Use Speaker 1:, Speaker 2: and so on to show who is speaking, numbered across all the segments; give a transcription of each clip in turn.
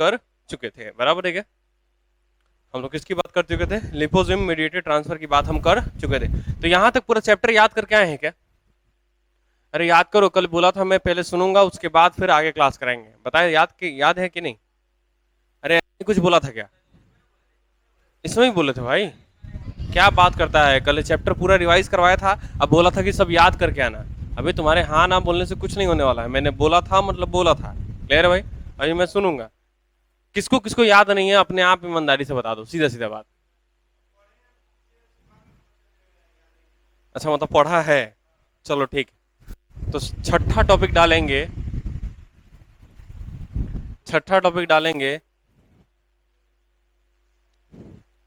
Speaker 1: कर चुके थे, बराबर है क्या? हम लोग किसकी बात कर चुके थे? लिपोसोम मीडिएटेड ट्रांसफर की बात हम कर चुके थे। तो यहां तक पूरा चैप्टर याद करके आए हैं क्या? अरे याद करो, कल बोला था मैं पहले सुनूंगा उसके बाद फिर आगे क्लास कराएंगे। बताए याद है कि नहीं? अरे कुछ बोला था क्या? इसमें ही बोले थे भाई। क्या बात करता है, कल चैप्टर पूरा रिवाइज करवाया था, अब बोला था कि सब याद करके आना। अभी तुम्हारे हाँ ना बोलने से कुछ नहीं होने वाला है। मैंने बोला था मतलब बोला था। क्लियर है भाई? अभी मैं सुनूंगा। किसको किसको याद नहीं है अपने आप ईमानदारी से बता दो, सीधा सीधा बात। अच्छा, मतलब पढ़ा है। चलो ठीक। तो छठा टॉपिक डालेंगे। छठा टॉपिक डालेंगे।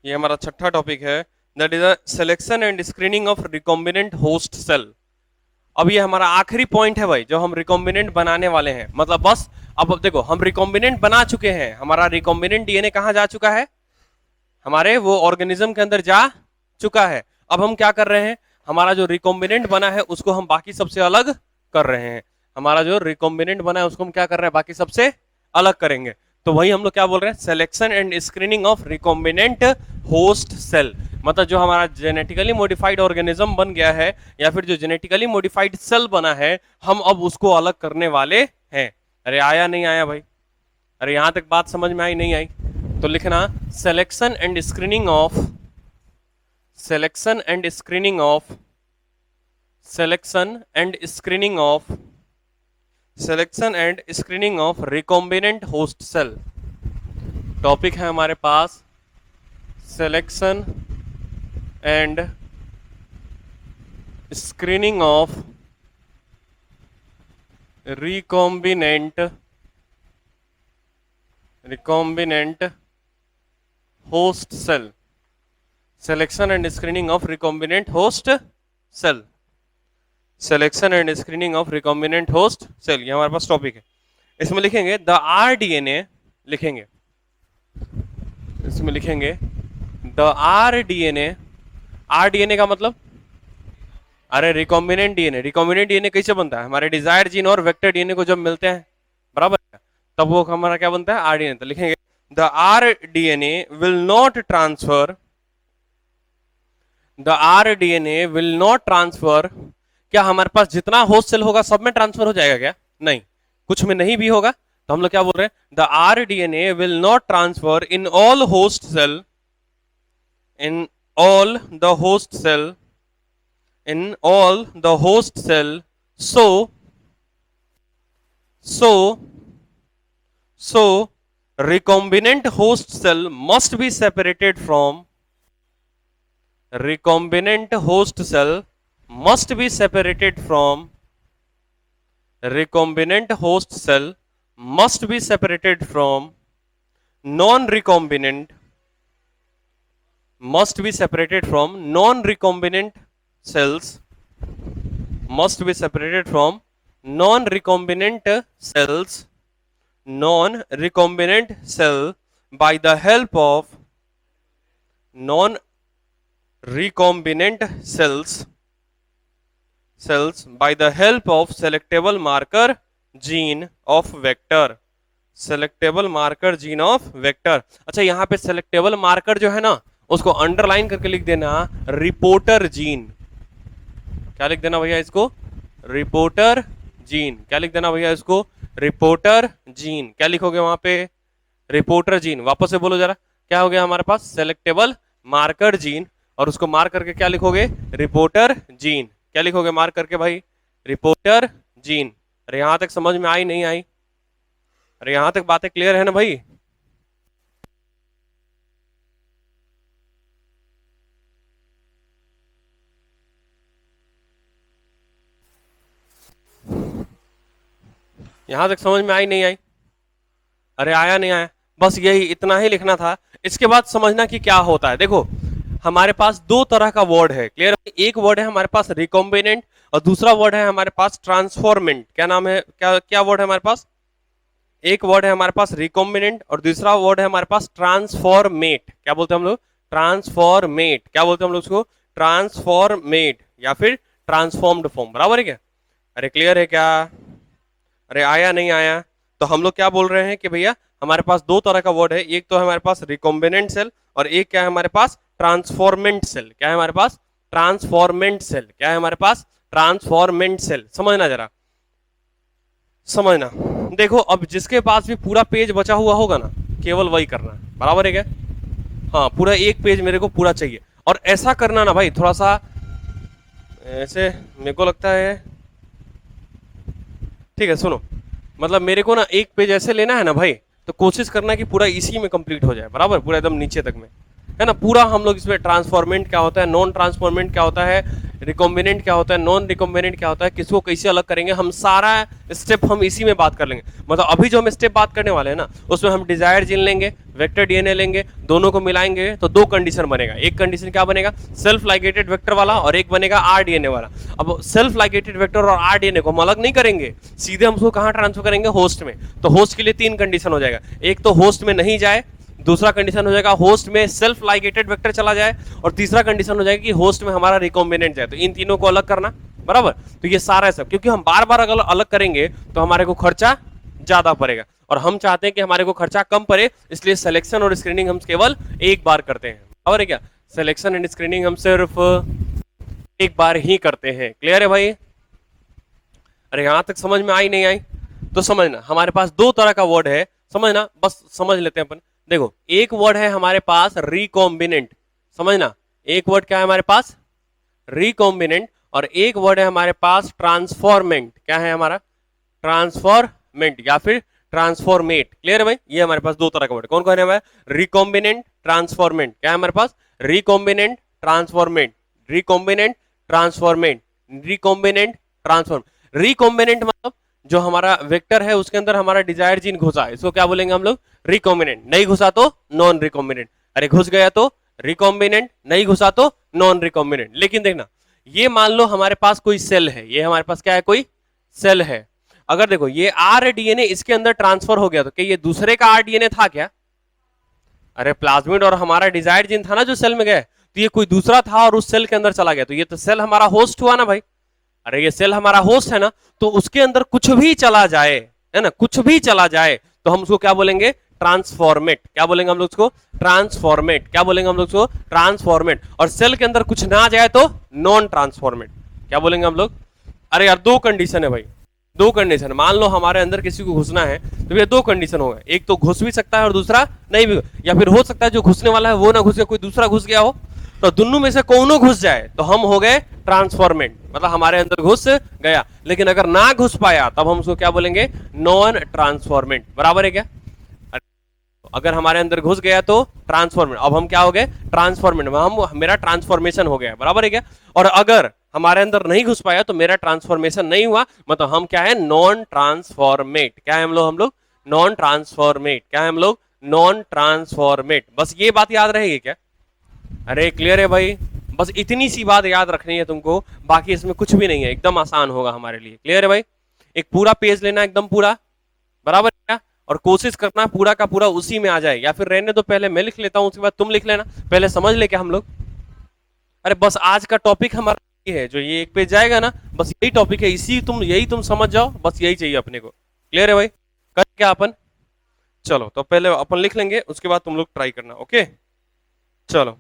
Speaker 1: ये हमारा छठा टॉपिक है, that is a selection and screening of recombinant host cell. अब ये हमारा आखिरी पॉइंट है भाई, जो हम रिकॉम्बिनेंट बनाने वाले हैं। मतलब बस अब देखो, हम रिकॉम्बिनेंट बना चुके हैं। हमारा रिकॉम्बिनेंट डीएनए कहां जा चुका है? हमारे वो ऑर्गेनिज्म के अंदर जा चुका है। अब हम क्या कर रहे हैं? हमारा जो रिकॉम्बिनेंट बना है उसको हम बाकी सबसे अलग कर रहे हैं। हमारा जो रिकॉम्बिनेंट बना है उसको हम क्या कर रहे हैं? बाकी सबसे अलग करेंगे। तो वही हम लोग क्या बोल रहे हैं? Selection and screening of recombinant host cell. मतलब जो हमारा जेनेटिकली मॉडिफाइड ऑर्गेनिज्म बन गया है, या फिर जो जेनेटिकली मॉडिफाइड सेल बना है, हम अब उसको अलग करने वाले हैं। अरे आया नहीं आया भाई? अरे यहां तक बात समझ में आई नहीं आई? तो लिखना, selection and screening of selection and screening of selection and screening of selection and screening of recombinant host cell. Topic है हमारे पास selection and screening of recombinant host cell. Selection and screening of recombinant host cell. Selection and screening of recombinant host cell, ये हमारे पास topic है। इसमें लिखेंगे the rDNA, लिखेंगे इसमें लिखेंगे द आरडीएनए। आरडीएनए का मतलब, अरे रिकॉम्बिनेंट डीएनए। रिकॉम्बिनेंट डीएनए कैसे बनता है? हमारे डिजायर जीन और वेक्टर डीएनए को जब मिलते हैं, बराबर है, तब वो हमारा क्या बनता है? आरडीएनए। तो लिखेंगे the rDNA will not transfer, the rDNA will not transfer. क्या हमारे पास जितना होस्ट सेल होगा सब में ट्रांसफर हो जाएगा क्या? नहीं, कुछ में नहीं भी होगा। तो हम लोग क्या बोल रहे हैं? The rDNA will not transfer in all host cell, in all the host cell, in all the host cell. So so so recombinant host cell must be separated from, recombinant host cell must be separated from, recombinant host cell must be separated from non-recombinant, must be separated from non-recombinant cells, must be separated from non-recombinant cells, non-recombinant cell by the help of non-recombinant cells by the help of selectable marker gene of vector, selectable marker gene of vector. अच्छा, यहां पे selectable marker जो है ना, उसको underline करके लिख देना रिपोर्टर जीन। क्या लिख देना भैया इसको? Reporter gene. क्या लिख देना भैया इसको? Reporter gene. क्या लिखोगे वहां पे? Reporter gene. वापस से बोलो जरा, क्या हो गया हमारे पास? सेलेक्टेबल मार्कर जीन, और उसको मार्क करके क्या लिखोगे? Reporter gene. क्या लिखोगे मार्क करके भाई? Reporter gene. अरे यहां तक समझ में आई नहीं आई? अरे यहां तक बातें क्लियर है ना भाई? यहां तक समझ में आई नहीं आई? अरे आया नहीं आया? बस यही इतना ही लिखना था। इसके बाद समझना कि क्या होता है। देखो, हमारे पास दो तरह का वर्ड है। क्लियर? एक वर्ड है हमारे पास रिकॉम्बिनेंट, और दूसरा वर्ड है हमारे पास ट्रांसफॉर्मेंट। क्या नाम है? क्या क्या वर्ड है हमारे पास? एक वर्ड है हमारे पास रिकॉम्बिनेंट, और दूसरा वर्ड है हमारे पास ट्रांसफॉर्मेट। क्या बोलते हैं हम लोग? ट्रांसफॉर्मेट। क्या बोलते हैं हम लोग उसको? ट्रांसफॉर्मेट, या फिर ट्रांसफॉर्म्ड फॉर्म। बराबर है क्या? अरे क्लियर है क्या? अरे आया नहीं आया? तो हम लोग क्या बोल रहे हैं कि भैया हमारे पास दो तरह का वर्ड है, एक तो है हमारे पास रिकॉम्बिनेंट सेल और एक क्या है हमारे पास ट्रांसफॉर्मेंट सेल। क्या है हमारे पास? Transformant cell. क्या है हमारे पास? Transformant cell. समझना जरा, समझना। देखो अब जिसके पास भी पूरा पेज बचा हुआ होगा ना, केवल वही करना है, बराबर है क्या? हाँ, पूरा एक पेज मेरे को पूरा चाहिए। और ऐसा करना ना भाई, थोड़ा सा ऐसे मेरे को लगता है, ठीक है सुनो, मतलब मेरे को ना एक पेज ऐसे लेना है ना भाई, तो कोशिश करना कि पूरा इसी में कंप्लीट हो जाए, बराबर, पूरा एकदम नीचे तक में, है ना। पूरा हम लोग इसमें ट्रांसफॉर्मेंट क्या होता है, नॉन ट्रांसफॉर्मेंट क्या होता है, रिकॉम्बिनेंट क्या होता है, नॉन रिकॉम्बिनेंट क्या होता है, किसको कैसे अलग करेंगे, हम सारा स्टेप हम इसी में बात कर लेंगे। मतलब अभी जो हम स्टेप बात करने वाले हैं ना, उसमें हम डिजायर जीन लेंगे, वेक्टर डीएनए लेंगे, दोनों को मिलाएंगे तो दो कंडीशन बनेगा। एक कंडीशन क्या बनेगा? सेल्फ लाइगेटेड वेक्टर वाला, और एक बनेगा आरडीएनए वाला। अब सेल्फ लाइगेटेड वेक्टर और आरडीएनए को हम अलग नहीं करेंगे, सीधे हम उसको कहां ट्रांसफर करेंगे? होस्ट में। तो होस्ट के लिए तीन कंडीशन हो जाएगा, एक तो होस्ट में नहीं जाए, दूसरा कंडीशन हो जाएगा होस्ट में सेल्फ लाइगेटेड वेक्टर चला जाए, और तीसरा कंडीशन हो जाएगा कि होस्ट में हमारा रिकॉम्बिनेंट जाए। तो इन तीनों को अलग करना, बराबर। तो ये सारा है सब, क्योंकि हम बार बार अगर अलग करेंगे तो हमारे को खर्चा ज्यादा पड़ेगा, और हम चाहते हैं कि हमारे को खर्चा कम पड़े, इसलिए सिलेक्शन और स्क्रीनिंग हम केवल एक बार करते हैं, बराबर है क्या? सिलेक्शन एंड स्क्रीनिंग हम सिर्फ एक बार ही करते हैं। क्लियर है भाई? अरे यहां तक समझ में आई नहीं आई? तो समझना, हमारे पास दो तरह का वर्ड है, समझना, बस समझ लेते हैं अपन। देखो, एक वर्ड है हमारे पास रिकॉम्बिनेंट, समझना, एक वर्ड क्या है हमारे पास? रिकॉम्बिनेंट। और एक वर्ड है हमारे पास ट्रांसफॉर्मेंट। क्या है हमारा? ट्रांसफॉर्मेंट या फिर ट्रांसफॉर्मेट। क्लियर है भाई? ये हमारे पास दो तरह का वर्ड, कौन कौन है हमारे? Recombinant, transformant. क्या है हमारे पास? Recombinant, transformant, recombinant, transformant, recombinant, transform. Recombinant मतलब जो हमारा वेक्टर है उसके अंदर हमारा डिजायर जीन घुसा है, इसको क्या बोलेंगे हम लोग? रिकॉम्बिनेंट। नहीं घुसा तो नॉन रिकॉम्बिनेंट। अरे घुस गया तो रिकॉम्बिनेंट, नहीं घुसा तो नॉन रिकॉम्बिनेंट। लेकिन देखना, ये मान लो हमारे पास कोई सेल है, ये हमारे पास क्या है? कोई सेल है। अगर देखो ये आरडीएनए इसके अंदर ट्रांसफर हो गया, तो क्या ये दूसरे का आरडीएनए था क्या? अरे प्लाज्मिड और हमारा डिजायर्ड जीन था ना जो सेल में गए, तो ये कोई दूसरा था और उस सेल के अंदर चला गया, तो ये तो सेल हमारा होस्ट हुआ ना भाई। अरे ये सेल हमारा होस्ट है ना, तो उसके अंदर कुछ भी चला जाए, है ना, कुछ भी चला जाए, तो हम उसको क्या बोलेंगे? ट्रांसफॉर्मेट। क्या बोलेंगे हम लोग उसको? ट्रांसफॉर्मेट। क्या बोलेंगे हम लोग उसको? ट्रांसफॉर्मेट। और सेल के अंदर कुछ ना जाए तो नॉन ट्रांसफॉर्मेट। क्या बोलेंगे हम लोग? अरे यार दो कंडीशन है भाई, दो कंडीशन। मान लो हमारे अंदर किसी को घुसना है, तो ये दो कंडीशन होगा, एक तो घुस भी सकता है और दूसरा नहीं भी, या फिर हो सकता है जो घुसने वाला है वो ना घुसे, कोई दूसरा घुस गया हो, तो दोनों में से कोनो घुस जाए तो हम हो गए ट्रांसफॉर्मेंट, मतलब हमारे अंदर घुस गया। लेकिन अगर ना घुस पाया तब हम उसको क्या बोलेंगे? Non transformant. बराबर है क्या? अगर हमारे अंदर घुस गया तो ट्रांसफॉर्मेंट, अब हम क्या हो गए? ट्रांसफॉर्मेंट, हम मेरा ट्रांसफॉर्मेशन हो गया, बराबर है क्या? और अगर हमारे अंदर नहीं घुस पाया तो मेरा ट्रांसफॉर्मेशन नहीं हुआ, मतलब हम क्या है? नॉन ट्रांसफॉर्मेट। क्या है हम लोग? नॉन ट्रांसफॉर्मेट। क्या है हम लोग? नॉन ट्रांसफॉर्मेट। बस ये बात याद रहेगी क्या? अरे क्लियर है भाई? बस इतनी सी बात याद रखनी है तुमको, बाकी इसमें कुछ भी नहीं है, एकदम आसान होगा हमारे लिए। क्लियर है भाई? एक पूरा पेज लेना, एकदम पूरा, बराबर है, और कोशिश करना पूरा का पूरा उसी में आ जाए, या फिर रहने दो, पहले मैं लिख लेता हूं उसके बाद तुम लिख लेना, पहले समझ ले क्या हम लोग। अरे बस आज का टॉपिक हमारा ये है, जो ये एक पेज जाएगा ना, बस यही टॉपिक है, यही तुम समझ जाओ, बस यही चाहिए अपने को। क्लियर है भाई? कर क्या अपन? चलो तो पहले अपन लिख लेंगे, उसके बाद तुम लोग ट्राई करना। ओके चलो,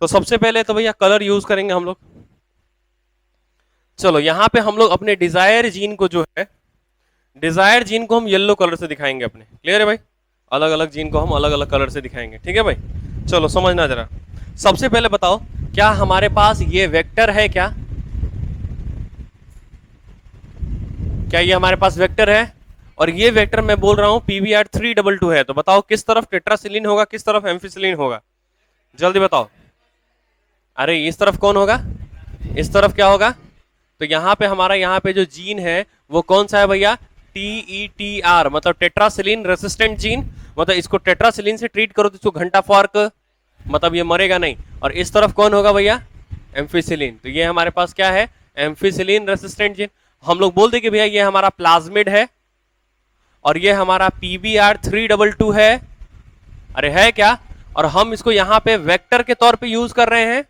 Speaker 1: तो सबसे पहले तो भैया कलर यूज करेंगे हम लोग। चलो यहां पे हम लोग अपने डिजायर जीन को जो है, डिजायर जीन को हम येलो कलर से दिखाएंगे अपने। क्लियर है भाई? अलग अलग जीन को हम अलग अलग कलर से दिखाएंगे, ठीक है भाई? चलो समझना जरा, सबसे पहले बताओ, क्या हमारे पास ये वेक्टर है क्या? क्या ये हमारे पास वेक्टर है? और ये वेक्टर मैं बोल रहा हूं PBR 322 है, तो बताओ किस तरफ टेट्रासिलिन होगा, किस तरफ एम्फिसिलिन होगा? जल्दी बताओ। अरे इस तरफ कौन होगा? इस तरफ क्या होगा? तो यहाँ पे हमारा, यहाँ पे जो जीन है वो कौन सा है भैया? TETR, मतलब टेट्रासिलिन रेसिस्टेंट जीन। मतलब इसको टेट्रासिलिन से ट्रीट करो तो इसको घंटा फॉर्क, मतलब ये मरेगा नहीं। और इस तरफ कौन होगा भैया? एम्फिसिलिन। तो ये हमारे पास क्या है? Ampicillin resistant gene. हम लोग बोल दे कि भैया ये हमारा प्लाज्मिड है और ये हमारा PBR 322 है। अरे है क्या? और हम इसको यहाँ पे वेक्टर के तौर पे यूज कर रहे हैं।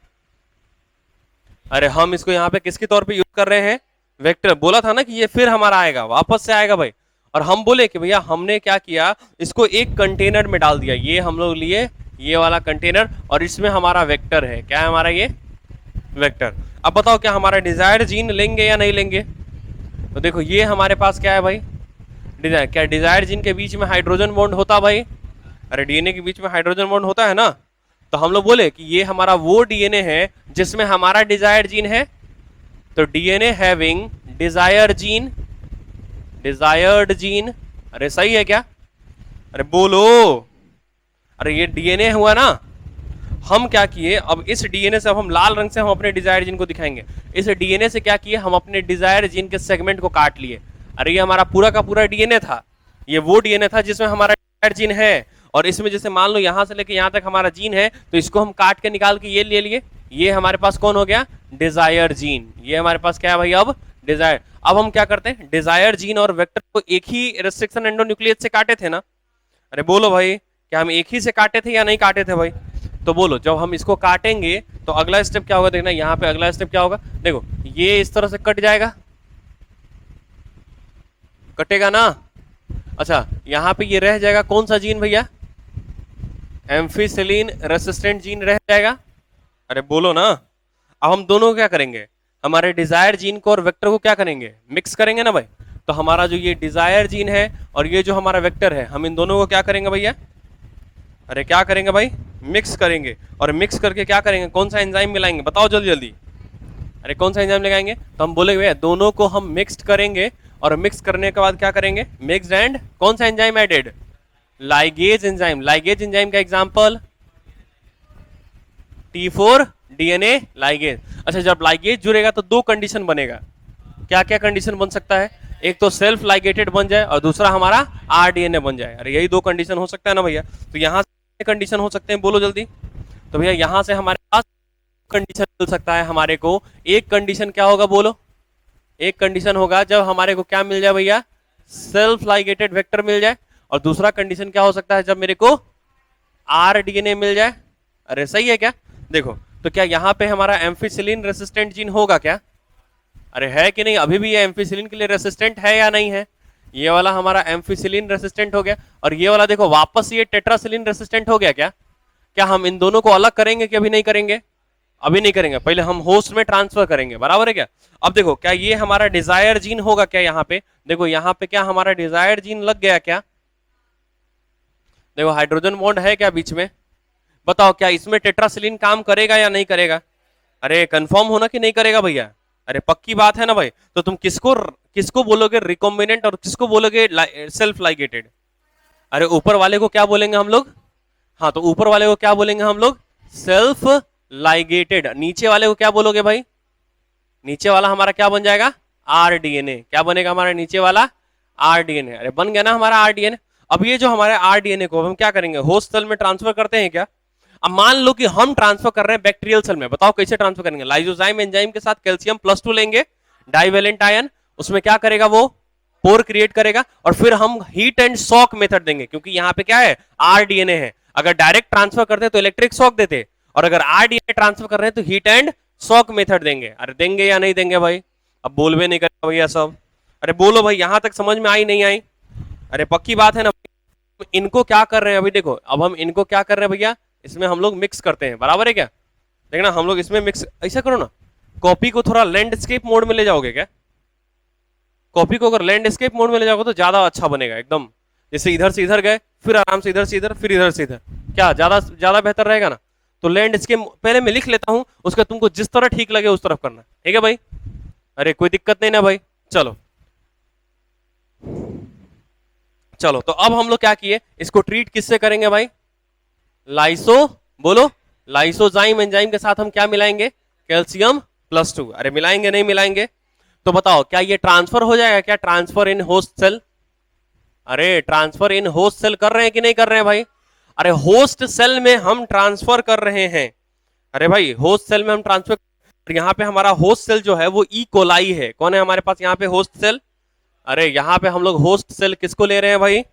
Speaker 1: अरे हम इसको यहाँ पे किसके तौर पे यूज कर रहे हैं? वेक्टर। बोला था ना कि ये फिर हमारा आएगा, वापस से आएगा भाई। और हम बोले कि भैया हमने क्या किया, इसको एक कंटेनर में डाल दिया, ये हम लोग लिए ये वाला कंटेनर, और इसमें हमारा वेक्टर है, क्या है हमारा ये वेक्टर। अब बताओ क्या हमारा डिजायर्ड जीन लेंगे या नहीं लेंगे? तो देखो ये हमारे पास क्या है भाई, डिजायर, क्या डिजायर्ड जीन के बीच में हाइड्रोजन बॉन्ड होता भाई? अरे डीएनए के बीच में हाइड्रोजन बॉन्ड होता है ना। तो हम लोग बोले कि ये हमारा वो डीएनए है जिसमें हमारा डिजायर्ड जीन है। तो डीएनए हैविंग डिजायर्ड जीन, अरे सही है क्या? अरे बोलो, अरे ये डीएनए हुआ ना। हम क्या किए, अब इस डीएनए से, अब हम लाल रंग से हम अपने डिजायर्ड जीन को दिखाएंगे। इस डीएनए से क्या किए, हम अपने डिजायर्ड जीन के सेगमेंट को काट लिए। अरे ये हमारा पूरा का पूरा डीएनए था, ये वो डीएनए था जिसमें हमारा डिजायर्ड जीन है, और इसमें जैसे मान लो यहां से लेके यहां तक हमारा जीन है, तो इसको हम काट के निकाल के ये ले लिए, ये हमारे पास कौन हो गया, डिजायर जीन। ये हमारे पास क्या है भाई, अब डिजायर। अब हम क्या करते हैं, डिजायर जीन और वेक्टर को एक ही रेस्ट्रिक्शन एंडोन्यूक्लियस से काटे थे ना। अरे बोलो भाई, क्या हम एक ही से काटे थे या नहीं काटे थे भाई? तो बोलो, जब हम इसको काटेंगे तो अगला स्टेप क्या होगा, देखना यहाँ पे अगला स्टेप क्या होगा। देखो ये इस तरह से कट जाएगा, कटेगा ना। अच्छा यहाँ पे ये रह जाएगा कौन सा जीन भैया, एम्फिसिलिन रेसिस्टेंट जीन रह जाएगा। अरे बोलो ना। अब हम दोनों को क्या करेंगे, हमारे डिजायर जीन को और वेक्टर को क्या करेंगे, मिक्स करेंगे ना भाई। तो हमारा जो ये डिजायर जीन है और ये जो हमारा वेक्टर है, हम इन दोनों को क्या करेंगे भैया, अरे क्या करेंगे भाई, मिक्स करेंगे। और मिक्स करके क्या करेंगे, कौन सा एंजाइम मिलाएंगे, बताओ जल्दी जल्दी। अरे कौन सा एंजाइम लगाएंगे, तो हम बोलेंगे भैया दोनों को हम मिक्स करेंगे, और मिक्स करने के बाद क्या करेंगे, मिक्स्ड एंड कौन सा enzyme added, ligase enzyme. Ligase enzyme का एग्जांपल T4 डीएनए लाइगेज। अच्छा जब लाइगेज जुड़ेगा तो दो कंडीशन बनेगा, क्या क्या कंडीशन बन सकता है, एक तो सेल्फ लाइगेटेड बन जाए और दूसरा हमारा आरडीएनए बन जाए। अरे यही दो कंडीशन हो सकता है ना भैया। तो यहां से कंडीशन हो सकते हैं, बोलो जल्दी। तो भैया यहां से हमारे पास कंडीशन मिल सकता है हमारे को। एक कंडीशन क्या होगा बोलो, एक कंडीशन होगा जब हमारे को क्या मिल जाए भैया, सेल्फ लाइगेटेड वेक्टर मिल जाए। और दूसरा कंडीशन क्या हो सकता है, जब मेरे को आरडीएनए मिल जाए। अरे सही है क्या? देखो तो क्या यहाँ पे हमारा एम्फिसिलिन रेसिस्टेंट जीन होगा क्या, अरे है कि नहीं, अभी भी ये एम्फिसिलिन के लिए रेसिस्टेंट है या नहीं है, ये वाला हमारा एम्फिसिलिन रेसिस्टेंट हो गया। और ये वाला देखो वापस ये टेट्रासिलिन रेसिस्टेंट हो गया क्या। क्या हम इन दोनों को अलग करेंगे कि अभी नहीं करेंगे, अभी नहीं करेंगे, पहले हम होस्ट में ट्रांसफर करेंगे, बराबर है क्या। अब देखो क्या ये हमारा डिजायर जीन होगा क्या, यहाँ पे देखो, यहाँ पे क्या हमारा डिजायर जीन लग गया क्या, देखो हाइड्रोजन बॉन्ड है क्या बीच में, बताओ क्या इसमें टेट्रासिलिन काम करेगा या नहीं करेगा। अरे कंफर्म होना कि नहीं करेगा भैया, अरे पक्की बात है ना भाई। तो तुम किसको किसको बोलोगे रिकॉम्बिनेंट और किसको बोलोगे सेल्फ लाइगेटेड, अरे ऊपर वाले को क्या बोलेंगे हम लोग, हाँ तो ऊपर वाले को क्या बोलेंगे हम लोग, सेल्फ लाइगेटेड। नीचे वाले को क्या बोलोगे भाई, नीचे वाला हमारा क्या बन जाएगा, आरडीएनए। क्या बनेगा हमारा नीचे वाला, आरडीएनए। अरे बन गया ना हमारा आरडीएनए। अब ये जो हमारे आरडीएनए को हम क्या करेंगे, होस्ट सेल में ट्रांसफर करते हैं क्या। अब मान लो कि हम ट्रांसफर कर रहे हैं बैक्टीरियल सेल में, बताओ कैसे ट्रांसफर करेंगे, लाइसोजाइम एंजाइम के साथ कैल्शियम +2 लेंगे, डाइवेलेंट आयन, उसमें क्या करेगा वो पोर क्रिएट करेगा, और फिर हम हीट एंड शॉक मेथड देंगे, क्योंकि यहाँ पे क्या है आरडीएनए है। अगर डायरेक्ट ट्रांसफर करते तो इलेक्ट्रिक शॉक देते, और अगर आरडीएनए ट्रांसफर कर रहे हैं तो हीट एंड शॉक मेथड देंगे। अरे देंगे या नहीं देंगे भाई, अब बोल भी नहीं करेगा भैया सब। अरे बोलो भाई, यहां तक समझ में आई नहीं आई, अरे पक्की बात है ना। इनको क्या कर रहे हैं अभी देखो, अब हम इनको क्या कर रहे हैं भैया, इसमें हम लोग मिक्स करते हैं, बराबर है क्या। देखना हम लोग इसमें मिक्स, ऐसा करो ना, कॉपी को थोड़ा लैंडस्केप मोड में ले जाओगे क्या, कॉपी को अगर लैंडस्केप मोड में ले जाओगे तो ज्यादा अच्छा बनेगा एकदम। जैसे इधर से इधर गए, फिर आराम से इधर से इधर, फिर इधर से इधर, क्या ज्यादा ज्यादा बेहतर रहेगा ना। तो लैंडस्केप पहले मैं लिख लेता हूं, उसका तुमको जिस तरह ठीक लगे उस तरफ करना, ठीक है भाई। अरे कोई दिक्कत नहीं ना भाई, चलो चलो। तो अब हम लोग क्या किए, इसको ट्रीट किससे करेंगे भाई, लाइसो, बोलो लाइसोजाइम एंजाइम के साथ हम क्या मिलाएंगे, कैल्शियम +2। अरे मिलाएंगे नहीं मिलाएंगे, तो बताओ क्या ये ट्रांसफर हो जाएगा क्या, ट्रांसफर इन होस्ट सेल। अरे ट्रांसफर इन होस्ट सेल कर रहे हैं कि नहीं कर रहे हैं भाई, अरे होस्ट सेल में हम ट्रांसफर कर रहे हैं। अरे भाई होस्ट सेल में हम ट्रांसफर, यहाँ पे हमारा होस्ट सेल जो है वो ई कोलाई है। कौन है हमारे पास यहाँ पे होस्ट सेल, अरे यहाँ पे हम लोग होस्ट सेल किसको ले रहे हैं भाई,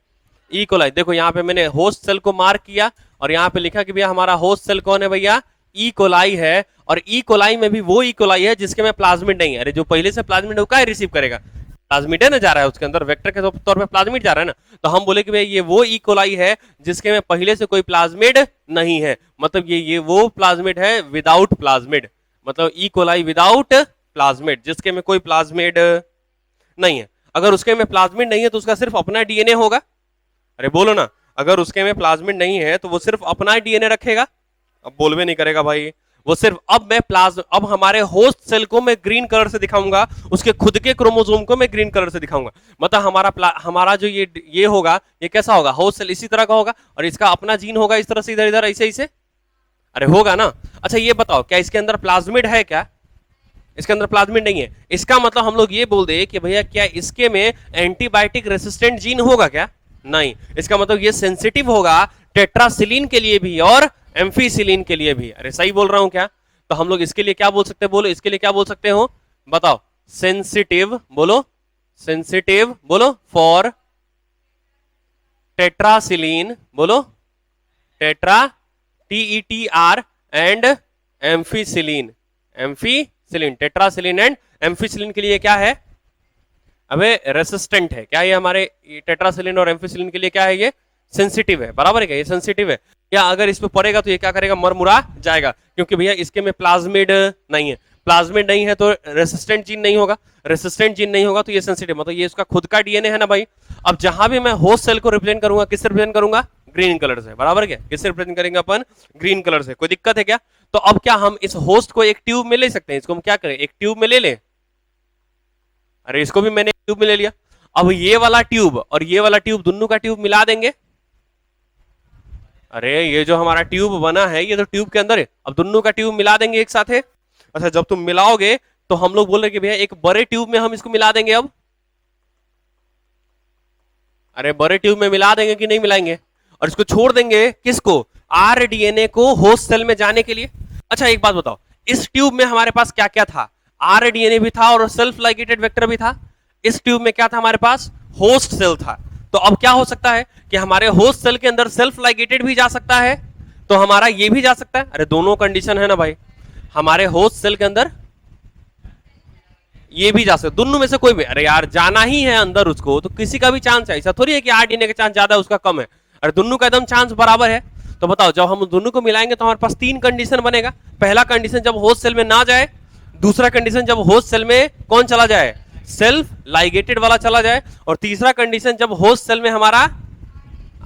Speaker 1: ई कोलाई। देखो यहाँ पे मैंने होस्ट सेल को मार्क किया और यहाँ पे लिखा कि भैया हमारा होस्ट सेल कौन है भैया, ई कोलाई है। और ई कोलाई में भी वो ई कोलाई है जिसके में प्लाज्मिड नहीं है। अरे जो पहले से प्लाज्मिड है वो क्या रिसीव करेगा, प्लाज्मिड है ना जा रहा है उसके अंदर, वेक्टर के तौर पे प्लाज्मिड जा रहा है ना, तो हम बोले कि भाई ये वो ई कोलाई है जिसके में पहले से कोई प्लाज्मिड नहीं है, मतलब ये वो प्लाज्मिड है विदाउट प्लाज्मिड, मतलब ई कोलाई विदाउट प्लाज्मिड, जिसके में कोई प्लाज्मिड नहीं है। अगर उसके में प्लाज्मिड नहीं है तो उसका सिर्फ अपना डीएनए होगा। अरे बोलो ना, अगर उसके में प्लाज्मिड नहीं है तो वो सिर्फ अपना डीएनए रखेगा, अब बोल भी नहीं करेगा भाई, वो सिर्फ अब हमारे होस्ट सेल को मैं ग्रीन कलर से दिखाऊंगा, उसके खुद के क्रोमोसोम को मैं ग्रीन कलर से दिखाऊंगा, मतलब हमारा जो ये होगा, ये कैसा होगा, होस्ट सेल इसी तरह का होगा और इसका अपना जीन होगा इस तरह से, इधर इधर ऐसे ऐसे, अरे होगा ना। अच्छा ये बताओ क्या इसके अंदर प्लाज्मिड है क्या? इसके अंदर प्लाज्मिड नहीं है, इसका मतलब हम लोग ये बोल दे कि भैया क्या इसके में एंटीबायोटिक रेसिस्टेंट जीन होगा क्या? नहीं, इसका मतलब ये सेंसिटिव होगा टेट्रासिलिन के लिए भी और एम्फीसिलिन के लिए भी। अरे सही बोल रहा हूं क्या? तो हम लोग इसके लिए क्या बोल सकते हैं, बोलो इसके लिए क्या बोल सकते हो, बताओ, सेंसिटिव बोलो, सेंसिटिव बोलो फॉर टेट्रासिलिन, बोलो tetra TETR and ampicillin, ampicillin, tetracycline and ampicillin के लिए क्या है, अबे रेसिस्टेंट है क्या, ये हमारे टेट्रासिलिन और एम्फीसिलिन के लिए क्या है, ये सेंसिटिव है, बराबर है क्या, ये सेंसिटिव है, या अगर इस पे पड़ेगा तो ये क्या करेगा, मरमुरा जाएगा, क्योंकि भैया इसके में प्लाज्मिड नहीं है, प्लाज्मिड नहीं है तो रेसिस्टेंट जीन नहीं होगा, रेसिस्टेंट जीन नहीं होगा तो ये सेंसिटिव, मतलब ये इसका खुद का डीएनए है ना भाई। अब जहां भी मैं होस्ट सेल को रिप्रेजेंट करूंगा, किससे रिप्रेजेंट करूंगा, ग्रीन कलर से, बराबर क्या, किससे रिप्रेजेंट करेंगे अपन, ग्रीन कलर से, कोई दिक्कत है क्या? तो अब क्या हम इस होस्ट को एक ट्यूब में ले सकते हैं, इसको हम क्या करें, एक ट्यूब में ले लें, अरे इसको भी मैंने ट्यूब में ले लिया, अब ये वाला ट्यूब और ये वाला ट्यूब दोनों का ट्यूब मिला देंगे, अरे ये जो हमारा ट्यूब बना है ये तो ट्यूब के अंदर है, अब दोनों का ट्यूब मिला देंगे एक साथ है। अच्छा जब तुम मिलाओगे तो हम लोग बोल रहे कि भैया एक बड़े ट्यूब में हम इसको मिला देंगे, अब अरे बड़े ट्यूब में मिला देंगे कि नहीं मिलाएंगे, और इसको छोड़ देंगे किसको, आरडीएनए को होस्ट सेल में जाने के लिए। अच्छा एक बात बताओ, इस ट्यूब में हमारे पास क्या क्या था, आरडीएनए भी था और सेल्फ लाइगेटेड वेक्टर भी था, इस ट्यूब में क्या था हमारे पास, होस्ट सेल था। तो अब क्या हो सकता है कि हमारे होस्ट सेल के अंदर सेल्फ लाइगेटेड भी जा सकता है, तो हमारा ये भी जा सकता है, अरे दोनों कंडीशन है ना भाई, हमारे होस्ट सेल के अंदर ये भी जा सकता है, दोनों में से कोई भी, अरे यार जाना ही है अंदर उसको, तो किसी का भी चांस है, ऐसा थोड़ी है कि आरडीएनए का चांस ज्यादा है उसका कम है, अरे दोनों का एकदम चांस बराबर है। तो बताओ जब हम दोनों को मिलाएंगे तो हमारे पास तीन कंडीशन बनेगा, पहला कंडीशन जब होस्ट सेल में ना जाए, दूसरा कंडीशन जब होस्ट सेल में कौन चला जाए, सेल्फ लाइगेटेड वाला चला जाए, और तीसरा कंडीशन जब होस्ट सेल में हमारा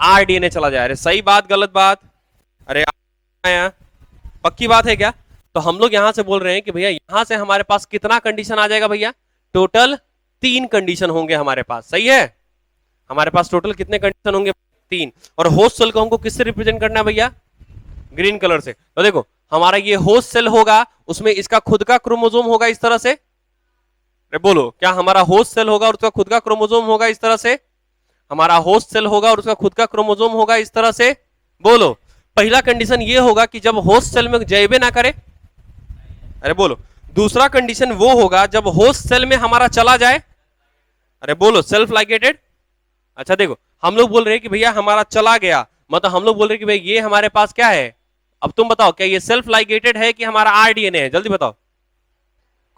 Speaker 1: आरडीएनए चला जाए। अरे सही बात गलत बात, अरे पक्की बात है क्या? तो हम लोग यहां से बोल रहे हैं कि भैया यहां से हमारे पास कितना कंडीशन आ जाएगा भैया, टोटल 3 कंडीशन होंगे हमारे पास, सही है, हमारे पास टोटल कितने कंडीशन होंगे, 3, और होस्ट सेल को हमको किससे रिप्रेजेंट करना है भैया, ग्रीन कलर से। तो देखो हमारा ये होस्ट सेल होगा, उसमें इसका खुद का क्रोमोसोम होगा इस तरह से, अरे बोलो क्या हमारा होस्ट सेल होगा और उसका खुद का क्रोमोसोम होगा इस तरह से, हमारा होस्ट सेल होगा और उसका खुद का क्रोमोसोम होगा इस तरह से, बोलो पहला कंडीशन ये होगा कि जब होस्ट सेल में जयबे ना करे, अरे बोलो दूसरा कंडीशन वो होगा जब होस्ट सेल में हमारा चला जाए, अरे बोलो सेल्फ लाइगेटेड। अच्छा देखो हम लोग बोल रहे हैं कि भैया हमारा चला गया, मतलब हम लोग बोल रहे हैं कि भाई ये हमारे पास क्या है, अब तुम बताओ क्या ये सेल्फ लाइगेटेड है कि हमारा आरडीएनए है, जल्दी बताओ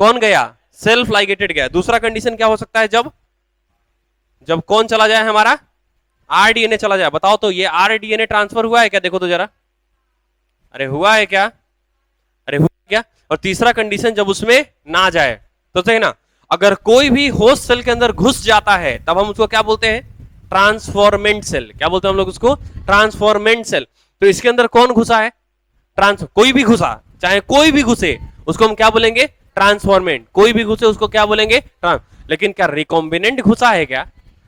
Speaker 1: कौन गया, सेल्फ लाइगेटेड गया। दूसरा कंडीशन क्या हो सकता है, जब जब कौन चला जाए, हमारा आरडीएनए चला जाए, बताओ तो ये आरडीएनए ट्रांसफर हुआ है क्या, देखो तो जरा, अरे हुआ है क्या, अरे हुआ क्या। और तीसरा कंडीशन जब उसमें ना जाए, तो सही ना, अगर कोई भी होस्ट सेल के अंदर घुस जाता है तब हम उसको क्या बोलते हैं, ट्रांसफॉर्मेंट सेल, क्या बोलते हैं हम लोग उसको, ट्रांसफॉर्मेंट सेल। तो इसके अंदर कौन घुसा है, कोई भी घुसा, चाहे कोई भी घुसे उसको हम क्या बोलेंगे, ट्रांसफॉर्मेंट, कोई भी घुसे उसको क्या बोलेंगे, लेकिन क्या रिकॉम्बिनेंट घुसा है क्या,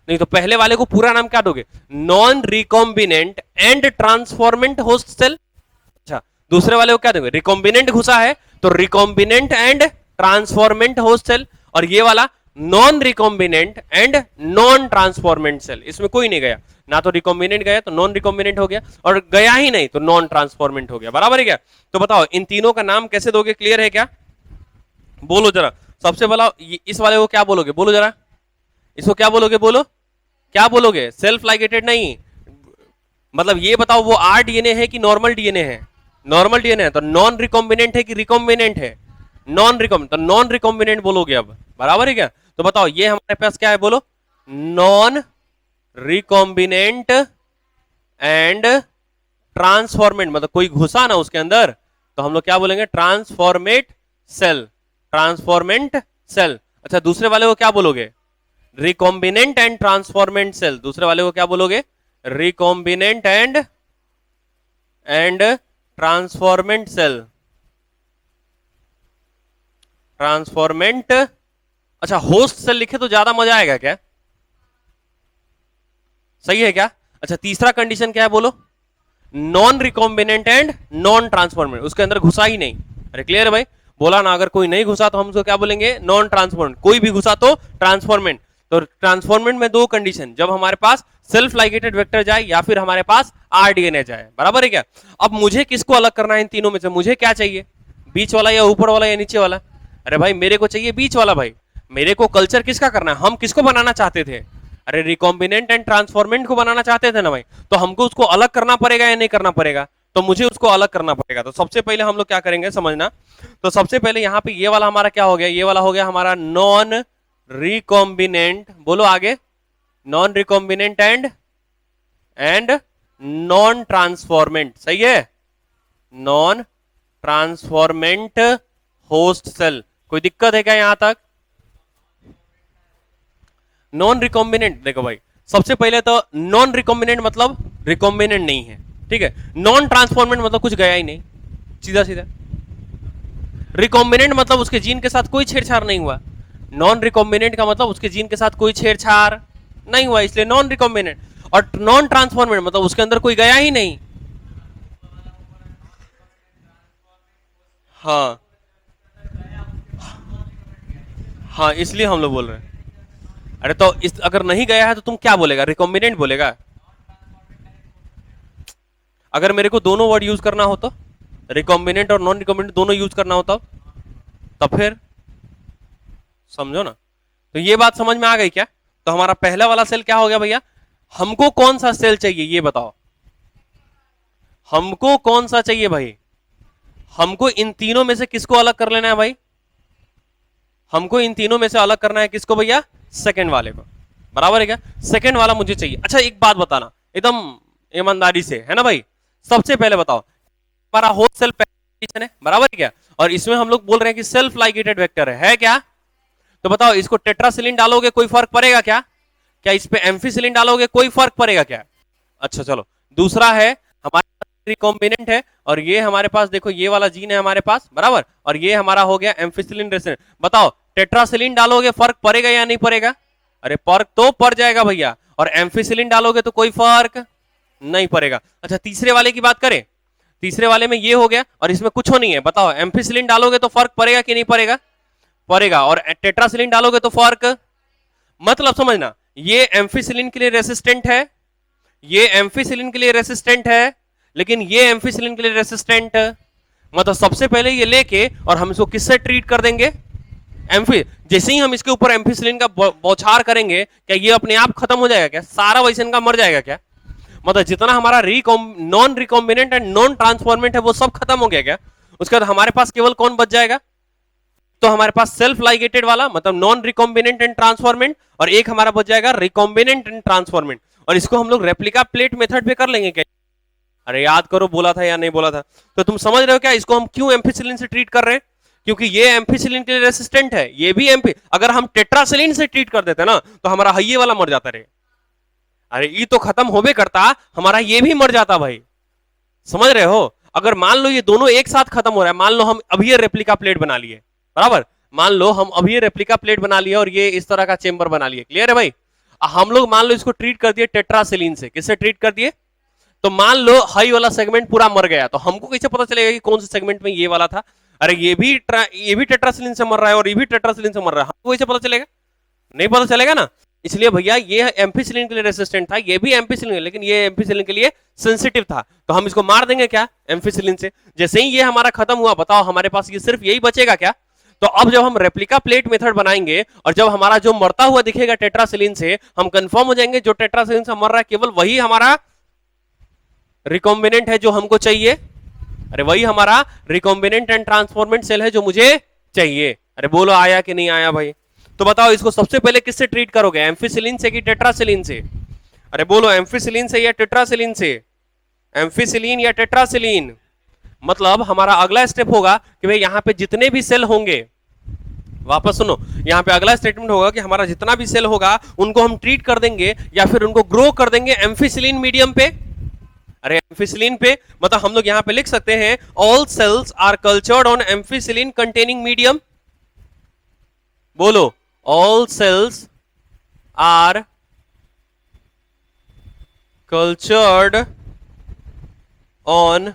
Speaker 1: नहीं, तो पहले वाले को पूरा नाम क्या दोगे, non recombinant and transformant host cell. अच्छा दूसरे वाले को क्या दोगे, रिकॉम्बिनेंट घुसा है तो recombinant and transformant host cell, और ये वाला non recombinant and non transformant cell, इसमें कोई नहीं गया, ना तो रिकॉम्बिनेंट गया तो नॉन रिकॉम्बिनेंट हो गया, और गया ही नहीं तो नॉन ट्रांसफॉर्मेंट हो गया, बराबर है क्या। तो बताओ इन तीनों का नाम कैसे दोगे, क्लियर है क्या, बोलो जरा, सबसे पहला इस वाले को क्या बोलोगे, बोलो जरा, इसको क्या बोलोगे, बोलो क्या बोलोगे, सेल्फ लाइगेटेड नहीं, मतलब ये बताओ वो आरडीएनए है कि नॉर्मल डीएनए है, नॉर्मल डीएनए है, तो नॉन रिकॉम्बिनेंट है कि रिकॉम्बिनेंट है, नॉन रिकॉम्बिनेंट, तो नॉन रिकॉम्बिनेंट बोलोगे अब, बराबर है क्या? तो बताओ ये हमारे पास क्या है, बोलो। नॉन रिकॉम्बिनेंट एंड ट्रांसफॉर्मेंट, मतलब कोई घुसा ना उसके अंदर, तो हम लोग क्या बोलेंगे, ट्रांसफॉर्मेट सेल, ट्रांसफॉर्मेंट सेल। अच्छा दूसरे वाले को क्या बोलोगे, रिकॉम्बिनेंट एंड ट्रांसफॉर्मेंट सेल। दूसरे वाले को क्या बोलोगे, recombinant and transformant cell, transformant. अच्छा होस्ट सेल लिखे तो ज्यादा मजा आएगा क्या, सही है क्या? अच्छा तीसरा कंडीशन क्या है बोलो, non recombinant and non transformant, उसके अंदर घुसा ही नहीं। अरे क्लियर है भाई, बोला ना, अगर कोई नहीं घुसा तो हम उसको क्या बोलेंगे, नॉन ट्रांसफॉर्मेंट, कोई भी घुसा तो ट्रांसफॉर्मेंट। तो ट्रांसफॉर्मेंट में दो कंडीशन, जब हमारे पास सेल्फ लाइगेटेड वेक्टर जाए या फिर हमारे पास आरडीएनए जाए, बराबर है क्या? अब मुझे किसको अलग करना है इन तीनों में से, मुझे क्या चाहिए, बीच वाला या ऊपर वाला या नीचे वाला? अरे भाई मेरे को चाहिए बीच वाला भाई, मेरे को कल्चर किसका करना है, हम किसको बनाना चाहते थे, अरे रिकॉम्बिनेंट एंड ट्रांसफॉर्मेंट को बनाना चाहते थे ना भाई, तो हमको उसको अलग करना पड़ेगा या नहीं करना पड़ेगा, तो मुझे उसको अलग करना पड़ेगा। तो सबसे पहले हम लोग क्या करेंगे समझना, तो सबसे पहले यहाँ पे ये वाला हमारा क्या हो गया, ये वाला हो गया हमारा नॉन रिकॉम्बिनेंट, बोलो आगे, non recombinant and non transformant, सही है, नॉन ट्रांसफॉर्मेंट होस्ट सेल। कोई दिक्कत है क्या यहां तक? नॉन रिकॉम्बिनेंट, देखो भाई सबसे पहले तो नॉन रिकॉम्बिनेंट मतलब रिकॉम्बिनेंट नहीं है, ठीक है। नॉन ट्रांसफॉर्मेंट मतलब कुछ गया ही नहीं, सीधा सीधा। रिकॉम्बिनेंट मतलब उसके जीन के साथ कोई छेड़छाड़ नहीं हुआ, नॉन रिकॉम्बिनेंट का मतलब उसके जीन के साथ कोई छेड़छाड़ नहीं हुआ, इसलिए नॉन रिकॉम्बिनेंट। और नॉन ट्रांसफॉर्मेंट मतलब उसके अंदर कोई गया ही नहीं। हाँ हाँ, इसलिए हम लोग बोल रहे हैं। अरे तो इस अगर नहीं गया है तो तुम क्या बोलेगा, रिकॉम्बिनेंट बोलेगा? अगर मेरे को दोनों वर्ड यूज करना हो तो, रिकॉम्बिनेंट और नॉन रिकॉम्बिनेंट दोनों यूज करना हो तब फिर समझो ना। तो ये बात समझ में आ गई क्या? तो हमारा पहला वाला सेल क्या हो गया भैया, हमको कौन सा सेल चाहिए ये बताओ, हमको कौन सा चाहिए भाई, हमको इन तीनों में से किसको अलग कर लेना है भाई, हमको इन तीनों में से अलग करना है किसको भैया, सेकंड वाले को, बराबर है क्या? सेकंड वाला मुझे चाहिए। अच्छा एक बात बताना एकदम ईमानदारी से, है ना भाई, सबसे पहले बताओ हमारा होस्ट सेल कंडीशन है, बराबर है क्या? और इसमें हम लोग बोल रहे हैं कि सेल्फ लाइगेटेड वेक्टर है क्या? तो बताओ इसको टेट्रासिलिन डालोगे कोई फर्क पड़ेगा क्या? क्या इस पे एम्फिसिलिन डालोगे कोई फर्क पड़ेगा क्या? अच्छा चलो, दूसरा है हमारे पास रिकॉम्बिनेंट है, और ये हमारे पास देखो ये वाला जीन है हमारे पास, बराबर, और ये हमारा हो गया एम्फिसिलिन रेसिडेंट। बताओ टेट्रासिलिन डालोगे फर्क पड़ेगा या नहीं पड़ेगा? अरे फर्क तो पड़ जाएगा भैया, और एम्फिसिलिन डालोगे तो कोई फर्क नहीं पड़ेगा। अच्छा तीसरे वाले की बात करें, तीसरे वाले में ये हो गया और इसमें कुछ नहीं है, बताओ एम्फिसिलिन डालोगे तो फर्क पड़ेगा कि नहीं पड़ेगा? पड़ेगा। और टेट्रासिलिन डालोगे तो फर्क, मतलब समझना, ये एम्फिसिलिन के लिए रेसिस्टेंट है, ये एम्फिसिलिन के लिए रेसिस्टेंट है, लेकिन ये एम्फिसिलिन के लिए रेसिस्टेंट, मतलब सबसे पहले ये लेके और हम इसको किससे ट्रीट कर देंगे, एम्फी, जैसे ही हम इसके ऊपर एम्फिसिलिन का बौछार करेंगे, क्या ये अपने आप खत्म हो जाएगा क्या, सारा वैसे का मर जाएगा क्या? मतलब जितना हमारा non recombinant and non transformant है वो सब खत्म हो गया क्या? उसके बाद हमारे पास केवल कौन बच जाएगा, तो हमारे पास सेल्फ लाइगेटेड वाला मतलब नॉन रिकॉम्बिनेंट एंड ट्रांसफॉर्मेंट, और एक हमारा बच जाएगा रिकॉम्बिनेंट एंड ट्रांसफॉर्मेंट। और इसको हम लोग रेप्लिका प्लेट मेथड पे कर लेंगे क्या? अरे याद करो बोला था या नहीं बोला था? तो तुम समझ रहे हो क्या इसको हम क्यों एम्फिसिलिन से ट्रीट कर रहे हैं? क्योंकि ये एम्फिसिलिन के लिए रेसिस्टेंट है, ये भी एम्फी, अगर हम टेट्रासिलिन से ट्रीट कर देते ना तो हमारा हइये वाला मर जाता रे, अरे ये तो खत्म होबे करता, हमारा ये भी मर जाता भाई, समझ रहे हो? अगर मान लो ये दोनों एक साथ खत्म हो रहा है, मान लो हम अभी ये रेप्लिका प्लेट बना लिए, बराबर, मान लो हम अभी ये रेप्लिका प्लेट बना लिए और ये इस तरह का चेंबर बना लिए, क्लियर है भाई? हम लोग मान लो इसको ट्रीट कर दिए टेट्रासिलिन से, किससे ट्रीट कर दिए? तो मान लो हाई वाला सेगमेंट पूरा मर गया, तो हमको कैसे पता चलेगा कि कौन से सेगमेंट में ये वाला था? अरे ये भी टेट्रासिलिन से मर रहा है और ये भी टेट्रासिलिन से मर रहा है, हमको कैसे पता चलेगा? नहीं पता चलेगा ना। इसलिए भैया ये एम्फिसिलिन के लिए रेसिस्टेंट था, ये भी एम्फिसिलिन, लेकिन ये एम्फिसिलिन के लिए सेंसिटिव था, तो हम इसको मार देंगे क्या, एम्फिसिलिन से। जैसे ही ये हमारा खत्म हुआ, बताओ हमारे पास ये सिर्फ यही बचेगा क्या? तो अब जब हम रेप्लिका प्लेट मेथड बनाएंगे और जब हमारा जो मरता हुआ दिखेगा टेट्रासिलिन से, हम कंफर्म हो जाएंगे जो टेट्रासिलिन से मर रहा है केवल वही हमारा रिकॉम्बिनेंट है जो हमको चाहिए, अरे वही हमारा रिकॉम्बिनेंट एंड ट्रांसफॉर्मेंट सेल है जो मुझे चाहिए। अरे बोलो आया कि नहीं आया भाई? तो बताओ इसको सबसे पहले किससे ट्रीट करोगे, एम्फिसिलिन से कि टेट्रासिलिन से? अरे बोलो एम्फिसिलिन से या टेट्रासिलिन से? एम्फिसिलिन या टेट्रासिलिन? मतलब हमारा अगला स्टेप होगा कि भाई यहां पे जितने भी सेल होंगे, वापस सुनो, यहां पे अगला स्टेटमेंट होगा कि हमारा जितना भी सेल होगा उनको हम ट्रीट कर देंगे या फिर उनको ग्रो कर देंगे एम्फिसिलिन मीडियम पे। अरे एम्फिसिलिन पे मतलब हम लोग यहां पे लिख सकते हैं all cells are cultured on ampicillin containing medium. बोलो, all cells are cultured on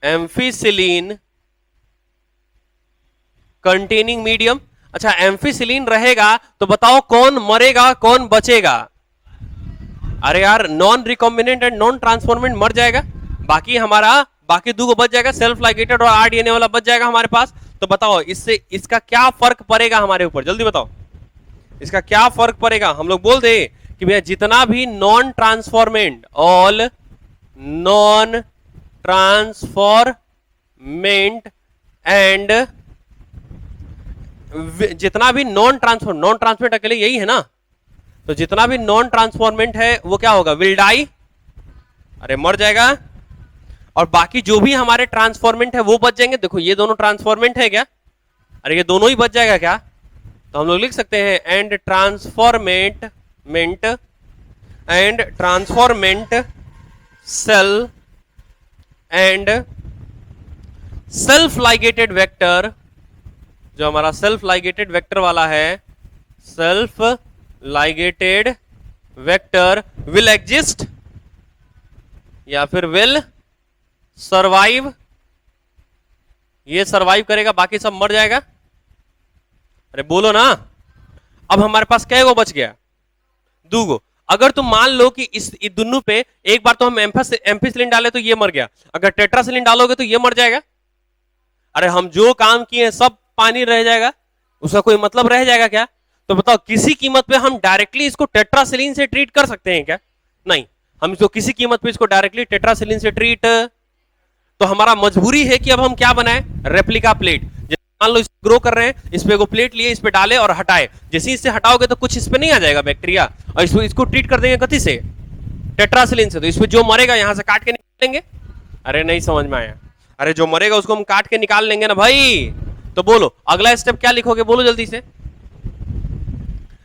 Speaker 1: ampicillin containing medium. अच्छा एम्फिसिलिन रहेगा तो बताओ कौन मरेगा कौन बचेगा? अरे यार non recombinant and non transformant मर जाएगा, बाकी हमारा बाकी दो को बच जाएगा, सेल्फ लाइगेटेड और आरडीएनए वाला बच जाएगा हमारे पास। तो बताओ इससे इसका क्या फर्क पड़ेगा हमारे ऊपर, जल्दी बताओ इसका क्या फर्क पड़ेगा? हम लोग बोल दे कि भैया जितना भी non transformant, all non transformant and जितना भी नॉन ट्रांसफॉर्मेंट अकेले यही है ना, तो जितना भी नॉन ट्रांसफॉर्मेंट है वो क्या होगा, विल डाई, अरे मर जाएगा। और बाकी जो भी हमारे ट्रांसफॉर्मेंट है वो बच जाएंगे। देखो ये दोनों ट्रांसफॉर्मेंट है क्या, अरे ये दोनों ही बच जाएगा क्या? तो हम लोग लिख सकते हैं and transformant cell and self ligated vector, जो हमारा सेल्फ लाइगेटेड वेक्टर वाला है, self ligated vector will exist या फिर विल सर्वाइव। ये सर्वाइव करेगा, बाकी सब मर जाएगा। अरे बोलो ना, अब हमारे पास कै गो बच गया, दूगो। अगर तुम मान लो कि इस दोनों पे एक बार तो हम एम्फिसिलिन डाले तो ये मर गया, अगर टेट्रासिलिन डालोगे तो ये मर जाएगा। अरे हम जो काम किए सब पानी रह जाएगा, उसका कोई मतलब रह जाएगा क्या? तो बताओ किसी कीमत पे हम डायरेक्टली इसको टेट्रासिलिन से ट्रीट कर सकते हैं क्या? नहीं, हम इसको किसी कीमत पे इसको डायरेक्टली टेट्रासिलिन से ट्रीट, तो हमारा मजबूरी है कि अब हम क्या बनाए, रेप्लिका प्लेट। मान लो इसको ग्रो कर रहे हैं, इस पे को प्लेट लिए, इस पे डाले और हटाए, जैसे इससे हटाओगे तो कुछ इस पे नहीं आ जाएगा बैक्टीरिया, और इसको ट्रीट कर देंगे कथी से, टेट्रासिलिन से, तो इस पे जो मरेगा यहां से काट के निकालेंगे। अरे नहीं समझ में आया? अरे जो मरेगा उसको हम काट के निकाल लेंगे ना भाई। तो बोलो अगला स्टेप क्या लिखोगे, बोलो जल्दी से,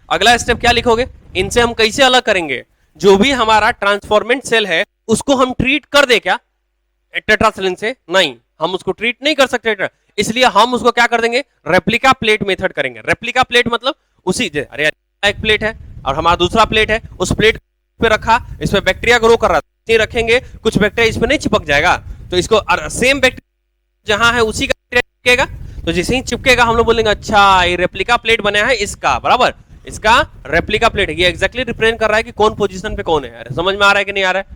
Speaker 1: अगला स्टेप क्या लिखोगे? इनसे हम कैसे अलग करेंगे? जो भी हमारा ट्रांसफॉर्मेंट सेल है उसको हम ट्रीट कर दे क्या टेट्रासिलिन से? नहीं, हम उसको ट्रीट नहीं कर सकते, इसलिए हम उसको क्या कर देंगे, रेप्लिका प्लेट मेथड करेंगे। रेप्लिका प्लेट मतलब उसी, अरे एक प्लेट है और हमारा दूसरा प्लेट है, उस प्लेट पे रखा, इस पे बैक्टीरिया ग्रो कर रहा है, रखेंगे कुछ बैक्टीरिया इस पे नहीं चिपक जाएगा, तो इसको सेम बैक्टीरिया जहां है उसी का चिपकेगा, तो जैसे ही चिपकेगा हम लोग बोलेंगे अच्छा ये रेप्लिका प्लेट बना है इसका, बराबर इसका रेप्लिका प्लेट है, ये एग्जैक्टली रिप्रेजेंट कर रहा है कि कौन पोजीशन पे कौन है। अरे समझ में आ रहा है कि नहीं आ रहा है?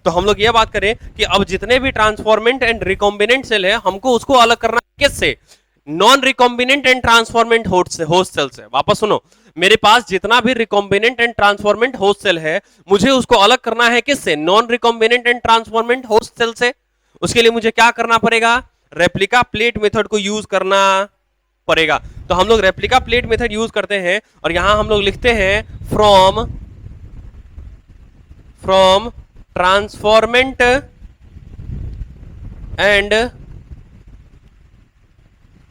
Speaker 1: तो हम लोग ये बात करें कि अब जितने भी ट्रांसफॉर्मेंट एंड रिकॉम्बिनेंट सेल है हमको उसको अलग करना किससे, non recombinant and transformant host cell से। वापस सुनो, मेरे पास जितना भी recombinant and transformant host cell है मुझे उसको अलग करना है किससे, non recombinant and transformant host cell से। उसके लिए मुझे क्या करना पड़ेगा, रेप्लिका प्लेट मेथड को यूज करना पड़ेगा। तो हम लोग रेप्लिका प्लेट मेथड यूज करते हैं और यहां हम लोग लिखते हैं from transformant and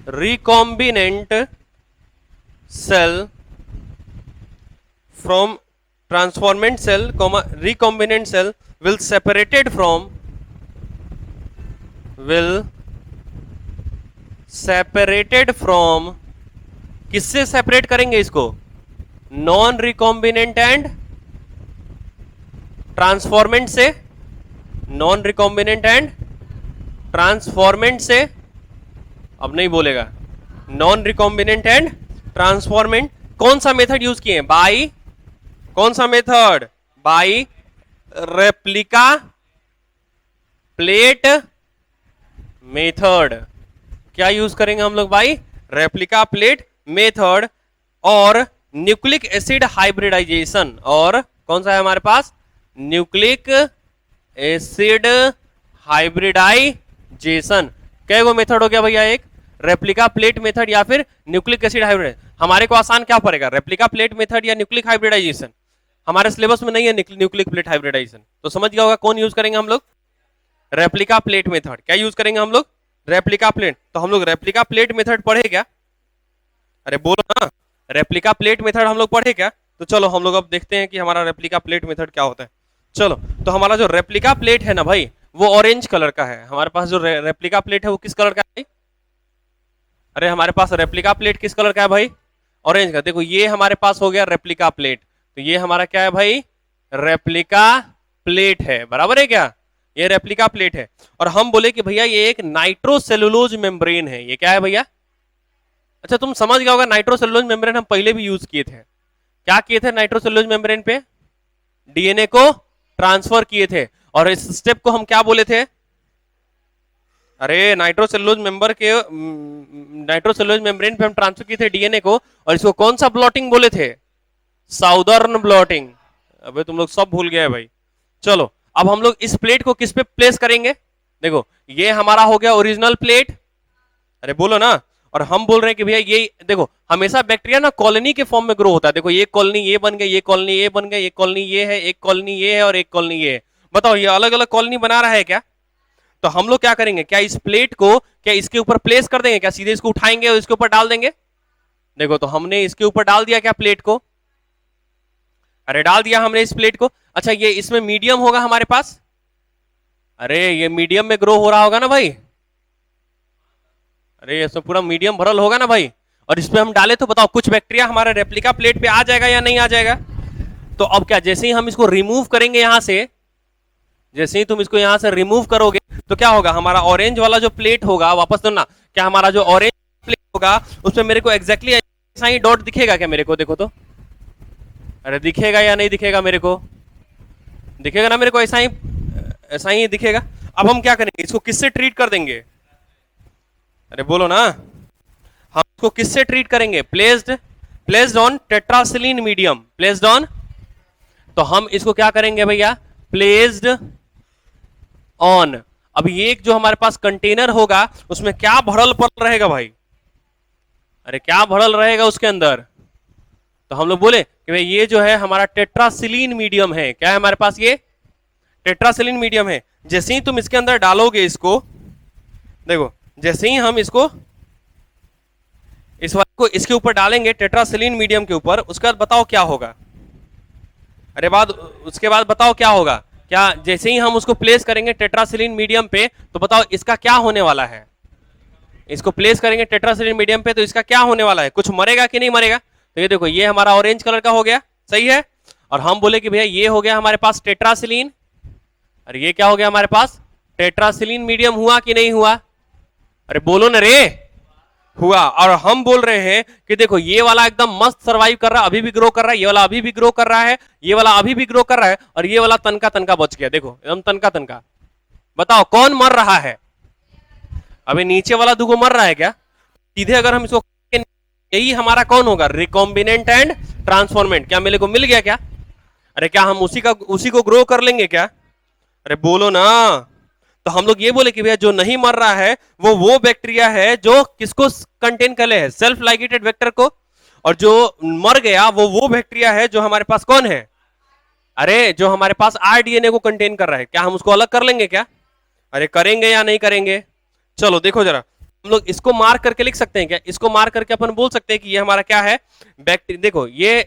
Speaker 1: recombinant cell, from transformant cell comma recombinant cell will separated from किससे सेपरेट करेंगे इसको, नॉन रिकॉम्बिनेंट एंड ट्रांसफॉर्मेंट से, नॉन रिकॉम्बिनेंट एंड ट्रांसफॉर्मेंट से, अब नहीं बोलेगा, नॉन रिकॉम्बिनेंट एंड ट्रांसफॉर्मेंट। कौन सा मेथड यूज किए, बाई कौन सा method, by replica plate method. क्या यूज करेंगे हम लोग, बाई रेप्लिका प्लेट मेथड और न्यूक्लिक एसिड हाइब्रिडाइजेशन, और कौन सा है हमारे पास, न्यूक्लिक एसिड हाइब्रिडाइजेशन। क्या वो मेथड हो गया भैया, एक रेप्लिका प्लेट मेथड या फिर न्यूक्लिक एसिड हाइब्रिड? हमारे को आसान क्या पड़ेगा, रेप्लिका प्लेट मेथड या न्यूक्लिक हाइब्रिडाइजेशन? हमारे सिलेबस में नहीं है न्यूक्लिक प्लेट हाइब्रिडाइजेशन, तो समझ गया होगा कौन यूज करेंगे हम लोग, रेप्लिका प्लेट मेथड। क्या यूज करेंगे हम लोग, रेप्लिका प्लेट। तो हम लोग रेप्लिका प्लेट मेथड पढ़े क्या, अरे बोलो ना, रेप्लिका प्लेट मेथड हम लोग पढ़े क्या? तो चलो हम लोग अब देखते हैं कि हमारा रेप्लिका प्लेट मेथड क्या होता है। चलो, तो हमारा जो रेप्लिका प्लेट है ना भाई, वो ऑरेंज कलर का है। हमारे पास जो रेप्लिका प्लेट है वो किस कलर का है? अरे हमारे पास रेप्लिका प्लेट किस कलर का है भाई, ऑरेंज का। देखो ये हमारे पास हो गया रेप्लिका प्लेट, तो ये हमारा क्या है भाई, रेप्लिका प्लेट है, बराबर है क्या, ये रेप्लिका प्लेट है। और हम बोले कि भैया ये एक नाइट्रोसेलुलोज मेम्ब्रेन है, ये क्या है भैया? अच्छा तुम समझ गया होगा, नाइट्रोसेलुलोज मेम्ब्रेन हम पहले भी यूज किए थे। क्या किए थे नाइट्रोसेलुलोज मेम्ब्रेन पे, डीएनए को ट्रांसफर किए थे। और इस स्टेप को हम क्या बोले थे, अरे नाइट्रोसेलुलोज नाइट्रोसेलुलोज मेम्ब्रेन पे हम ट्रांसफर किए थे डीएनए को, और इसको कौन सा ब्लॉटिंग बोले थे, साउदर्न ब्लॉटिंग। अबे तुम लोग सब भूल गए भाई। चलो अब हम लोग इस प्लेट को किस पे प्लेस करेंगे, देखो ये हमारा हो गया ओरिजिनल प्लेट, अरे बोलो ना। और हम बोल रहे हैं कि भैया ये देखो, हमेशा बैक्टीरिया ना कॉलोनी के फॉर्म में ग्रो होता है। देखो ये कॉलोनी ये बन गई, ये कॉलोनी ये बन गई, ये कॉलोनी ये है, एक कॉलोनी ये है और एक कॉलोनी ये है। बताओ ये अलग अलग कॉलोनी बना रहा है क्या? तो हम लोग क्या करेंगे, क्या इस प्लेट को क्या इसके ऊपर प्लेस कर देंगे, क्या सीधे इसको उठाएंगे और इसके ऊपर डाल देंगे? देखो तो हमने इसके ऊपर डाल दिया क्या प्लेट को, अरे डाल दिया हमने इस प्लेट को। अच्छा ये इसमें मीडियम होगा हमारे पास, अरे ये मीडियम में ग्रो हो रहा होगा ना भाई, अरे इसमें पूरा मीडियम भरल होगा ना भाई। और इस पे हम डाले तो बताओ कुछ बैक्टीरिया हमारे रेप्लिका प्लेट पे आ जाएगा या नहीं आ जाएगा? तो अब क्या, जैसे ही हम इसको रिमूव करेंगे यहां से, जैसे ही तुम इसको यहां से रिमूव करोगे तो क्या होगा, हमारा ऑरेंज वाला जो प्लेट होगा, वापस सुनना, क्या हमारा जो ऑरेंज प्लेट होगा उसमें मेरे को एग्जैक्टली ऐसा ही डॉट दिखेगा क्या मेरे को? देखो तो, अरे दिखेगा या नहीं दिखेगा मेरे को, दिखेगा ना मेरे को, ऐसा ही दिखेगा। अब हम क्या करेंगे, इसको किससे ट्रीट कर देंगे, अरे बोलो ना, हम इसको किससे ट्रीट करेंगे, placed on tetracycline medium, placed on. तो हम इसको क्या करेंगे भैया, प्लेस्ड ऑन। अब ये जो हमारे पास कंटेनर होगा उसमें क्या भरल पड़ल रहेगा भाई, अरे क्या भरल रहेगा उसके अंदर? तो हम लोग बोले कि भाई ये जो है हमारा टेट्रासिलिन मीडियम है। क्या है हमारे पास, ये टेट्रासिलिन मीडियम है। जैसे ही तुम इसके अंदर डालोगे इसको, देखो जैसे ही हम इसको इस वाले को इसके ऊपर डालेंगे टेट्रासिलिन मीडियम के ऊपर, उसके बाद बताओ क्या होगा, अरे उसके बाद बताओ क्या होगा, क्या जैसे ही हम उसको प्लेस करेंगे टेट्रासिलिन मीडियम पे तो बताओ इसका क्या होने वाला है, इसको प्लेस करेंगे टेट्रासिलिन मीडियम पे तो इसका क्या होने वाला है, कुछ मरेगा कि नहीं मरेगा? तो ये देखो ये हमारा ऑरेंज कलर का हो गया, सही है। और हम बोले कि भैया ये हो गया हमारे पास टेट्रासिलिन, और ये क्या हो गया हमारे पास, टेट्रासिलिन मीडियम हुआ कि नहीं हुआ, अरे बोलो ना रे, हुआ। और हम बोल रहे हैं कि देखो ये वाला एकदम मस्त सरवाइव कर रहा है, अभी भी ग्रो कर रहा है, ये वाला अभी भी ग्रो कर रहा है, ये वाला अभी भी ग्रो कर रहा है, और ये वाला तनका तनका बच गया, देखो एकदम तनका तनका। बताओ कौन मर रहा है, अभी नीचे वाला दुगो मर रहा है क्या? सीधे अगर हम इसको, यही हमारा कौन होगा, रिकॉम्बिनेंट एंड ट्रांसफॉर्मेंट। क्या मेरे को मिल गया क्या? अरे क्या हम उसी को ग्रो कर लेंगे क्या? अरे बोलो ना। तो हम लोग ये बोले कि भैया जो नहीं मर रहा है वो बैक्टीरिया है जो किसको कंटेन कर ले है, सेल्फ लाइगेटेड वेक्टर को। और जो मर गया वो बैक्टीरिया है जो हमारे पास कौन है, अरे जो हमारे पास आरडीएनए को कंटेन कर रहा है। क्या हम उसको अलग कर लेंगे क्या? अरे करेंगे या नहीं करेंगे? चलो देखो जरा, हम लोग इसको मार्क करके लिख सकते हैं क्या? इसको मार्क करके अपन बोल सकते हैं कि ये हमारा क्या है, बैक्टीरिया। देखो ये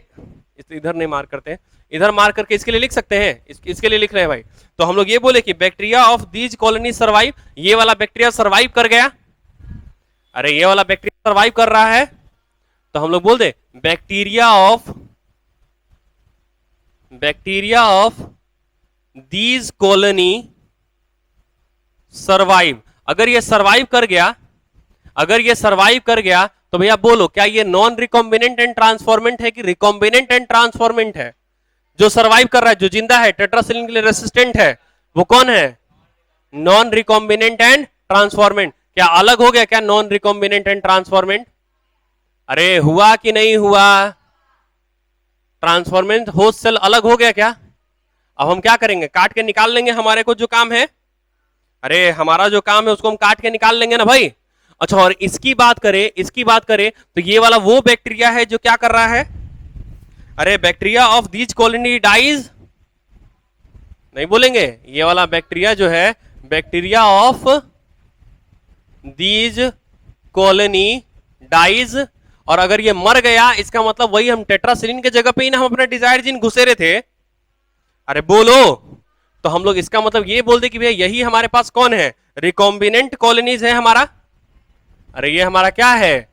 Speaker 1: इधर नहीं मार्क करते हैं, इधर मार्क करके इसके लिए लिख सकते हैं, इसके लिए लिख रहे हैं भाई। तो हम लोग ये बोले कि bacteria of these colony survive, ये वाला बैक्टीरिया सर्वाइव कर गया, अरे ये वाला बैक्टीरिया सर्वाइव कर रहा है, तो हम लोग बोल दे bacteria of these colony survive. अगर ये सर्वाइव कर गया, अगर ये सर्वाइव कर गया तो भैया बोलो क्या ये नॉन रिकॉम्बिनेंट एंड ट्रांसफॉर्मेंट है कि रिकॉम्बिनेंट एंड ट्रांसफॉर्मेंट है? जो सर्वाइव कर रहा है, जो जिंदा है, टेट्रासिलिन के लिए रेसिस्टेंट है, वो कौन है? Non recombinant and transformant. क्या अलग हो गया क्या नॉन रिकॉम्बिनेंट एंड ट्रांसफॉर्मेंट? अरे हुआ कि नहीं हुआ? ट्रांसफॉर्मेंट होस्ट सेल अलग हो गया क्या? अब हम क्या करेंगे, काट के निकाल लेंगे, हमारे को जो काम है, अरे हमारा जो काम है उसको हम काट के निकाल लेंगे ना भाई। अच्छा, और इसकी बात करें तो ये वाला वो बैक्टीरिया है जो क्या कर रहा है, अरे bacteria of these colony dies, नहीं बोलेंगे, ये वाला बैक्टीरिया जो है, bacteria of these colony dies, और अगर ये मर गया इसका मतलब वही हम टेट्रासिलिन के जगह पे ही ना हम अपना डिजायर जीन घुसे रहे थे, अरे बोलो, तो हम लोग इसका मतलब ये बोल दे कि भैया यही हमारे पास कौन है, रिकॉम्बिनेंट कॉलोनीज है हमारा, अरे ये हमारा क्या है,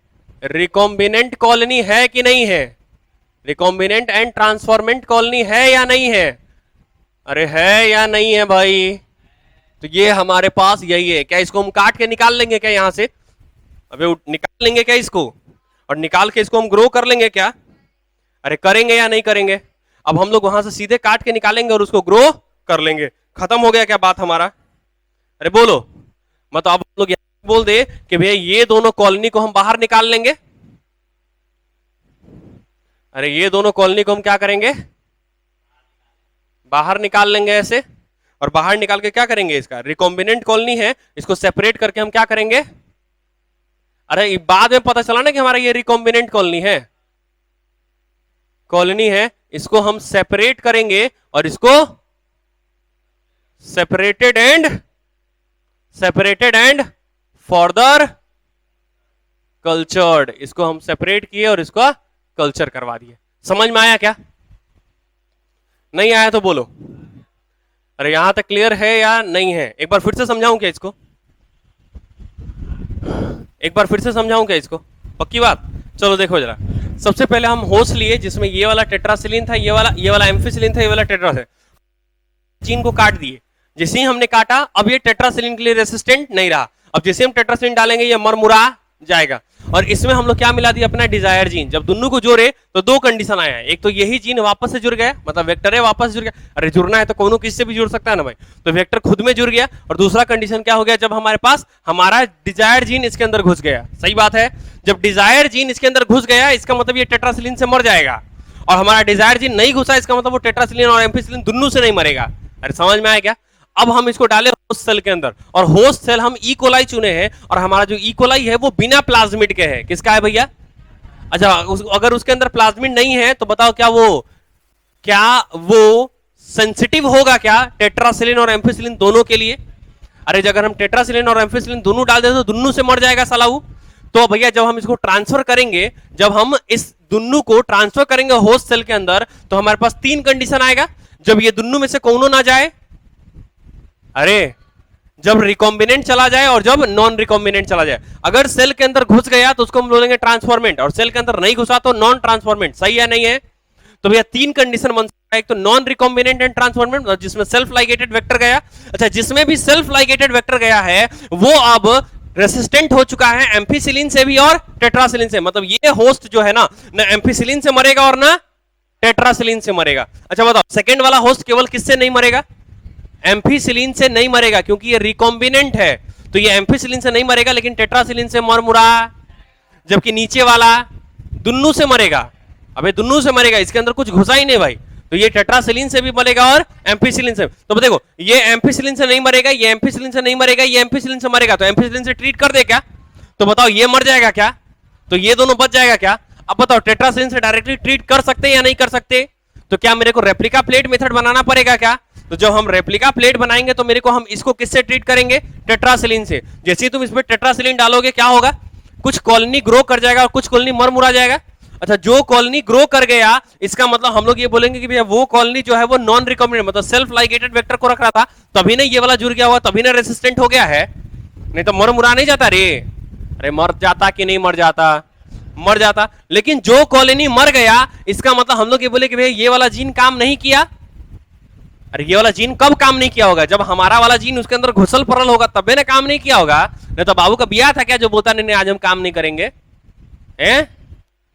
Speaker 1: रिकॉम्बिनेंट कॉलोनी है कि नहीं है, रिकॉम्बिनेंट एंड ट्रांसफॉर्मेंट कॉलोनी है या नहीं है, अरे है या नहीं है भाई, तो ये हमारे पास यही है। क्या इसको हम काट के निकाल लेंगे क्या यहां से, अबे निकाल लेंगे क्या इसको, और निकाल के इसको हम ग्रो कर लेंगे क्या, अरे करेंगे या नहीं करेंगे, अब हम लोग वहां से सीधे काट के निकालेंगे और उसको ग्रो कर लेंगे, खत्म हो गया क्या बात हमारा, अरे बोलो, मतलब अब हम लोग बोल दे कि भैया ये दोनों कॉलोनी को हम बाहर निकाल लेंगे, अरे ये दोनों कॉलोनी को हम क्या करेंगे, बाहर निकाल लेंगे ऐसे, और बाहर निकाल के क्या करेंगे, इसका रिकॉम्बिनेंट कॉलोनी है, इसको सेपरेट करके हम क्या करेंगे, अरे बाद में पता चला ना कि हमारा ये रिकॉम्बिनेंट कॉलोनी है, इसको हम सेपरेट करेंगे और इसको सेपरेटेड एंड फर्दर कल्चर्ड, इसको हम सेपरेट किए और इसका कल्चर करवा दिए। समझ में आया क्या, नहीं आया तो बोलो, अरे यहां तक क्लियर है या नहीं है, एक बार फिर से समझाऊं क्या इसको, एक बार फिर से समझाऊं क्या इसको, पक्की बात, चलो देखो जरा, सबसे पहले हम होस्ट लिए जिसमें ये वाला टेट्रासिलिन था, ये वाला एम्फिसिलिन था, ये वाला टेट्रासिलिन, जीन को काट दिए, जैसे ही हमने काटा अब ये टेट्रासिलिन के लिए रेसिस्टेंट नहीं रहा, अब जैसे हम टेट्रासिलिन डालेंगे ये मरमुरा जाएगा, और इसमें हम लोग क्या मिला दिया, अपना डिजायर जीन, जब दोनों को जोड़े तो दो कंडीशन आया है, एक तो यही जीन वापस से जुड़ गया, मतलब वेक्टर है वापस जुड़ गया, अरे जुड़ना है तो कोनो किससे भी जुड़ सकता है ना भाई, तो वेक्टर खुद में जुड़ गया, और दूसरा कंडीशन क्या हो गया, जब हमारे पास हमारा डिजायर जीन इसके अंदर घुस गया, सही बात है, जब डिजायर जीन इसके अंदर घुस गया इसका मतलब ये टेट्रासिलिन से मर जाएगा, और हमारा डिजायर जीन नहीं घुसा इसका मतलब वो टेट्रासिलिन और एम्फिसिलिन दोनों से नहीं मरेगा, अरे समझ में आया क्या। अब हम इसको डाले होस्ट सेल के अंदर, और होस्ट सेल हम इकोलाई चुने हैं, और हमारा जो इकोलाई है वो बिना प्लाज्मिड के है, किसका है भैया, अच्छा अगर उसके अंदर प्लाज्मिड नहीं है तो बताओ क्या वो सेंसिटिव होगा क्या टेट्रासिलिन और एम्फिसिलिन दोनों के लिए, अरे अगर हम टेट्रासिलिन और एम्फिसिलिन दोनों डाल दें तो दोनों से मर जाएगा साला वो, तो भैया जब हम इसको ट्रांसफर करेंगे, जब हम इस दोनों को ट्रांसफर करेंगे होस्ट सेल के अंदर तो हमारे पास तीन कंडीशन आएगा, जब ये दोनों में से कोनो ना जाए, अरे जब रिकॉम्बिनेंट चला जाए और जब नॉन रिकॉम्बिनेंट चला जाए, अगर सेल के अंदर घुस गया तो उसको हम बोलेंगे ट्रांसफॉर्मेंट, और सेल के अंदर नहीं घुसा तो नॉन ट्रांसफॉर्मेंट, सही है नहीं है, तो भैया तीन कंडीशन बन सकता है, एक तो नॉन रिकॉम्बिनेंट एंड ट्रांसफॉर्मेंट जिसमें सेल्फ लाइगेटेड वेक्टर गया, अच्छा जिसमें भी सेल्फ लाइगेटेड वेक्टर गया है वो अब रेसिस्टेंट हो चुका है एम्फिसिलिन से भी और टेट्रासिलिन से, मतलब ये होस्ट जो है ना एम्फिसिलिन से मरेगा और ना टेट्रासिलिन से मरेगा। अच्छा बताओ सेकंड वाला होस्ट केवल किससे नहीं मरेगा, एम्फिसिलिन से नहीं मरेगा क्योंकि ये रिकॉम्बिनेंट है, तो ये एम्फिसिलिन से नहीं मरेगा लेकिन टेट्रासिलिन से मरमुरा, जबकि नीचे वाला दुन्नू से मरेगा, अबे दुन्नू से मरेगा, इसके अंदर कुछ घुसा ही नहीं भाई, तो ये टेट्रासिलिन से भी मरेगा और एम्फिसिलिन से, तो देखो ये एम्फिसिलिन से नहीं मरेगा, ये एम्फिसिलिन से नहीं मरेगा, ये एम्फिसिलिन से मरेगा, तो एम्फिसिलिन से ट्रीट कर दे क्या, तो बताओ ये मर जाएगा क्या, तो ये दोनों बच जाएगा क्या, अब बताओ टेट्रासिलिन से डायरेक्टली ट्रीट कर सकते हैं या नहीं कर सकते, तो क्या मेरे को रेप्लिका प्लेट मेथड बनाना पड़ेगा क्या, तो जब हम रेप्लिका प्लेट बनाएंगे तो मेरे को हम इसको किससे ट्रीट करेंगे, टेट्रासिलिन से, जैसे ही तुम इसमें टेट्रासिलिन डालोगे क्या होगा, कुछ कॉलोनी ग्रो कर जाएगा और कुछ कॉलोनी मरमुरा जाएगा, अच्छा जो कॉलोनी ग्रो कर गया इसका मतलब हम लोग ये बोलेंगे कि भैया वो कॉलोनी जो है वो नॉन रिकॉम्बिनेंट मतलब सेल्फ लाइगेटेड वेक्टर को रख रहा था, तभी ना ये वाला जुड़ गया हुआ, तभी ना रेसिस्टेंट हो गया है, नहीं तो मरमुरा नहीं जाता रे, अरे मर जाता कि नहीं मर जाता, मर जाता, लेकिन जो कॉलोनी मर गया इसका मतलब हम लोग ये बोले कि भैया ये वाला जीन काम नहीं किया, अरे ये वाला जीन कब काम नहीं किया होगा, जब हमारा वाला जीन उसके अंदर घुसल परल होगा तब ने काम नहीं किया होगा, नहीं तो बाबू का बिया था क्या जो बोलता नहीं आज हम काम नहीं करेंगे, हैं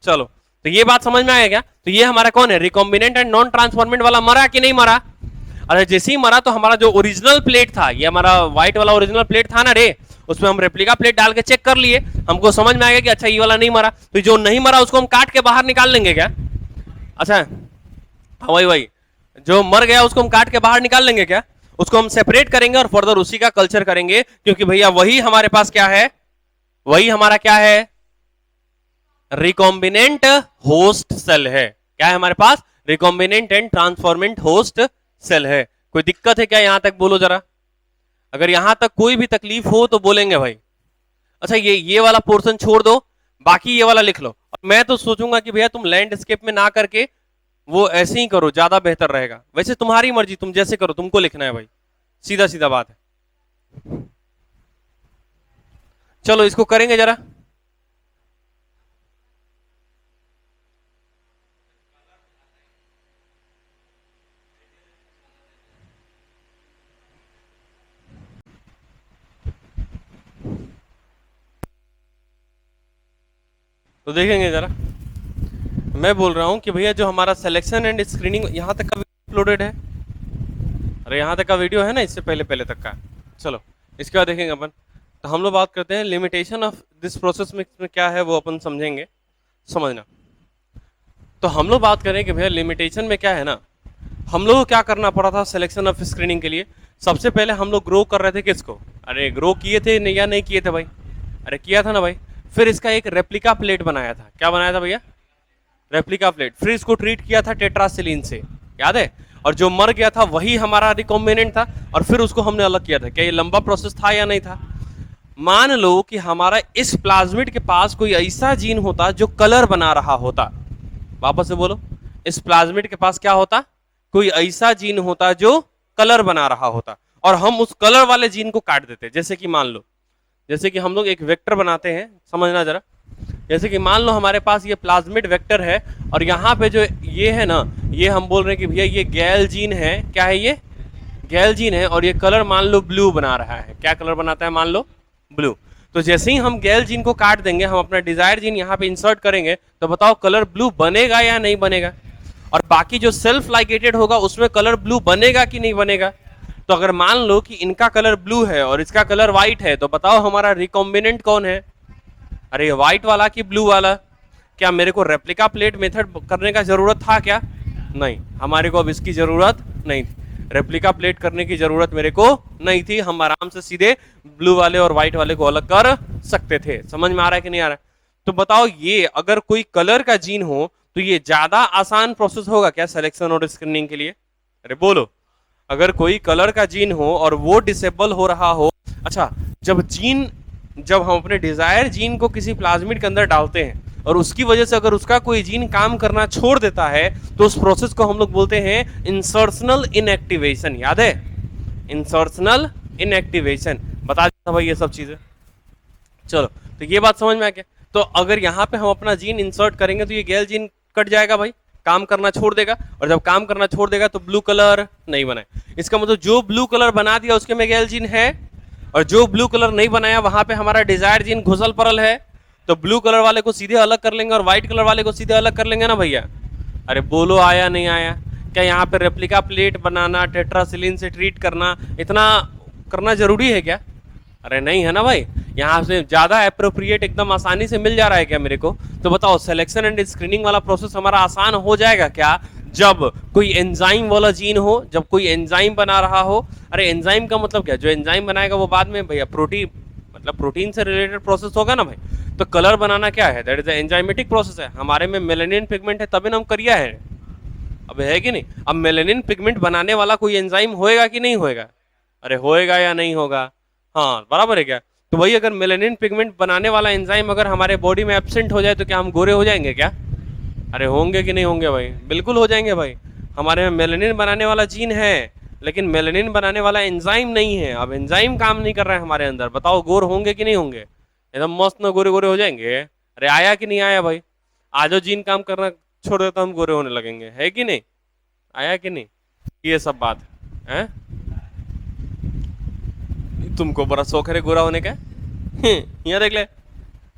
Speaker 1: चलो, तो ये बात समझ में आया क्या, तो ये हमारा कौन है, रिकॉम्बिनेंट एंड नॉन ट्रांसफॉर्मेंट वाला मरा कि नहीं मरा, अरे जैसे ही मरा तो हमारा जो ओरिजिनल प्लेट था, ये हमारा व्हाइट वाला ओरिजिनल प्लेट था ना रे, उसमें हम रेप्लिका प्लेट डाल के चेक कर लिए, हमको समझ में आएगा कि अच्छा ये वाला नहीं मरा, तो जो नहीं मरा उसको हम काट के बाहर निकाल लेंगे क्या, अच्छा हाँ वही जो मर गया उसको हम काट के बाहर निकाल लेंगे क्या, उसको हम सेपरेट करेंगे और फर्दर उसी का कल्चर करेंगे, क्योंकि भैया वही हमारे पास क्या है, वही हमारा क्या है, रिकॉम्बिनेंट होस्ट सेल है। क्या है हमारे पास, recombinant and transformant host cell है। कोई दिक्कत है क्या यहां तक, बोलो जरा, अगर यहां तक कोई भी तकलीफ हो तो बोलेंगे भाई। अच्छा ये वाला पोर्शन छोड़ दो, बाकी ये वाला लिख लो। मैं तो सोचूंगा कि भैया तुम लैंडस्केप में ना करके वो ऐसे ही करो, ज्यादा बेहतर रहेगा। वैसे तुम्हारी मर्जी, तुम जैसे करो, तुमको लिखना है भाई, सीधा सीधा बात है। चलो इसको करेंगे जरा। तो देखेंगे जरा, मैं बोल रहा हूं कि भैया जो हमारा सिलेक्शन एंड स्क्रीनिंग यहां तक का अपलोडेड है, अरे यहां तक का वीडियो है ना, इससे पहले पहले तक का। चलो इसके बाद देखेंगे अपन। तो हम लोग बात करते हैं लिमिटेशन ऑफ दिस प्रोसेस में क्या है, वो अपन समझेंगे, समझना। तो हम लोग बात करें कि भैया लिमिटेशन में क्या है ना, हम लोग को क्या करना पड़ा था सिलेक्शन ऑफ स्क्रीनिंग के लिए। सबसे पहले हम लोग ग्रो कर रहे थे किसको, अरे ग्रो किए थे नहीं या नहीं किए थे भाई, अरे किया था ना भाई। फिर इसका एक रेप्लिका प्लेट बनाया था, क्या बनाया था भैया, रेप्लिका प्लेट। फिर इसको ट्रीट किया था टेट्रासिलिन से, याद है, और जो मर गया था वही हमारा रिकॉम्बिनेंट था, और फिर उसको हमने अलग किया था। क्या ये लंबा प्रोसेस था या नहीं था। मान लो कि हमारा इस प्लाज्मिड के पास कोई ऐसा जीन होता जो कलर बना रहा होता, वापस से बोलो, इस प्लाज्मिड के पास क्या होता, कोई ऐसा जीन होता जो कलर बना रहा होता, और हम उस कलर वाले जीन को काट देते। जैसे कि मान लो, जैसे कि हम लोग एक वेक्टर बनाते हैं, समझना जरा। जैसे कि मान लो हमारे पास ये प्लाज्मिड वेक्टर है, और यहाँ पे जो ये है ना, ये हम बोल रहे हैं कि भैया ये गैल जीन है। क्या है ये, गैल जीन है, और ये कलर मान लो ब्लू बना रहा है। क्या कलर बनाता है, मान लो ब्लू। तो जैसे ही हम गैल जीन को काट देंगे, हम अपना डिजायर जीन यहाँ पे इंसर्ट करेंगे, तो बताओ कलर ब्लू बनेगा या नहीं बनेगा। और बाकी जो सेल्फ लाइगेटेड होगा उसमें कलर ब्लू बनेगा कि नहीं बनेगा। तो अगर मान लो कि इनका कलर ब्लू है और इसका कलर व्हाइट है, तो बताओ हमारा रिकॉम्बिनेंट कौन है, अरे व्हाइट वाला कि ब्लू वाला। क्या मेरे को रेप्लिका प्लेट मेथड करने का जरूरत था क्या, नहीं, हमारे को अब इसकी जरूरत नहीं थी, रेप्लिका प्लेट करने की जरूरत मेरे को नहीं थी। हम आराम से सीधे ब्लू वाले और व्हाइट वाले को अलग कर सकते थे। समझ में आ रहा है कि नहीं आ रहा है। तो बताओ ये अगर कोई कलर का जीन हो तो ये ज्यादा आसान प्रोसेस होगा क्या सिलेक्शन और स्क्रीनिंग के लिए, अरे बोलो, अगर कोई कलर का जीन हो और वो डिसेबल हो रहा हो। अच्छा, जब हम अपने डिजायर जीन को किसी प्लाज्मिड के अंदर डालते हैं और उसकी वजह से अगर उसका कोई जीन काम करना छोड़ देता है, तो उस प्रोसेस को हम लोग बोलते हैं इंसर्शनल इनएक्टिवेशन। याद है, इंसर्शनल इनएक्टिवेशन, बता देता भाई ये सब चीजें। चलो तो ये बात समझ में आ गया। तो अगर यहाँ पे हम अपना जीन इंसर्ट करेंगे तो ये गैल जीन कट जाएगा भाई, काम करना छोड़ देगा, और जब काम करना छोड़ देगा तो ब्लू कलर नहीं बनाए। इसका मतलब जो ब्लू कलर बना दिया उसके में गैल जीन है, और जो ब्लू कलर नहीं बनाया वहां पे हमारा डिजायर जीन घुसल परल है। तो ब्लू कलर वाले को सीधे अलग कर लेंगे और व्हाइट कलर वाले को सीधे अलग कर लेंगे ना भैया। अरे बोलो आया नहीं आया। क्या यहाँ पे रेप्लिका प्लेट बनाना, टेट्रासिलिन से ट्रीट करना, इतना करना जरूरी है क्या, अरे नहीं है ना भाई। यहाँ से ज्यादा अप्रोप्रिएट एकदम आसानी से मिल जा रहा है क्या मेरे को। तो बताओ सिलेक्शन एंड स्क्रीनिंग वाला प्रोसेस हमारा आसान हो जाएगा क्या, जब कोई एंजाइम वाला जीन हो, जब कोई एंजाइम बना रहा हो। अरे एंजाइम का मतलब क्या, जो एंजाइम बनाएगा वो बाद में भैया प्रोटीन, मतलब प्रोटीन से रिलेटेड प्रोसेस होगा ना भाई। तो कलर बनाना क्या है, दैट इज एंजाइमेटिक प्रोसेस है। हमारे में मेलेनिन पिगमेंट है तभी ना हम करिया है, अब है कि नहीं। अब मेलेनिन पिगमेंट बनाने वाला कोई एंजाइम होएगा कि नहीं होएगा, अरे होएगा या नहीं होगा, हाँ बराबर है क्या। तो वही अगर मेलेनिन पिगमेंट बनाने वाला एंजाइम अगर हमारे बॉडी में एब्सेंट हो जाए तो क्या हम गोरे हो जाएंगे क्या, अरे होंगे कि नहीं होंगे भाई, बिल्कुल हो जाएंगे भाई। हमारे में मेलेनिन बनाने वाला जीन है, लेकिन मेलेनिन बनाने वाला एंजाइम नहीं है। अब एंजाइम काम नहीं कर रहा है हमारे अंदर, बताओ गोर होंगे कि नहीं होंगे, एकदम मस्त ना गोरे गोरे हो जाएंगे। अरे आया कि नहीं आया भाई, आज जीन काम करना छोड़ देता हम गोरे होने लगेंगे, है कि नहीं, आया कि नहीं, ये सब बात है। तुमको बड़ा शौक है गोरा होने का, यहाँ देख ले,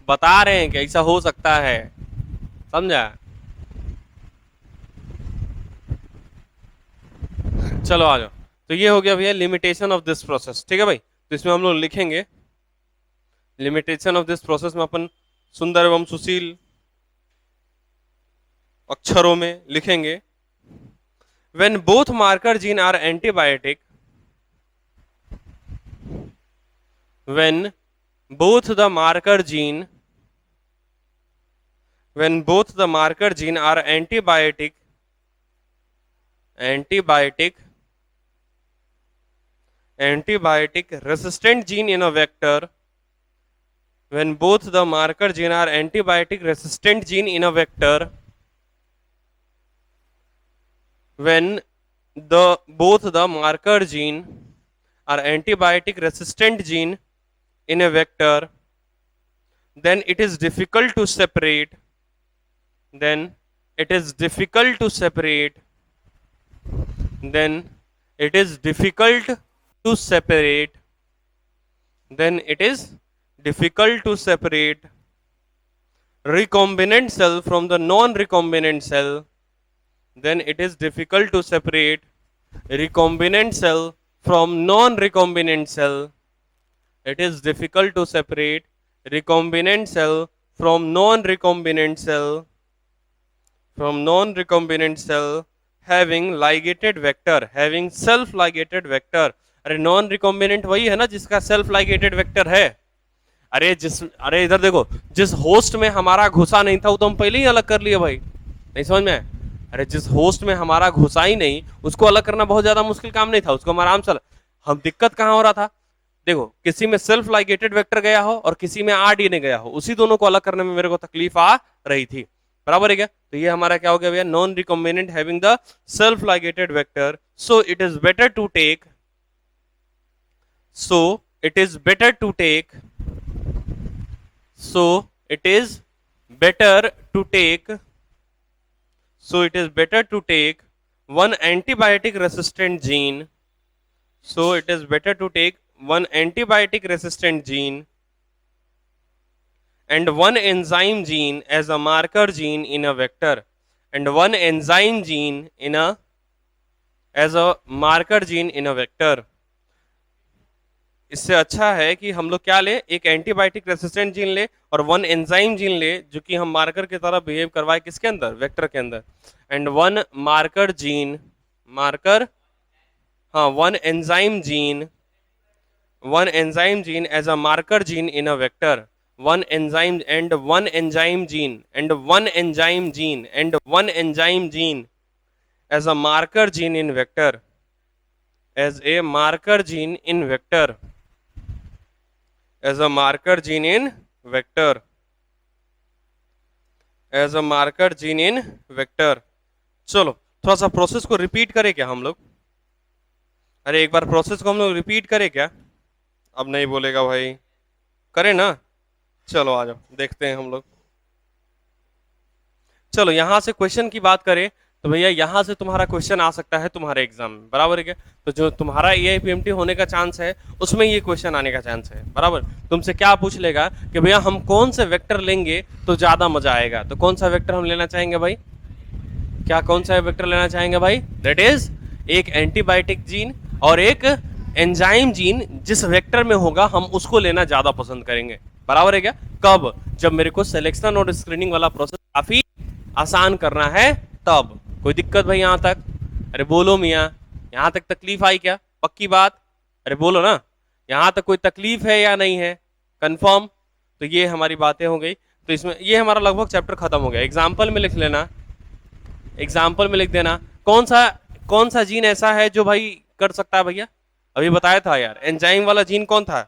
Speaker 1: बता रहे हैं कि ऐसा हो सकता है, समझा। चलो आ जाओ। तो ये हो गया भैया लिमिटेशन ऑफ दिस प्रोसेस, ठीक है भाई। तो इसमें हम लोग लिखेंगे लिमिटेशन ऑफ दिस प्रोसेस में अपन सुंदर एवं सुशील अक्षरों में लिखेंगे, when both marker gene are antibiotic, when both the marker gene when both the marker gene are antibiotic resistant gene in a vector, when both the marker gene are antibiotic resistant gene in a vector, when both the marker gene are antibiotic resistant gene in a vector, then it is difficult to separate, then it is difficult to separate, then it is difficult to separate, then it is difficult to separate recombinant cell from the non-recombinant cell, then it is difficult to separate recombinant cell from non-recombinant cell, it is difficult to separate recombinant cell from non-recombinant cell, having ligated vector, having self ligated vector. अरे non recombinant वही है ना जिसका self ligated vector है। अरे इधर देखो, जिस होस्ट में हमारा घुसा नहीं था वो तो हम पहले ही अलग कर लिए भाई, नहीं समझ में? अरे जिस होस्ट में हमारा घुसा ही नहीं उसको अलग करना बहुत ज्यादा मुश्किल काम नहीं था, उसको हम आराम से। हम दिक्कत कहाँ हो रहा था, देखो किसी में सेल्फ लाइगेटेड वेक्टर गया हो और किसी में आरडीएनए गया हो, उसी दोनों को अलग करने में मेरे को तकलीफ आ रही थी, बराबर है क्या? तो ये हमारा क्या हो गया भैया, non recombinant having the self ligated vector, so it is better to take, so it is better to take so it is better to take so it is better to take one antibiotic resistant gene, so it is better to take one antibiotic resistant gene and one enzyme gene as a marker gene in a vector, and one enzyme gene in a as a marker gene in a vector. इससे अच्छा है कि हम लोग क्या ले, एक antibiotic resistant gene ले और वन एंजाइम जीन ले जो कि हम मार्कर की तरह बिहेव करवाए, किसके अंदर, वेक्टर के अंदर, and one marker gene, one enzyme gene as a marker gene in a vector, one enzyme gene as a marker gene in vector, as a marker gene in vector, as a marker gene in vector, as a marker gene in vector. चलो थोड़ा सा process को repeat करें क्या हम लोग? अरे एक बार प्रोसेस को हम लोग रिपीट करें क्या? अब नहीं बोलेगा भाई, करें ना? चलो आ जाओ देखते हैं हम लोग। चलो यहां से क्वेश्चन की बात करें तो भैया यहाँ से तुम्हारा क्वेश्चन आ सकता है तुम्हारे एग्जाम में, बराबर है क्या? तो जो तुम्हारा एआईपीएमटी होने का चांस है उसमें ये क्वेश्चन आने का चांस है, बराबर। तुमसे क्या पूछ लेगा कि भैया हम कौन से वेक्टर लेंगे तो ज्यादा मजा आएगा, तो कौन सा वेक्टर हम लेना चाहेंगे भाई? क्या कौन सा वेक्टर लेना चाहेंगे भाई? दैट इज एक एंटीबायोटिक जीन और एक एंजाइम जीन, जिस वेक्टर में होगा हम उसको लेना ज्यादा पसंद करेंगे, बराबर है क्या? कब? जब मेरे को सिलेक्शन और स्क्रीनिंग वाला प्रोसेस काफी आसान करना है तब। कोई दिक्कत भाई यहाँ तक? अरे बोलो मियाँ, यहाँ तक तकलीफ आई क्या? पक्की बात? अरे बोलो ना, यहाँ तक कोई तकलीफ है या नहीं है? कंफर्म? तो ये हमारी बातें हो गई। तो इसमें ये हमारा लगभग चैप्टर खत्म हो गया। एग्जाम्पल में लिख लेना, एग्जाम्पल में लिख देना कौन सा जीन ऐसा है जो भाई कर सकता है भैया? अभी बताया था यार, एंजाइम वाला जीन कौन था?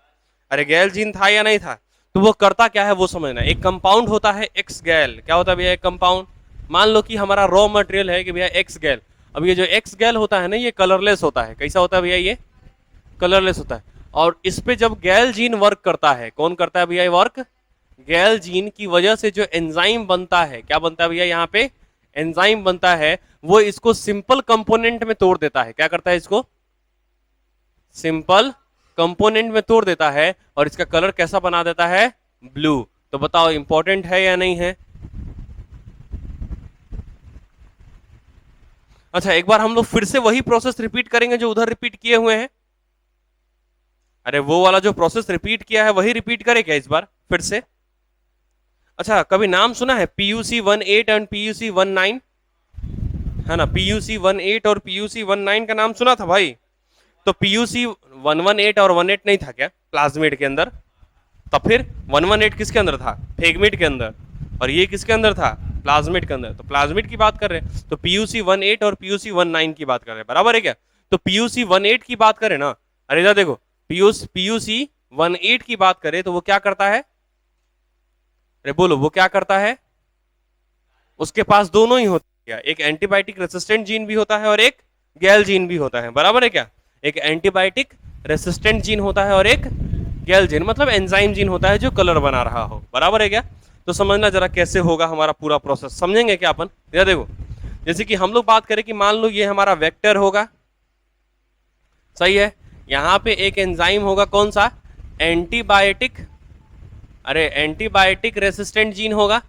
Speaker 1: अरे गैल जीन था या नहीं था? तो वो करता क्या है वो समझना। एक कंपाउंड होता है एक्स गैल, क्या होता है भैया? एक कंपाउंड, मान लो कि हमारा रॉ मटेरियल है कि भैया एक्स गैल। अब ये जो एक्स गैल होता है ना, ये कलरलेस होता है। कैसा होता है भैया? ये कलरलेस होता है। और इस पे जब गैल जीन वर्क करता है, कौन करता है भैया ये वर्क? गैल जीन की वजह से जो एंजाइम बनता है, क्या बनता है भैया? यहाँ पे एंजाइम बनता है, वो इसको सिंपल कंपोनेंट में तोड़ देता है। क्या करता है? इसको सिंपल कंपोनेंट में तोड़ देता है और इसका कलर कैसा बना देता है? ब्लू। तो बताओ इंपॉर्टेंट है या नहीं है? अच्छा एक बार हम लोग फिर से वही प्रोसेस रिपीट करेंगे जो उधर रिपीट किए हुए हैं। अरे वो वाला जो प्रोसेस रिपीट किया है वही रिपीट करें क्या इस बार फिर से? अच्छा कभी नाम सुना है PUC 18 एंड PUC 19? है ना, PUC 18 और PUC 19 का नाम सुना था भाई। तो PUC 118 और 18 नहीं था क्या प्लाज्मिड के अंदर? तब फिर 118 किसके अंदर था? फेगमेट के अंदर। और ये किसके अंदर था? प्लाज्मिड के अंदर। तो प्लाज्मिड की बात कर रहे हैं, तो पीयूसी 18 और पीयूसी 19 की बात कर रहे हैं, बराबर है क्या? तो पीयूसी 18 की बात करें ना, अरे इधर देखो, पीयूसी 18 की बात करें तो वो क्या करता है? अरे बोलो, वो क्या करता है? उसके पास दोनों ही होते हैं, एक एंटीबायोटिक रेसिस्टेंट जीन भी होता है और एक गैल जीन भी होता है, बराबर है क्या? एक एंटीबायोटिक रेसिस्टेंट जीन होता है और एक गैल जीन, मतलब एंजाइम जीन होता है जो कलर बना रहा हो, बराबर है क्या? तो समझना जरा कैसे होगा हमारा पूरा प्रोसेस, समझेंगे क्या अपन? या देखो, जैसे कि हम लोग बात करें कि मान लो ये हमारा वेक्टर होगा, सही है, यहां पे एक एंजाइम होगा, कौन सा? एंटीबायोटिक, अरे एंटीबायोटिक रेसिस्टेंट जीन होगा,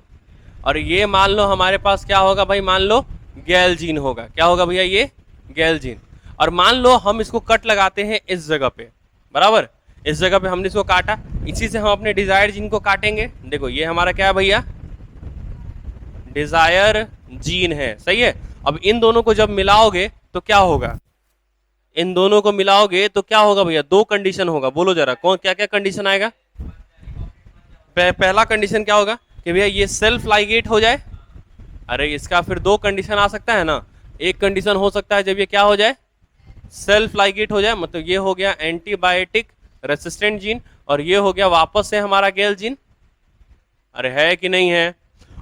Speaker 1: और ये मान लो हमारे पास क्या होगा भाई? मान लो गैल जीन होगा। क्या होगा भैया? ये गैल जीन। और मान लो हम इसको कट लगाते हैं इस जगह पे, बराबर, इस जगह पे हमने इसको काटा, इसी से हम अपने डिजायर जीन को काटेंगे। देखो ये हमारा क्या है भैया? डिजायर जीन है, सही है। अब इन दोनों को जब मिलाओगे तो क्या होगा? इन दोनों को मिलाओगे तो क्या होगा भैया? दो कंडीशन होगा, बोलो जरा, कौन क्या क्या कंडीशन आएगा? पहला कंडीशन क्या होगा कि भैया ये सेल्फ लाइगेट हो जाए। अरे इसका फिर दो कंडीशन आ सकता है ना, एक कंडीशन हो सकता है जब ये क्या हो जाए? सेल्फ लाइगेट हो जाए, मतलब ये हो गया एंटीबायोटिक रेसिस्टेंट जीन, और ये हो गया वापस से हमारा गैल जीन। अरे है कि नहीं है?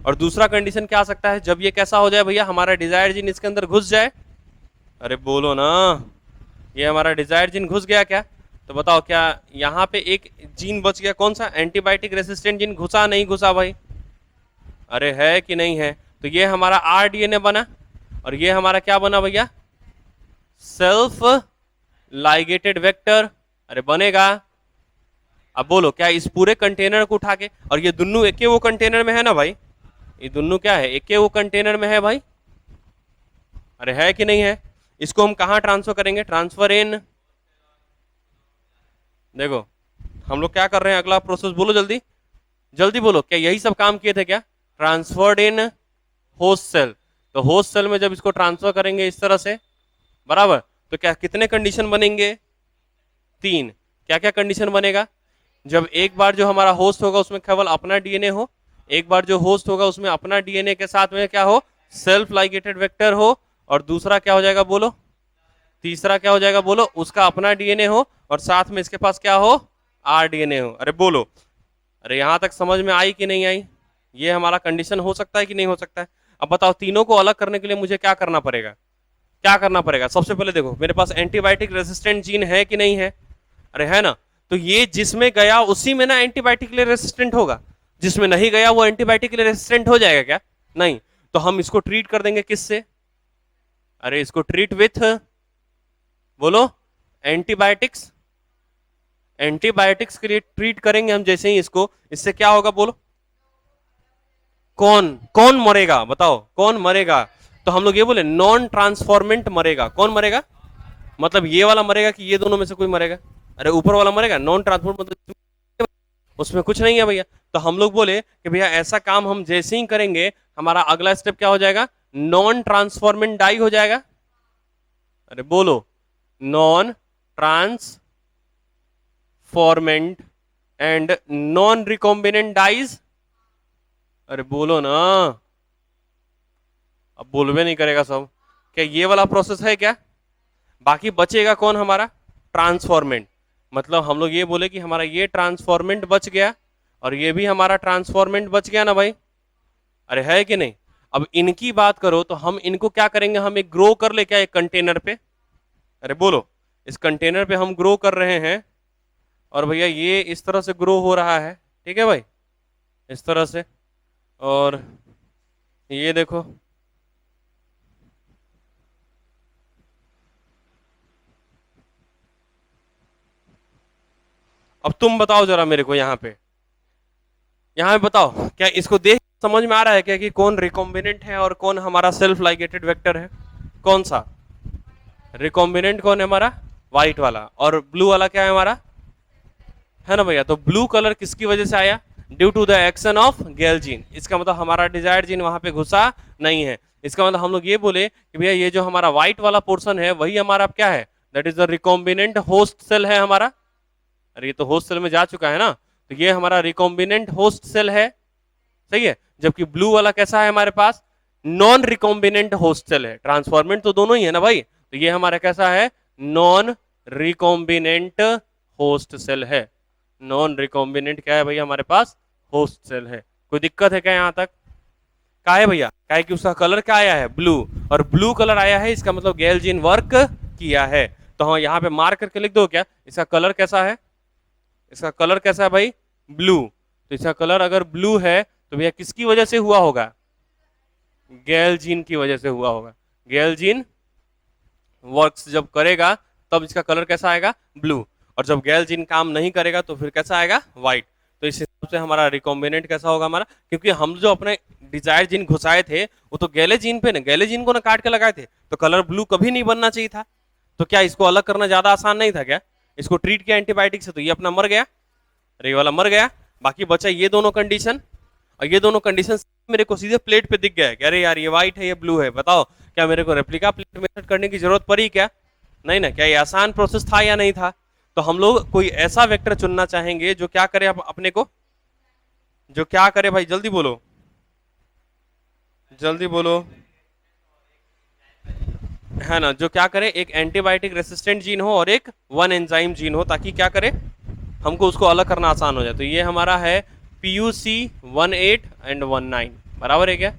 Speaker 1: और दूसरा कंडीशन क्या आ सकता है? जब ये कैसा हो जाए भैया? हमारा डिजायर जीन इसके अंदर घुस जाए। अरे बोलो ना, ये हमारा डिजायर जीन घुस गया क्या? तो बताओ, क्या यहाँ पे एक जीन बच गया? कौन सा? Antibiotic resistant gene. घुसा नहीं घुसा भाई? अरे है कि नहीं है? तो ये हमारा आरडीएनए बना, और ये हमारा क्या बना भैया? Self ligated vector. अरे बनेगा। अब बोलो, क्या इस पूरे कंटेनर को उठा के, और ये दोनों एक वो कंटेनर में है ना भाई? ये दोनों क्या है? एक वो कंटेनर में है भाई। अरे है कि नहीं है? इसको हम कहाँ ट्रांसफर करेंगे? ट्रांसफर इन, देखो हम लोग क्या कर रहे हैं, अगला प्रोसेस बोलो जल्दी जल्दी बोलो, क्या यही सब काम किए थे क्या? Transferred in host cell. तो होस्ट सेल में जब इसको ट्रांसफर करेंगे इस तरह से, बराबर, तो क्या कितने कंडीशन बनेंगे? तीन। क्या क्या कंडीशन बनेगा? जब एक बार जो हमारा होस्ट होगा उसमें केवल अपना डीएनए हो, एक बार जो होस्ट होगा उसमें अपना डीएनए के साथ में क्या हो? सेल्फ लाइगेटेड वेक्टर हो, और दूसरा क्या हो जाएगा बोलो? तीसरा क्या हो जाएगा बोलो? उसका अपना डीएनए हो, और साथ में इसके पास क्या हो? आरडीएनए हो। अरे बोलो, अरे यहां तक समझ में आई कि नहीं आई? ये हमारा कंडीशन हो सकता है कि नहीं हो सकता है? अब बताओ, तीनों को अलग करने के लिए मुझे क्या करना पड़ेगा? क्या करना पड़ेगा? सबसे पहले देखो, मेरे पास एंटीबायोटिक रेसिस्टेंट जीन है कि नहीं है? अरे है ना? तो ये जिसमें गया उसी में ना एंटीबायोटिक के लिए रेसिस्टेंट होगा, जिसमें नहीं गया वो एंटीबायोटिक के लिए रेसिस्टेंट हो जाएगा क्या? नहीं। तो हम इसको ट्रीट कर देंगे किससे? अरे इसको ट्रीट विथ, बोलो, एंटीबायोटिक्स। एंटीबायोटिक्स के लिए ट्रीट करेंगे हम जैसे ही इसको, इससे क्या होगा बोलो? कौन कौन मरेगा? बताओ कौन मरेगा? तो हम लोग ये बोले नॉन ट्रांसफॉर्मेंट मरेगा। कौन मरेगा? मतलब ये वाला मरेगा कि ये दोनों में से कोई मरेगा? अरे ऊपर वाला मरेगा। नॉन ट्रांसफॉर्म मतलब उसमें कुछ नहीं है भैया। तो हम लोग बोले कि भैया ऐसा काम हम जैसे ही करेंगे, हमारा अगला स्टेप क्या हो जाएगा? नॉन ट्रांसफॉर्मेंट डाई हो जाएगा। अरे बोलो, non transformant and non recombinant dies. अरे बोलो ना, अब बोलवे नहीं करेगा सब। क्या ये वाला प्रोसेस है क्या? बाकी बचेगा कौन हमारा? ट्रांसफॉर्मेंट। मतलब हम लोग ये बोले कि हमारा ये ट्रांसफॉर्मेंट बच गया, और ये भी हमारा ट्रांसफॉर्मेंट बच गया ना भाई? अरे है कि नहीं? अब इनकी बात करो तो हम इनको क्या करेंगे? हम एक ग्रो कर ले क्या एक कंटेनर पे? अरे बोलो, इस कंटेनर पे हम ग्रो कर रहे हैं, और भैया ये इस तरह से ग्रो हो रहा है, ठीक है भाई, इस तरह से। और ये देखो, अब तुम बताओ जरा मेरे को, यहाँ पे बताओ, क्या इसको देख समझ में आ रहा है क्या कि कौन रिकॉम्बिनेंट है और कौन हमारा सेल्फ लाइगेटेड वेक्टर है? कौन सा रिकॉम्बिनेंट? कौन है हमारा? व्हाइट वाला। और ब्लू वाला क्या है हमारा? है ना भैया? तो ब्लू कलर किसकी वजह से आया? Due to the action of gal gene. इसका मतलब हमारा डिजायर्ड जीन वहां पे घुसा नहीं है। इसका मतलब हम लोग ये बोले कि भैया ये जो हमारा व्हाइट वाला पोर्शन है वही हमारा क्या है? That is the recombinant host cell है हमारा। अरे ये तो होस्ट सेल में जा चुका है ना, तो ये हमारा रिकॉम्बिनेंट होस्ट सेल है, सही है। जबकि ब्लू वाला कैसा है हमारे पास, नॉन रिकॉम्बिनेंट होस्ट सेल है। ट्रांसफॉर्मेंट तो दोनों ही है ना भाई, तो ये हमारा कैसा है, नॉन रिकॉम्बिनेंट होस्ट सेल है। नॉन रिकॉम्बिनेंट क्या है भैया हमारे पास, होस्ट सेल है। कोई दिक्कत है क्या यहाँ तक? क्या है भैया, क्या है कि उसका कलर क्या आया है, ब्लू, और ब्लू कलर आया है, इसका मतलब गैल्जिन वर्क किया है। तो हम यहाँ पे मार्क करके लिख दो क्या, इसका कलर कैसा है, इसका कलर कैसा है भाई, ब्लू। तो इसका कलर अगर ब्लू है तो भैया किसकी वजह से हुआ होगा, गैल्जिन की वजह से हुआ होगा। गैल्जिन वर्क्स जब करेगा तब इसका कलर कैसा आएगा, ब्लू, और जब गैल्जिन काम नहीं करेगा तो फिर कैसा आएगा, व्हाइट। तो इस हिसाब से हमारा रिकॉम्बिनेंट कैसा होगा हमारा, क्योंकि हम जो अपने डिजायर जीन घुसाए थे वो तो गैलेजिन पे ना, गैलेजिन को ना काट के लगाए थे, तो कलर ब्लू कभी नहीं बनना चाहिए था। तो क्या इसको अलग करना ज्यादा आसान नहीं था क्या? इसको ट्रीट किया एंटीबायोटिक से तो ये अपना मर गया, अरे ये वाला मर गया। बाकी बचा ये दोनों कंडीशन, और ये दोनों कंडीशन मेरे को सीधे प्लेट पे दिख गया कि अरे यार ये व्हाइट है ये ब्लू है। बताओ क्या मेरे को रेप्लिका प्लेट मेथड करने की जरूरत पड़ी क्या? नहीं ना। क्या ये आसान प्रोसेस था या नहीं था? तो हम लोग कोई ऐसा वेक्टर चुनना चाहेंगे जो क्या करे अपने को, जो क्या करे भाई, जल्दी बोलो, जल्दी बोलो, है ना, जो क्या करे, एक एंटीबायोटिक रेसिस्टेंट जीन हो और एक वन एंजाइम जीन हो, ताकि क्या करे, हमको उसको अलग करना आसान हो जाए। तो ये हमारा है PUC 18 एंड 19, बराबर है क्या?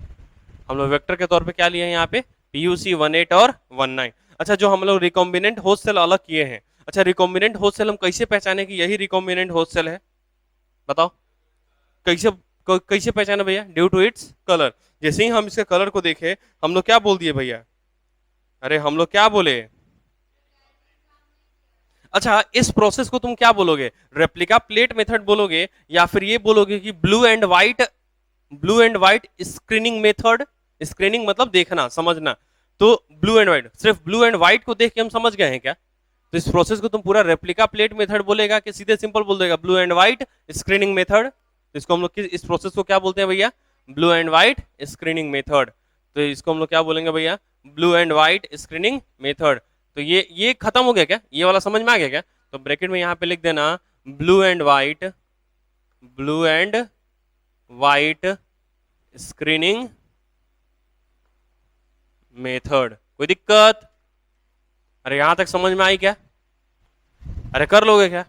Speaker 1: हम लोग वेक्टर के तौर पे क्या लिए हैं यहाँ पे, PUC 18 और 19। अच्छा, जो हम लोग रिकॉम्बिनेंट होस्ट सेल अलग किए हैं, अच्छा रिकॉम्बिनेंट होस्ट सेल हम कैसे पहचाने कि यही रिकॉम्बिनेंट होस्ट सेल है, बताओ कैसे, कैसे पहचाने भैया? Due to its colour. जैसे ही हम इसके कलर को देखे हम लोग क्या बोल दिए भैया, अरे हम लोग क्या बोले, अच्छा इस प्रोसेस को तुम क्या बोलोगे, रेप्लिका प्लेट मेथड बोलोगे, या फिर ये बोलोगे कि blue and white, blue and white screening method. Screening मतलब देखना समझना, तो ब्लू एंड व्हाइट, सिर्फ ब्लू एंड व्हाइट को देख के हम समझ गए हैं क्या? तो इस प्रोसेस को तुम पूरा रेप्लिका प्लेट मेथड बोलेगा कि सीधे सिंपल बोल देगा blue and white screening method? तो इसको हम लोग इस प्रोसेस को क्या बोलते हैं भैया, blue and white screening method. तो इसको हम लोग क्या बोलेंगे भैया, blue and white screening method. तो ये खत्म हो गया क्या, ये वाला समझ में आ गया क्या? तो ब्रैकेट में यहाँ पे लिख देना blue and white, blue and white screening method. कोई दिक्कत? अरे यहां तक समझ में आई क्या? अरे कर लोगे क्या,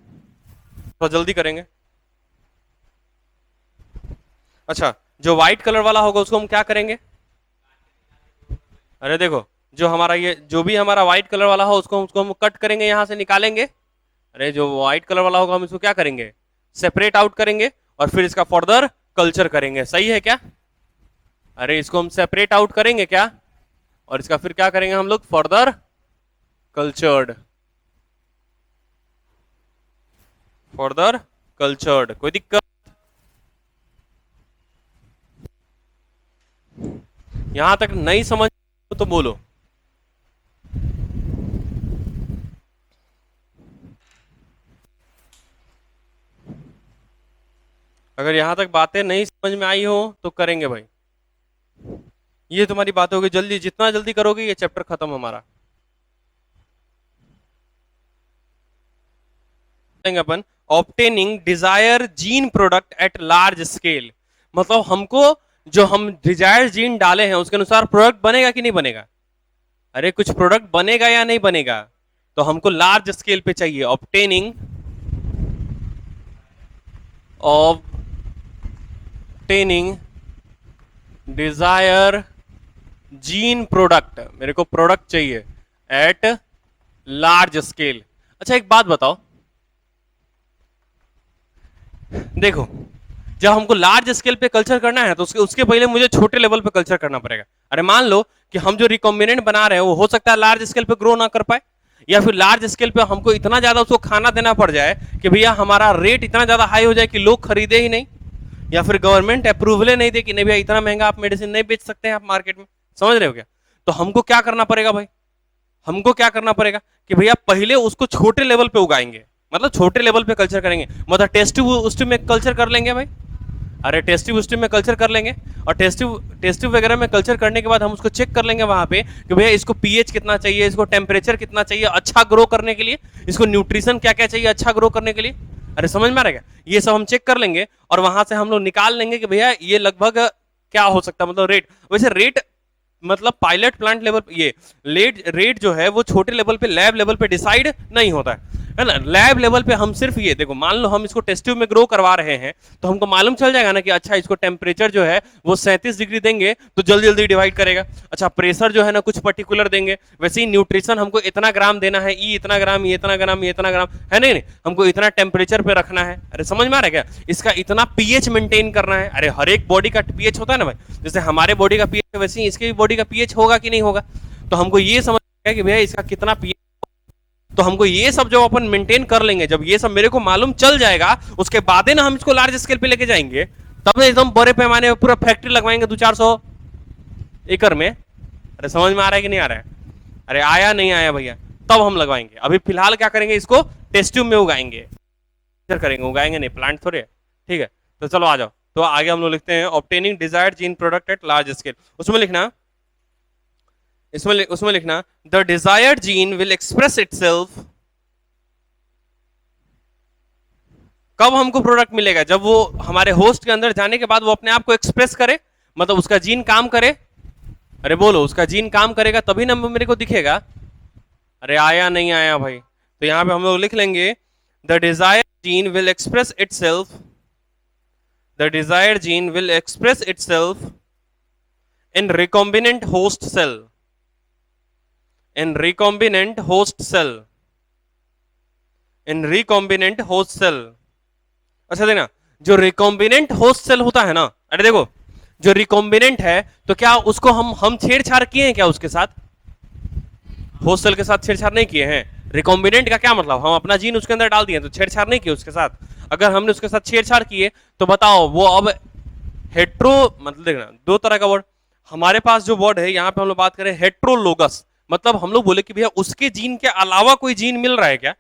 Speaker 1: तो जल्दी करेंगे। अच्छा, जो व्हाइट कलर वाला होगा उसको हम क्या करेंगे, अरे देखो जो हमारा ये जो भी हमारा व्हाइट कलर वाला हो उसको हम कट करेंगे, यहां से निकालेंगे। अरे जो व्हाइट कलर वाला होगा हम इसको क्या करेंगे, सेपरेट आउट करेंगे, और फिर इसका फर्दर कल्चर करेंगे। सही है क्या? अरे इसको हम सेपरेट आउट करेंगे क्या, और इसका फिर क्या करेंगे हम लोग, फर्दर कल्चर्ड, फर्दर कल्चर्ड। कोई दिक्कत? यहां तक नहीं समझ तो बोलो। अगर यहां तक बातें नहीं समझ में आई हो तो करेंगे भाई, ये तुम्हारी बात होगी। जल्दी, जितना जल्दी करोगे ये चैप्टर खत्म हमारा। अपन obtaining desire gene product at large scale, मतलब हमको जो हम डिजायर जीन डाले हैं उसके अनुसार प्रोडक्ट बनेगा कि नहीं बनेगा? अरे कुछ प्रोडक्ट बनेगा या नहीं बनेगा? तो हमको लार्ज स्केल पे चाहिए। Obtaining, obtaining desire gene product, मेरे को प्रोडक्ट चाहिए एट लार्ज स्केल। अच्छा एक बात बताओ, देखो जब हमको लार्ज स्केल पे कल्चर करना है तो उसके पहले मुझे छोटे लेवल पे कल्चर करना पड़ेगा। अरे मान लो कि हम जो रिकॉम्बिनेंट बना रहे हैं वो हो सकता है लार्ज स्केल पे ग्रो ना कर पाए, या फिर लार्ज स्केल पे हमको इतना ज्यादा उसको खाना देना पड़ जाए कि भैया हमारा रेट इतना ज्यादा हाई हो जाए कि लोग खरीदे ही नहीं, या फिर गवर्नमेंट अप्रूवल नहीं दे कि नहीं भैया इतना महंगा आप मेडिसिन नहीं बेच सकते हैं आप मार्केट में। समझ रहे हो क्या? तो हमको क्या करना पड़ेगा भाई, हमको क्या करना पड़ेगा कि भैया पहले उसको छोटे लेवल पे उगाएंगे, मतलब छोटे लेवल पे कल्चर करेंगे, मतलब टेस्ट ट्यूब में कल्चर कर लेंगे भाई। अरे टेस्ट ट्यूब में कल्चर कर लेंगे, और टेस्ट ट्यूब वगैरह में कल्चर करने के बाद हम उसको चेक कर लेंगे वहां पे कि भैया इसको पीएच कितना चाहिए, इसको टेम्परेचर कितना चाहिए अच्छा ग्रो करने के लिए, इसको न्यूट्रिशन क्या क्या चाहिए अच्छा ग्रो करने के लिए। अरे समझ में आ रहा है क्या? ये सब हम चेक कर लेंगे और वहां से हम लोग निकाल लेंगे कि भैया ये लगभग क्या हो सकता है, मतलब रेट। वैसे रेट मतलब पायलट प्लांट लेवल पे ये रेट जो है वो छोटे लेवल पे, लैब लेवल पे डिसाइड नहीं होता है ना। लैब लेवल पे हम सिर्फ ये देखो, मान लो हम इसको टेस्ट ट्यूब में ग्रो करवा रहे हैं तो हमको मालूम चल जाएगा ना कि अच्छा इसको टेम्परेचर जो है वो 37 डिग्री देंगे तो जल्दी जल्दी डिवाइड करेगा। अच्छा प्रेशर जो है ना कुछ पर्टिकुलर देंगे, वैसे ही न्यूट्रिशन हमको इतना ग्राम देना है, ई इतना ग्राम, ये इतना ग्राम, ये इतना ग्राम, है नहीं नहीं, हमको इतना टेम्परेचर पे रखना है। अरे समझ में आ रहा है क्या? इसका इतना पीएच मेंटेन करना है। अरे हर एक बॉडी का पीएच होता है ना भाई, जैसे हमारे बॉडी का पीएच वैसे ही इसके भी बॉडी का पीएच होगा कि नहीं होगा। तो हमको ये समझ है कि भैया इसका कितना पीएच, तो हमको ये सब जो अपन मेंटेन कर लेंगे, जब ये सब मेरे को मालूम चल जाएगा उसके बाद ही ना हम इसको लार्ज स्केल पे लेके जाएंगे, तब एकदम बड़े पैमाने पर पूरा फैक्ट्री लगवाएंगे 200-400 एकड़ में। अरे समझ में आ रहा है कि नहीं आ रहा है? अरे आया नहीं आया भैया, तब हम लगवाएंगे। अभी फिलहाल क्या करेंगे, इसको टेस्ट ट्यूब में उगाएंगे, करेंगे, उगाएंगे नहीं, प्लांट थोड़े है। ठीक है, तो चलो आ जाओ। तो आगे हम लोग लिखते हैं obtaining desired gene product at large scale. उसमें लिखना, उसमें लिखना the desired gene will express itself. कब हमको प्रोडक्ट मिलेगा? जब वो हमारे होस्ट के अंदर जाने के बाद वो अपने आप को एक्सप्रेस करे, मतलब उसका जीन काम करे। अरे बोलो, उसका जीन काम करेगा तभी ना मेरे को दिखेगा। अरे आया नहीं आया भाई? तो यहां पे हम लोग लिख लेंगे the desired gene will express itself, the desired gene will express itself in recombinant host cell, in recombinant host cell, in recombinant host cell। अच्छा देखना, जो रिकॉम्बिनेंट होस्ट सेल होता है ना, अरे देखो जो रिकॉम्बिनेंट है तो क्या उसको हम छेड़छाड़ किए हैं क्या उसके साथ? होस्ट सेल के साथ छेड़छाड़ नहीं किए हैं। रिकॉम्बिनेंट का क्या मतलब, हम अपना जीन उसके अंदर डाल दिए तो छेड़छाड़ नहीं किए उसके साथ। अगर हमने उसके साथ छेड़छाड़ किए तो बताओ वो अब हेट्रो, मतलब देखना दो तरह का वर्ड हमारे पास जो वर्ड है यहाँ पे हम लोग बात करें हेट्रोलोगस, मतलब हम लोग बोले कि भैया उसके जीन के अलावा कोई जीन मिल रहा है क्या?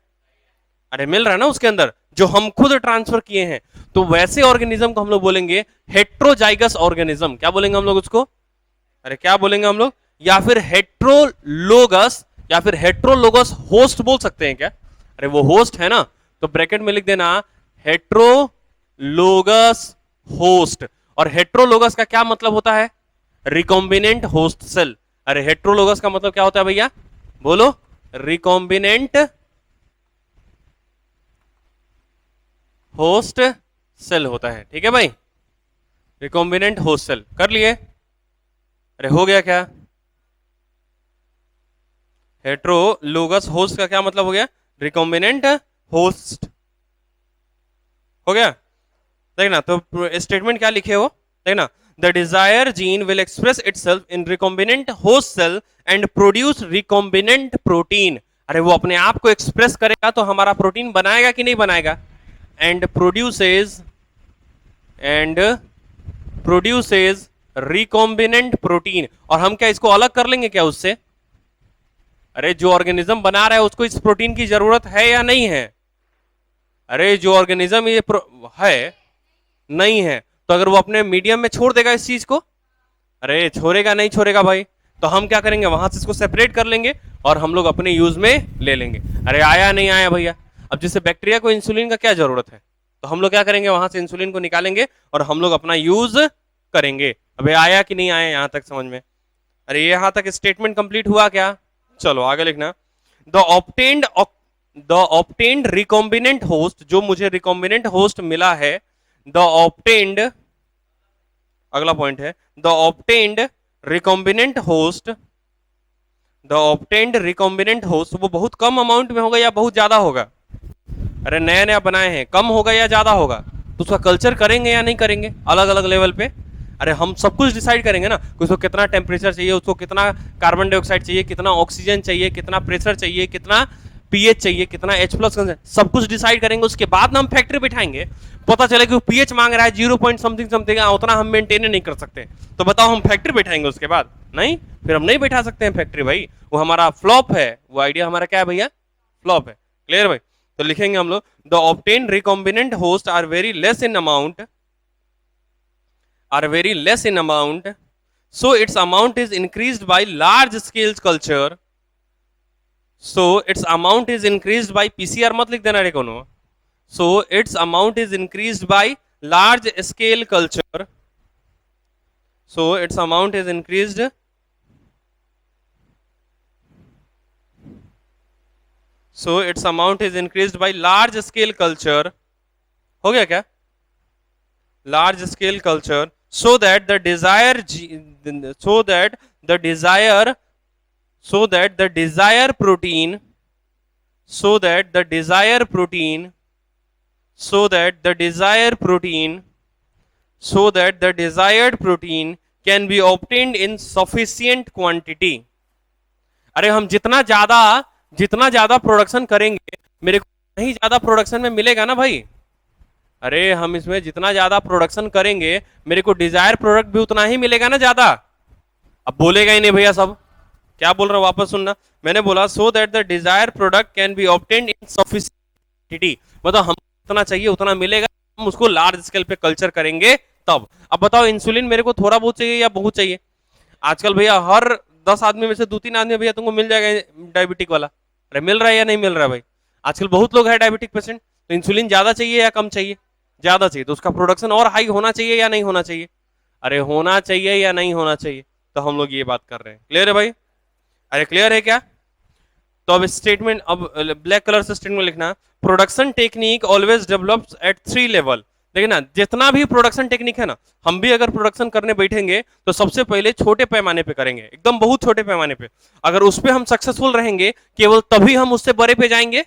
Speaker 1: अरे मिल रहा है ना उसके अंदर, जो हम खुद ट्रांसफर किए हैं। तो वैसे ऑर्गेनिज्म को हम लोग बोलेंगे हेट्रोजाइगस ऑर्गेनिज्म। क्या बोलेंगे हम लोग उसको? अरे क्या बोलेंगे हम लोग? या फिर हेट्रोलोगस, या फिर हेट्रोलोगस होस्ट बोल सकते हैं क्या? अरे वो होस्ट है ना, तो ब्रैकेट में लिख देना हेट्रोलोगस होस्ट। और हेट्रोलोगस का क्या मतलब होता है? Recombinant host cell. अरे हेट्रोलोगस का मतलब क्या होता है भैया? बोलो, रिकॉम्बिनेंट होस्ट सेल होता है। ठीक है भाई, रिकॉम्बिनेंट होस्ट सेल कर लिए? अरे हो गया क्या? हेट्रोलोगस होस्ट का क्या मतलब हो गया? रिकॉम्बिनेंट होस्ट हो गया। देखना तो स्टेटमेंट क्या लिखे हो, देखना the desire gene will express itself in recombinant host cell and produce recombinant protein. अरे वो अपने आप को एक्सप्रेस करेगा तो हमारा प्रोटीन बनाएगा कि नहीं बनाएगा? And produces recombinant protein. और हम क्या इसको अलग कर लेंगे क्या उससे? अरे जो ऑर्गेनिज्म बना रहा है उसको इस प्रोटीन की जरूरत है या नहीं है? अरे जो ऑर्गेनिज्म ये है नहीं है, तो अगर वो अपने मीडियम में छोड़ देगा इस चीज को, अरे छोड़ेगा नहीं छोड़ेगा भाई, तो हम क्या करेंगे वहां से इसको सेपरेट कर लेंगे और हम लोग अपने यूज में ले लेंगे। अरे आया नहीं आया भैया? अब जैसे बैक्टीरिया को इंसुलिन का क्या जरूरत है, तो हम लोग क्या करेंगे वहां से इंसुलिन को निकालेंगे और हम लोग अपना यूज करेंगे। अबे आया कि नहीं आया यहां तक समझ में? अरे यहां तक स्टेटमेंट कंप्लीट हुआ क्या? चलो आगे लिखना द ऑब्टेन्ड रिकॉम्बिनेंट होस्ट, जो मुझे रिकॉम्बिनेंट होस्ट मिला है, द ऑब्टेन्ड, अगला पॉइंट है the obtained recombinant host, the obtained recombinant host वो बहुत कम अमाउंट में होगा या बहुत ज्यादा होगा? अरे नया नया बनाए हैं, कम होगा या ज्यादा होगा? तो उसका कल्चर करेंगे या नहीं करेंगे अलग अलग लेवल पे? अरे हम सब कुछ डिसाइड करेंगे ना, उसको कितना टेम्परेचर चाहिए, उसको कितना कार्बन डाइऑक्साइड चाहिए, कितना ऑक्सीजन चाहिए, कितना प्रेशर चाहिए, कितना पीएच चाहिए, कितना H+, सब कुछ डिसाइड करेंगे। उसके बाद ना हम फैक्ट्री बिठाएंगे, पता चले कि वो पीएच मांग रहा है 0 पॉइंट समथिंग समथिंग, उतना हम मेंटेन नहीं कर सकते, तो बताओ हम फैक्ट्री बिठाएंगे उसके बाद? नहीं, फिर हम नहीं बैठा सकते हैं फैक्ट्री भाई, वो हमारा फ्लॉप है, वो आइडिया हमारा क्या है भैया? फ्लॉप है। क्लियर भाई? तो लिखेंगे हम लोग the obtain recombinant host are very less in amount, so its amount is increased by large scale culture, so its amount is increased by PCR, मत लिख देना रे कोनो, so its amount is increased by large scale culture, so its amount is increased, so its amount is increased by large scale culture, हो गया क्या, large scale culture, so that the desire so that the desire so that the desire protein so that the desire protein so that the desired protein so that the desired protein can be obtained in sufficient quantity. अरे हम जितना ज्यादा production करेंगे मेरे को नहीं ज्यादा production में मिलेगा ना भाई, अरे हम इसमें जितना ज्यादा प्रोडक्शन करेंगे मेरे को डिजायर प्रोडक्ट भी उतना ही मिलेगा ना ज्यादा. अब बोलेगा ही नहीं भैया सब, क्या बोल रहा हूं वापस सुनना, मैंने बोला so that the desire product can be obtained in sufficient, मतलब हम उतना चाहिए उतना मिलेगा, हम उसको लार्ज स्केल पे कल्चर करेंगे तब. अब बताओ इंसुलिन मेरे को थोड़ा बहुत चाहिए या बहुत चाहिए, आजकल भैया हर 10 आदमी में से 2-3 आदमी भैया तुमको मिल जाएगा डायबिटिक वाला, अरे मिल रहा है या नहीं मिल रहा है भाई, आजकल बहुत लोग है डायबिटिक पेशेंट, तो इंसुलिन ज्यादा चाहिए या कम चाहिए, ज्यादा चाहिए, तो उसका प्रोडक्शन और हाई होना चाहिए या नहीं होना चाहिए, अरे होना चाहिए या नहीं होना चाहिए, तो हम लोग ये बात कर रहे हैं. क्लियर है भाई, अरे क्लियर है क्या. तो अब स्टेटमेंट, अब ब्लैक कलर से स्टेटमेंट लिखना, production technique always develops at 3 level. देखिए ना जितना भी प्रोडक्शन टेक्निक है ना, हम भी अगर प्रोडक्शन करने बैठेंगे तो सबसे पहले छोटे पैमाने पे करेंगे, एकदम बहुत छोटे पैमाने पे, अगर उस पे हम सक्सेसफुल रहेंगे केवल तभी हम उससे बड़े पे जाएंगे.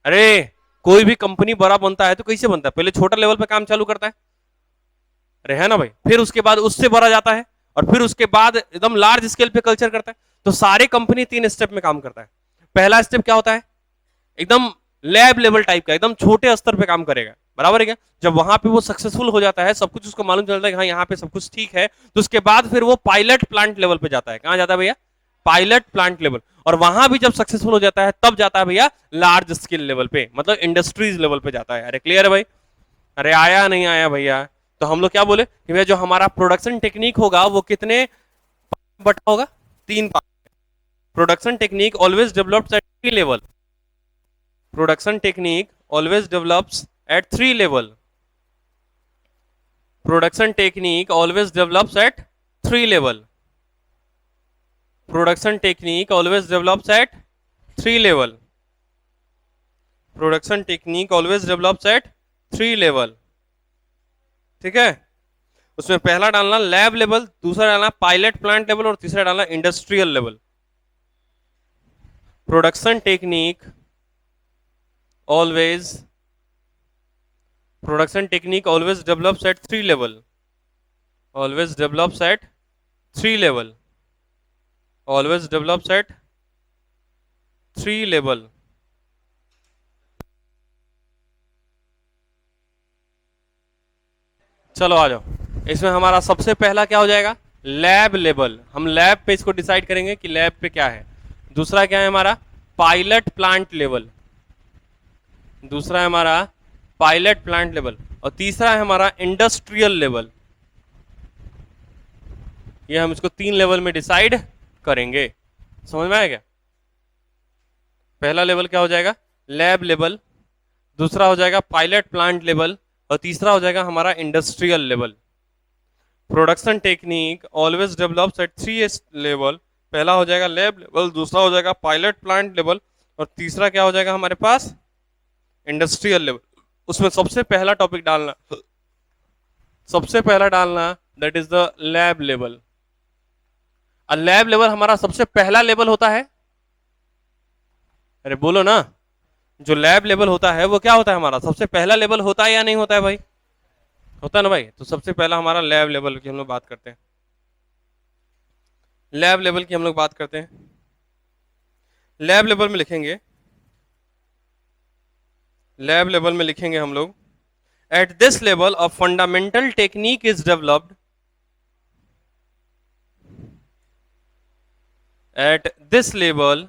Speaker 1: अरे कोई भी कंपनी बड़ा बनता है तो कैसे बनता है, पहले छोटा लेवल पे काम चालू करता है, अरे है ना भाई, फिर उसके बाद उससे बड़ा जाता है और फिर उसके बाद एकदम लार्ज स्केल पे कल्चर करता है. तो सारे कंपनी 3 स्टेप में काम करता है. पहला स्टेप क्या होता है, एकदम लैब लेवल टाइप का, एकदम छोटे स्तर पे काम करेगा, बराबर है क्या. जब वहां पे वो सक्सेसफुल हो जाता है, सब कुछ उसको मालूम चलता है कि हाँ यहाँ पे सब कुछ ठीक है, तो उसके बाद फिर वो पायलट प्लांट लेवल पे जाता है. कहां जाता है भैया, पायलट प्लांट लेवल, और वहां भी जब सक्सेसफुल हो जाता है तब जाता है भैया लार्ज स्केल लेवल पे, मतलब इंडस्ट्रीज लेवल पे जाता है. अरे क्लियर है भाई, अरे आया नहीं आया भैया. तो हम लोग क्या बोले कि भैया जो हमारा प्रोडक्शन टेक्निक होगा वो कितने बटा होगा, 3 part. Production technique always develops at 3 level, production technique always develops at 3 level, production technique always develops at 3 level, production technique always develops at 3 level, production technique always develops at 3 level. ठीक है, उसमें पहला डालना lab level, दूसरा डालना pilot plant level और तीसरा डालना industrial level. Production technique always develops at 3 level, always develops at 3 level, always develops at 3 level. चलो आ जाओ, इसमें हमारा सबसे पहला क्या हो जाएगा, लैब लेवल. हम लैब पे इसको डिसाइड करेंगे कि लैब पे क्या है. दूसरा क्या है हमारा, पायलट प्लांट लेवल, दूसरा है हमारा पायलट प्लांट लेवल, और तीसरा है हमारा इंडस्ट्रियल लेवल. ये हम इसको 3 लेवल में डिसाइड करेंगे. समझ में आया क्या. पहला लेवल क्या हो जाएगा, लैब लेवल, दूसरा हो जाएगा पायलट प्लांट लेवल, और तीसरा हो जाएगा हमारा industrial level. Production technique always develops at 3 level, पहला हो जाएगा लैब लेवल, दूसरा हो जाएगा पायलट प्लांट लेवल, और तीसरा क्या हो जाएगा हमारे पास, इंडस्ट्रियल लेवल. उसमें सबसे पहला टॉपिक डालना, सबसे पहला डालना that is the lab level. और लैब लेवल हमारा सबसे पहला लेवल होता है, अरे बोलो ना, जो लैब लेवल होता है वो क्या होता है, हमारा सबसे पहला लेवल होता है या नहीं होता है भाई, होता है ना भाई. तो सबसे पहला हमारा लैब लेवल की हम लोग बात करते हैं, लैब लेवल की हम लोग बात करते हैं. लैब लेवल में लिखेंगे, लैब लेवल में लिखेंगे हम लोग, eight this level a fundamental technique is developed, eight this level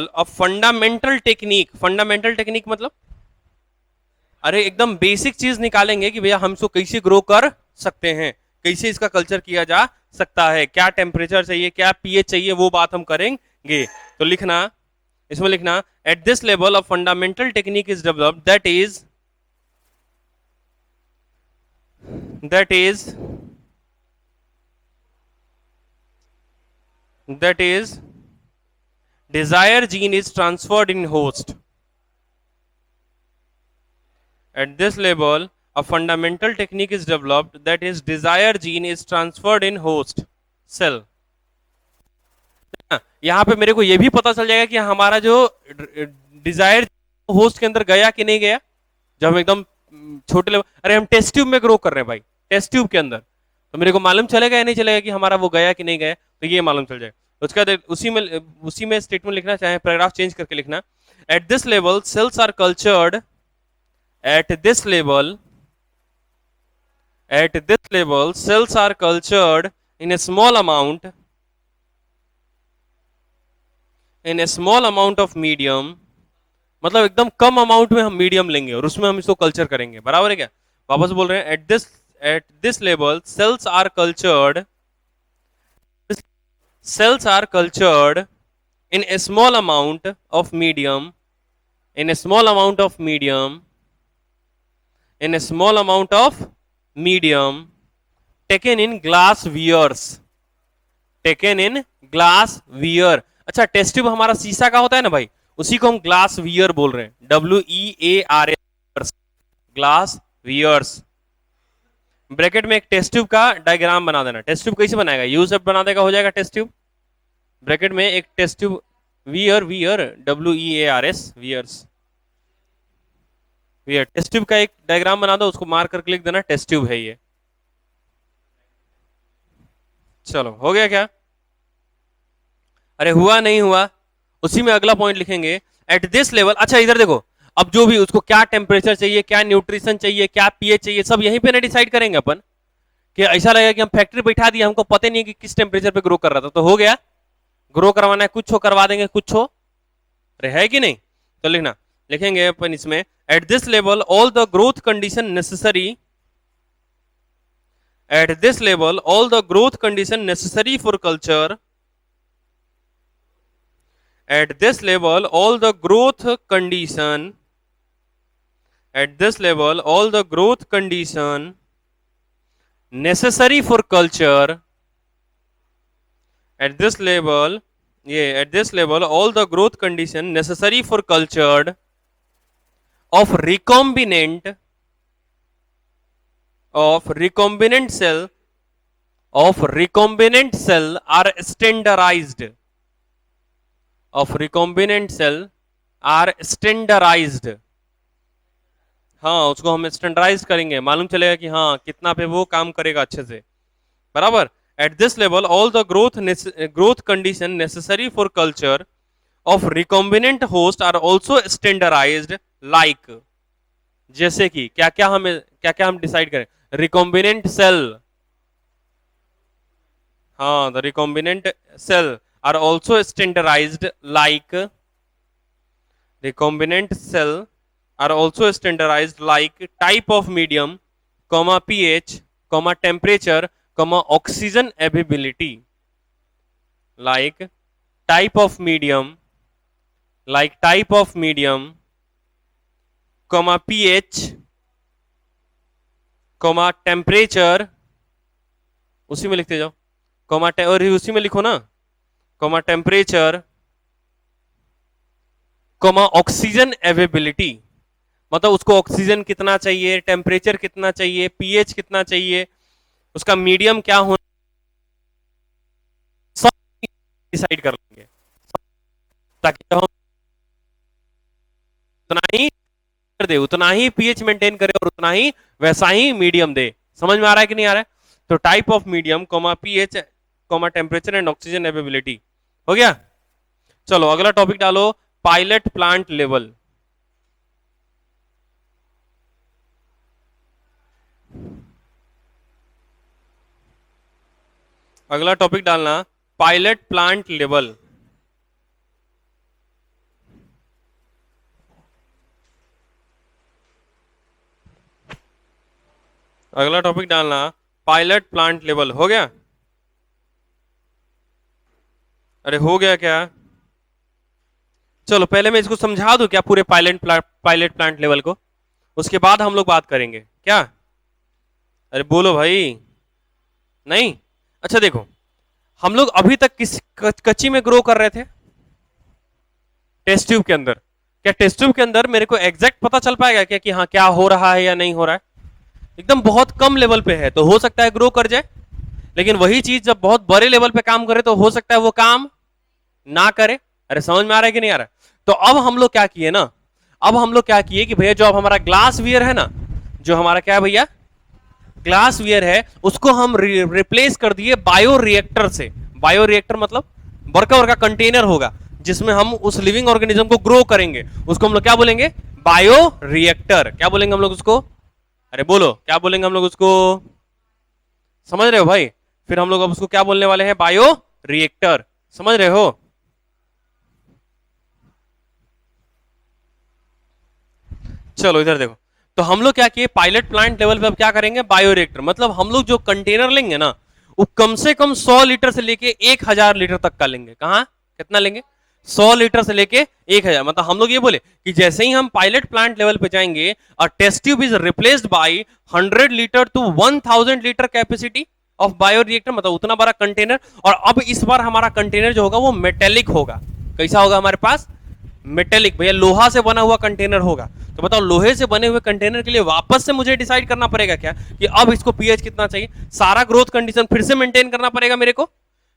Speaker 1: a fundamental technique. Fundamental technique मतलब अरे एकदम बेसिक चीज निकालेंगे कि भैया हम इसको कैसे ग्रो कर सकते हैं, कैसे इसका कल्चर किया जा सकता है, क्या टेम्परेचर चाहिए, क्या पीएच चाहिए, वो बात हम करेंगे. तो लिखना इसमें लिखना at this level a fundamental technique is developed that is that is desire gene is transferred in host. At this level a fundamental technique is developed, that is desire gene is transferred in host cell. यहाँ पे मेरे को ये भी पता चल जाएगा कि हमारा जो डिजायर होस्ट के अंदर गया कि नहीं गया, जब हम एकदम छोटे लेवल, अरे हम टेस्ट ट्यूब में ग्रो कर रहे हैं भाई, टेस्ट ट्यूब के अंदर, तो मेरे को मालूम चलेगा या नहीं चलेगा कि हमारा वो गया कि नहीं गया, तो ये मालूम चल जाएगा. उसका उसी में स्टेटमेंट लिखना, चाहे पैराग्राफ चेंज करके लिखना. At this level cells are cultured, at this level cells are cultured in a small amount of medium, मतलब एकदम कम अमाउंट में हम मीडियम लेंगे और उसमें हम इसको कल्चर करेंगे. बराबर है क्या? वापस बोल रहे हैं, eight this level cells are cultured in a small amount of medium taken in glass vier. अच्छा, टेस्ट ट्यूब हमारा शीशा का होता है ना भाई, उसी को हम ग्लास वियर बोल रहे हैं, WEARS, ग्लास वियर्स. ब्रैकेट में एक टेस्ट ट्यूब का डायग्राम बना देना. टेस्ट ट्यूब कैसे बनाएगा? यूज बना देगा, हो जाएगा टेस्ट ट्यूब. ब्रैकेट में एक test tube, wear WEARS, wears, wear. Test tube का एक डायग्राम बना दो, उसको मार्क करके लिख देना टेस्ट ट्यूब है ये. चलो, हो गया क्या? अरे हुआ नहीं हुआ? उसी में अगला पॉइंट लिखेंगे, एट दिस लेवल. अच्छा इधर देखो, अब जो भी उसको क्या टेम्परेचर चाहिए, क्या न्यूट्रिशन चाहिए, क्या पीएच चाहिए, सब यहीं पे ना डिसाइड करेंगे अपन. कि ऐसा लगेगा कि हम फैक्ट्री बैठा दिया, हमको पता नहीं कि किस टेम्परेचर पे ग्रो कर रहा था, तो हो गया. ग्रो करवाना है कुछ हो करवा देंगे, कुछ हो. अरे है कि नहीं? तो लिखेंगे अपन इसमें, eight this level all the growth condition necessary, eight this level all the growth condition necessary for culture, at this level all the growth condition necessary for culture, at this level all the growth condition necessary for culture of recombinant cell are standardized, हाँ उसको हम standardise करेंगे, मालूम चलेगा कि हाँ कितना पे वो काम करेगा अच्छे से. बराबर. At this level all the growth condition necessary for culture of recombinant host are also standardized, like, जैसे कि क्या क्या हम डिसाइड करें. रिकॉम्बिनेंट सेल, हाँ the recombinant cell are also standardized like type of medium, pH, temperature, oxygen availability. Like type of medium, pH, temperature, उसी में लिखते जाओ, और उसी में लिखो ना, टेम्परेचर, ऑक्सीजन अवेलेबिलिटी, मतलब उसको ऑक्सीजन कितना चाहिए, टेम्परेचर कितना चाहिए, पीएच कितना चाहिए, उसका मीडियम क्या होना, सब डिसाइड कर लेंगे, ताकि हम उतना ही कर दे, उतना ही पीएच मेंटेन करे और उतना ही वैसा ही मीडियम दे. समझ में आ रहा है कि नहीं आ रहा है? तो type of medium, pH, temperature and oxygen availability. हो गया? चलो अगला टॉपिक डालो, पायलट प्लांट लेवल. अगला टॉपिक डालना पायलट प्लांट लेवल. अगला टॉपिक डालना पायलट प्लांट लेवल. हो गया? अरे हो गया क्या? चलो पहले मैं इसको समझा दूं क्या पूरे पायलट प्लांट लेवल को, उसके बाद हम लोग बात करेंगे क्या। अरे बोलो भाई। नहीं, अच्छा देखो, हम लोग अभी तक किस कच्ची में ग्रो कर रहे थे, टेस्ट ट्यूब के अंदर। क्या टेस्ट ट्यूब के अंदर मेरे को एग्जैक्ट पता चल पाएगा क्या कि हाँ क्या हो रहा है या नहीं हो रहा है? एकदम बहुत कम लेवल पे है तो हो सकता है ग्रो कर जाए, लेकिन वही चीज जब बहुत बड़े लेवल पे काम करे तो हो सकता है वो काम ना करे। अरे समझ में आ रहा है कि नहीं आ रहा है? तो अब हम लोग क्या किए ना, अब हम लोग क्या किए कि भैया जो अब हमारा ग्लास वियर है ना, जो हमारा क्या है भैया ग्लास वियर है, उसको हम रिप्लेस कर दिए बायो रिएक्टर से। बायो रिएक्टर मतलब बड़का बड़का कंटेनर होगा जिसमें हम उस लिविंग ऑर्गेनिज्म को ग्रो करेंगे, उसको हम लोग क्या बोलेंगे? Bio reactor. क्या बोलेंगे हम लोग उसको? अरे बोलो क्या बोलेंगे हम लोग उसको? समझ रहे हो भाई? फिर हम लोग अब उसको क्या बोलने वाले हैं? Bio reactor. समझ रहे हो? चलो इधर देखो, तो हम लोग क्या किए पायलट प्लांट लेवल पे अब क्या करेंगे? बायो रिएक्टर मतलब हम लोग जो कंटेनर लेंगे ना, वो कम से कम 100 लीटर से लेके 1000 लीटर तक का लेंगे। कहां कितना लेंगे? 100 लीटर से लेके 1000। मतलब हम लोग ये बोले कि जैसे ही हम पायलट प्लांट लेवल पे जाएंगे, a test tube is replaced by 100 litre to 1000 litre capacity of bio reactor, मतलब उतना बड़ा कंटेनर। और अब इस बार हमारा कंटेनर जो होगा वो मेटेलिक होगा। कैसा होगा हमारे पास? मेटेलिक। भैया लोहा से बना हुआ कंटेनर होगा। तो बताओ लोहे से बने हुए कंटेनर के लिए वापस से मुझे डिसाइड करना पड़ेगा क्या कि अब इसको पीएच कितना चाहिए, सारा ग्रोथ कंडीशन फिर से मेंटेन करना पड़ेगा मेरे को,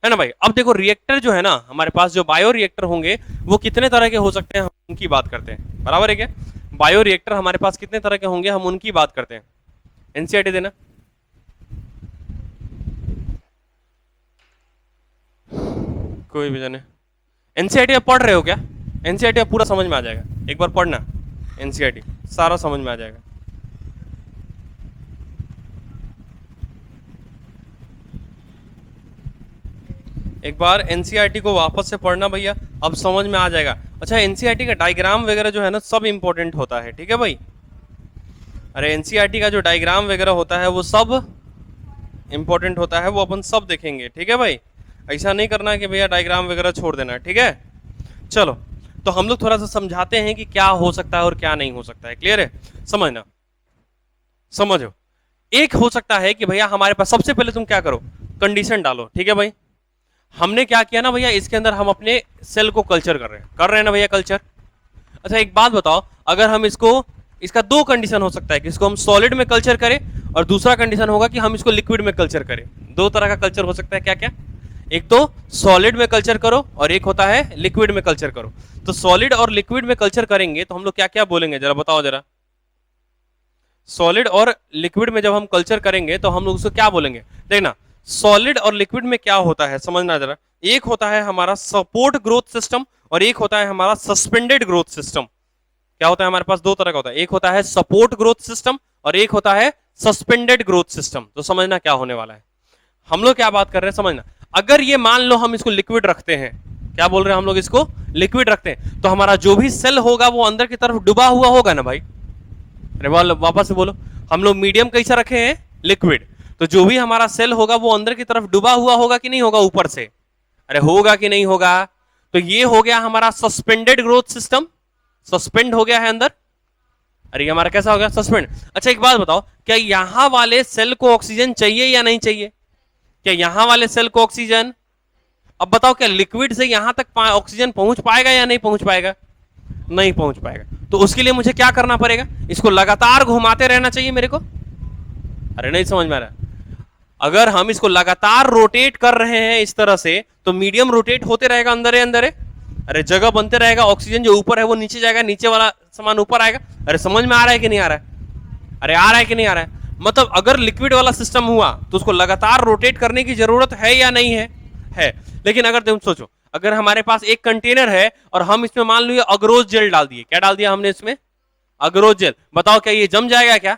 Speaker 1: है ना भाई? अब देखो रिएक्टर जो है ना हमारे पास, जो बायो रिएक्टर होंगे वो कितने तरह के हो सकते हैं, हम उनकी बात करते हैं। बराबर है क्या? बायो रिएक्टर हमारे पास कितने तरह के होंगे, हम उनकी बात करते हैं। एनसीईआरटी देना। कोई भी जाने। एनसीईआरटी आप पढ़ रहे हो क्या? एनसीईआरटी आप पूरा समझ में आ जाएगा, एक बार पढ़ना एनसीईआरटी, सारा समझ में आ जाएगा। एक बार एनसीईआरटी को वापस से पढ़ना भैया, अब समझ में आ जाएगा। अच्छा एनसीईआरटी का डायग्राम वगैरह जो है ना सब इंपॉर्टेंट होता है, ठीक है भाई? अरे एनसीईआरटी का जो डायग्राम वगैरह होता है वो सब इंपॉर्टेंट होता है, वो अपन सब देखेंगे, ठीक है भाई? ऐसा नहीं करना कि भैया डायग्राम वगैरह छोड़ देना, ठीक है? चलो तो हम लोग थोड़ा सा समझाते हैं कि क्या हो सकता है और क्या नहीं हो सकता है। क्लियर है? समझना, समझो। एक हो सकता है कि भैया हमारे पास, सबसे पहले तुम क्या करो, कंडीशन डालो, ठीक है भाई? हमने क्या किया ना भैया, इसके अंदर हम अपने सेल को कल्चर कर रहे हैं ना भैया, कल्चर। अच्छा एक बात बताओ, अगर हम इसको, इसका दो कंडीशन हो सकता है कि इसको हम सॉलिड में कल्चर करें, और दूसरा कंडीशन होगा कि हम इसको लिक्विड में कल्चर करें। दो तरह का कल्चर हो सकता है, क्या क्या? एक तो सॉलिड में कल्चर करो और एक होता है लिक्विड में कल्चर करो। तो सॉलिड और लिक्विड में कल्चर करेंगे तो हम लोग क्या क्या बोलेंगे, जरा बताओ जरा। सॉलिड और लिक्विड में जब हम कल्चर करेंगे तो हम लोग उसको क्या बोलेंगे? देखना, सॉलिड और लिक्विड में क्या होता है समझना जरा। एक होता है हमारा सपोर्ट ग्रोथ सिस्टम और एक होता है हमारा सस्पेंडेड ग्रोथ सिस्टम। क्या होता है हमारे पास? दो तरह का होता है, एक होता है सपोर्ट ग्रोथ सिस्टम और एक होता है सस्पेंडेड ग्रोथ सिस्टम। तो समझना क्या होने वाला है, हम लोग क्या बात कर रहे हैं समझना। अगर ये मान लो हम इसको लिक्विड रखते हैं, क्या बोल रहे हैं हम लोग, इसको लिक्विड रखते हैं, तो हमारा जो भी सेल होगा वो अंदर की तरफ डूबा हुआ होगा ना भाई? अरे वापस से बोलो, हम लोग मीडियम कैसा रखे हैं? लिक्विड। तो जो भी हमारा सेल होगा वो अंदर की तरफ डूबा हुआ होगा कि नहीं होगा ऊपर से? अरे होगा कि नहीं होगा? तो ये हो गया हमारा सस्पेंडेड ग्रोथ सिस्टम, सस्पेंड हो गया है अंदर। अरे ये हमारा कैसा हो गया? सस्पेंड। अच्छा एक बात बताओ, क्या यहां वाले सेल को ऑक्सीजन चाहिए या नहीं चाहिए? क्या यहां वाले सेल को ऑक्सीजन, अब बताओ क्या लिक्विड से यहां तक ऑक्सीजन पहुंच पाएगा या नहीं पहुंच पाएगा? नहीं पहुंच पाएगा। तो उसके लिए मुझे क्या करना पड़ेगा? इसको लगातार घुमाते रहना चाहिए मेरे को। अरे नहीं समझ में आ रहा? अगर हम इसको लगातार रोटेट कर रहे हैं इस तरह से, तो मीडियम रोटेट होते रहेगा अंदर अंदर। अरे जगह बनते रहेगा, ऑक्सीजन जो ऊपर है वो नीचे जाएगा, नीचे वाला सामान ऊपर आएगा। अरे समझ में आ रहा है कि नहीं आ रहा है? अरे आ रहा है कि नहीं आ रहा है? मतलब अगर लिक्विड वाला सिस्टम हुआ तो उसको लगातार रोटेट करने की जरूरत है या नहीं है? है। लेकिन अगर तुम सोचो, अगर हमारे पास एक कंटेनर है और हम इसमें मान लो अगरोज जेल डाल दिए, क्या डाल दिया हमने इसमें? अगरोज जेल। बताओ क्या ये जम जाएगा क्या?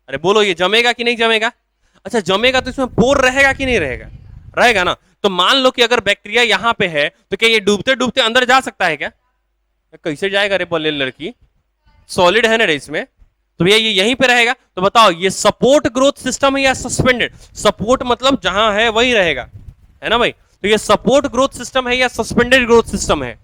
Speaker 1: अरे बोलो ये जमेगा कि नहीं जमेगा? अच्छा जमेगा तो इसमें पोर रहेगा कि नहीं रहेगा? रहेगा ना। तो मान लो कि अगर बैक्टीरिया यहां पे है तो क्या ये डूबते डूबते अंदर जा सकता है क्या? कैसे जाएगा रे बोले लड़की, सॉलिड है ना रे इसमें, तो भैया ये यहीं पे रहेगा। तो बताओ ये सपोर्ट ग्रोथ सिस्टम है या सस्पेंडेड? सपोर्ट मतलब जहां है वही रहेगा, है ना भाई? तो ये सपोर्ट ग्रोथ सिस्टम है या सस्पेंडेड ग्रोथ सिस्टम है?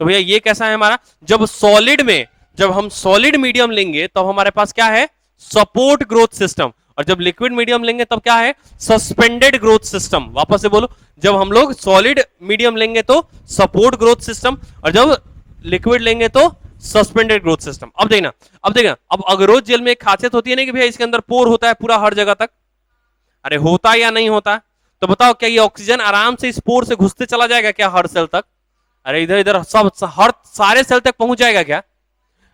Speaker 1: तो भैया ये कैसा है हमारा, जब सॉलिड में, जब हम सॉलिड मीडियम लेंगे तब हमारे पास क्या है, सपोर्ट ग्रोथ सिस्टम, और जब लिक्विड मीडियम लेंगे तब क्या है, सस्पेंडेड ग्रोथ सिस्टम। वापस से बोलो, जब हम लोग सॉलिड मीडियम लेंगे तो सपोर्ट ग्रोथ सिस्टम, और जब लिक्विड लेंगे तो सस्पेंडेड ग्रोथ सिस्टम। अब देखना, अब अगरोज जेल में एक खासियत होती है ना कि भैया इसके अंदर पोर होता है पूरा हर जगह तक। अरे होता या नहीं होता? तो बताओ क्या ये ऑक्सीजन आराम से इस पोर से घुसते चला जाएगा क्या हर सेल तक? अरे इधर इधर सब हर सारे सेल तक पहुंच जाएगा क्या?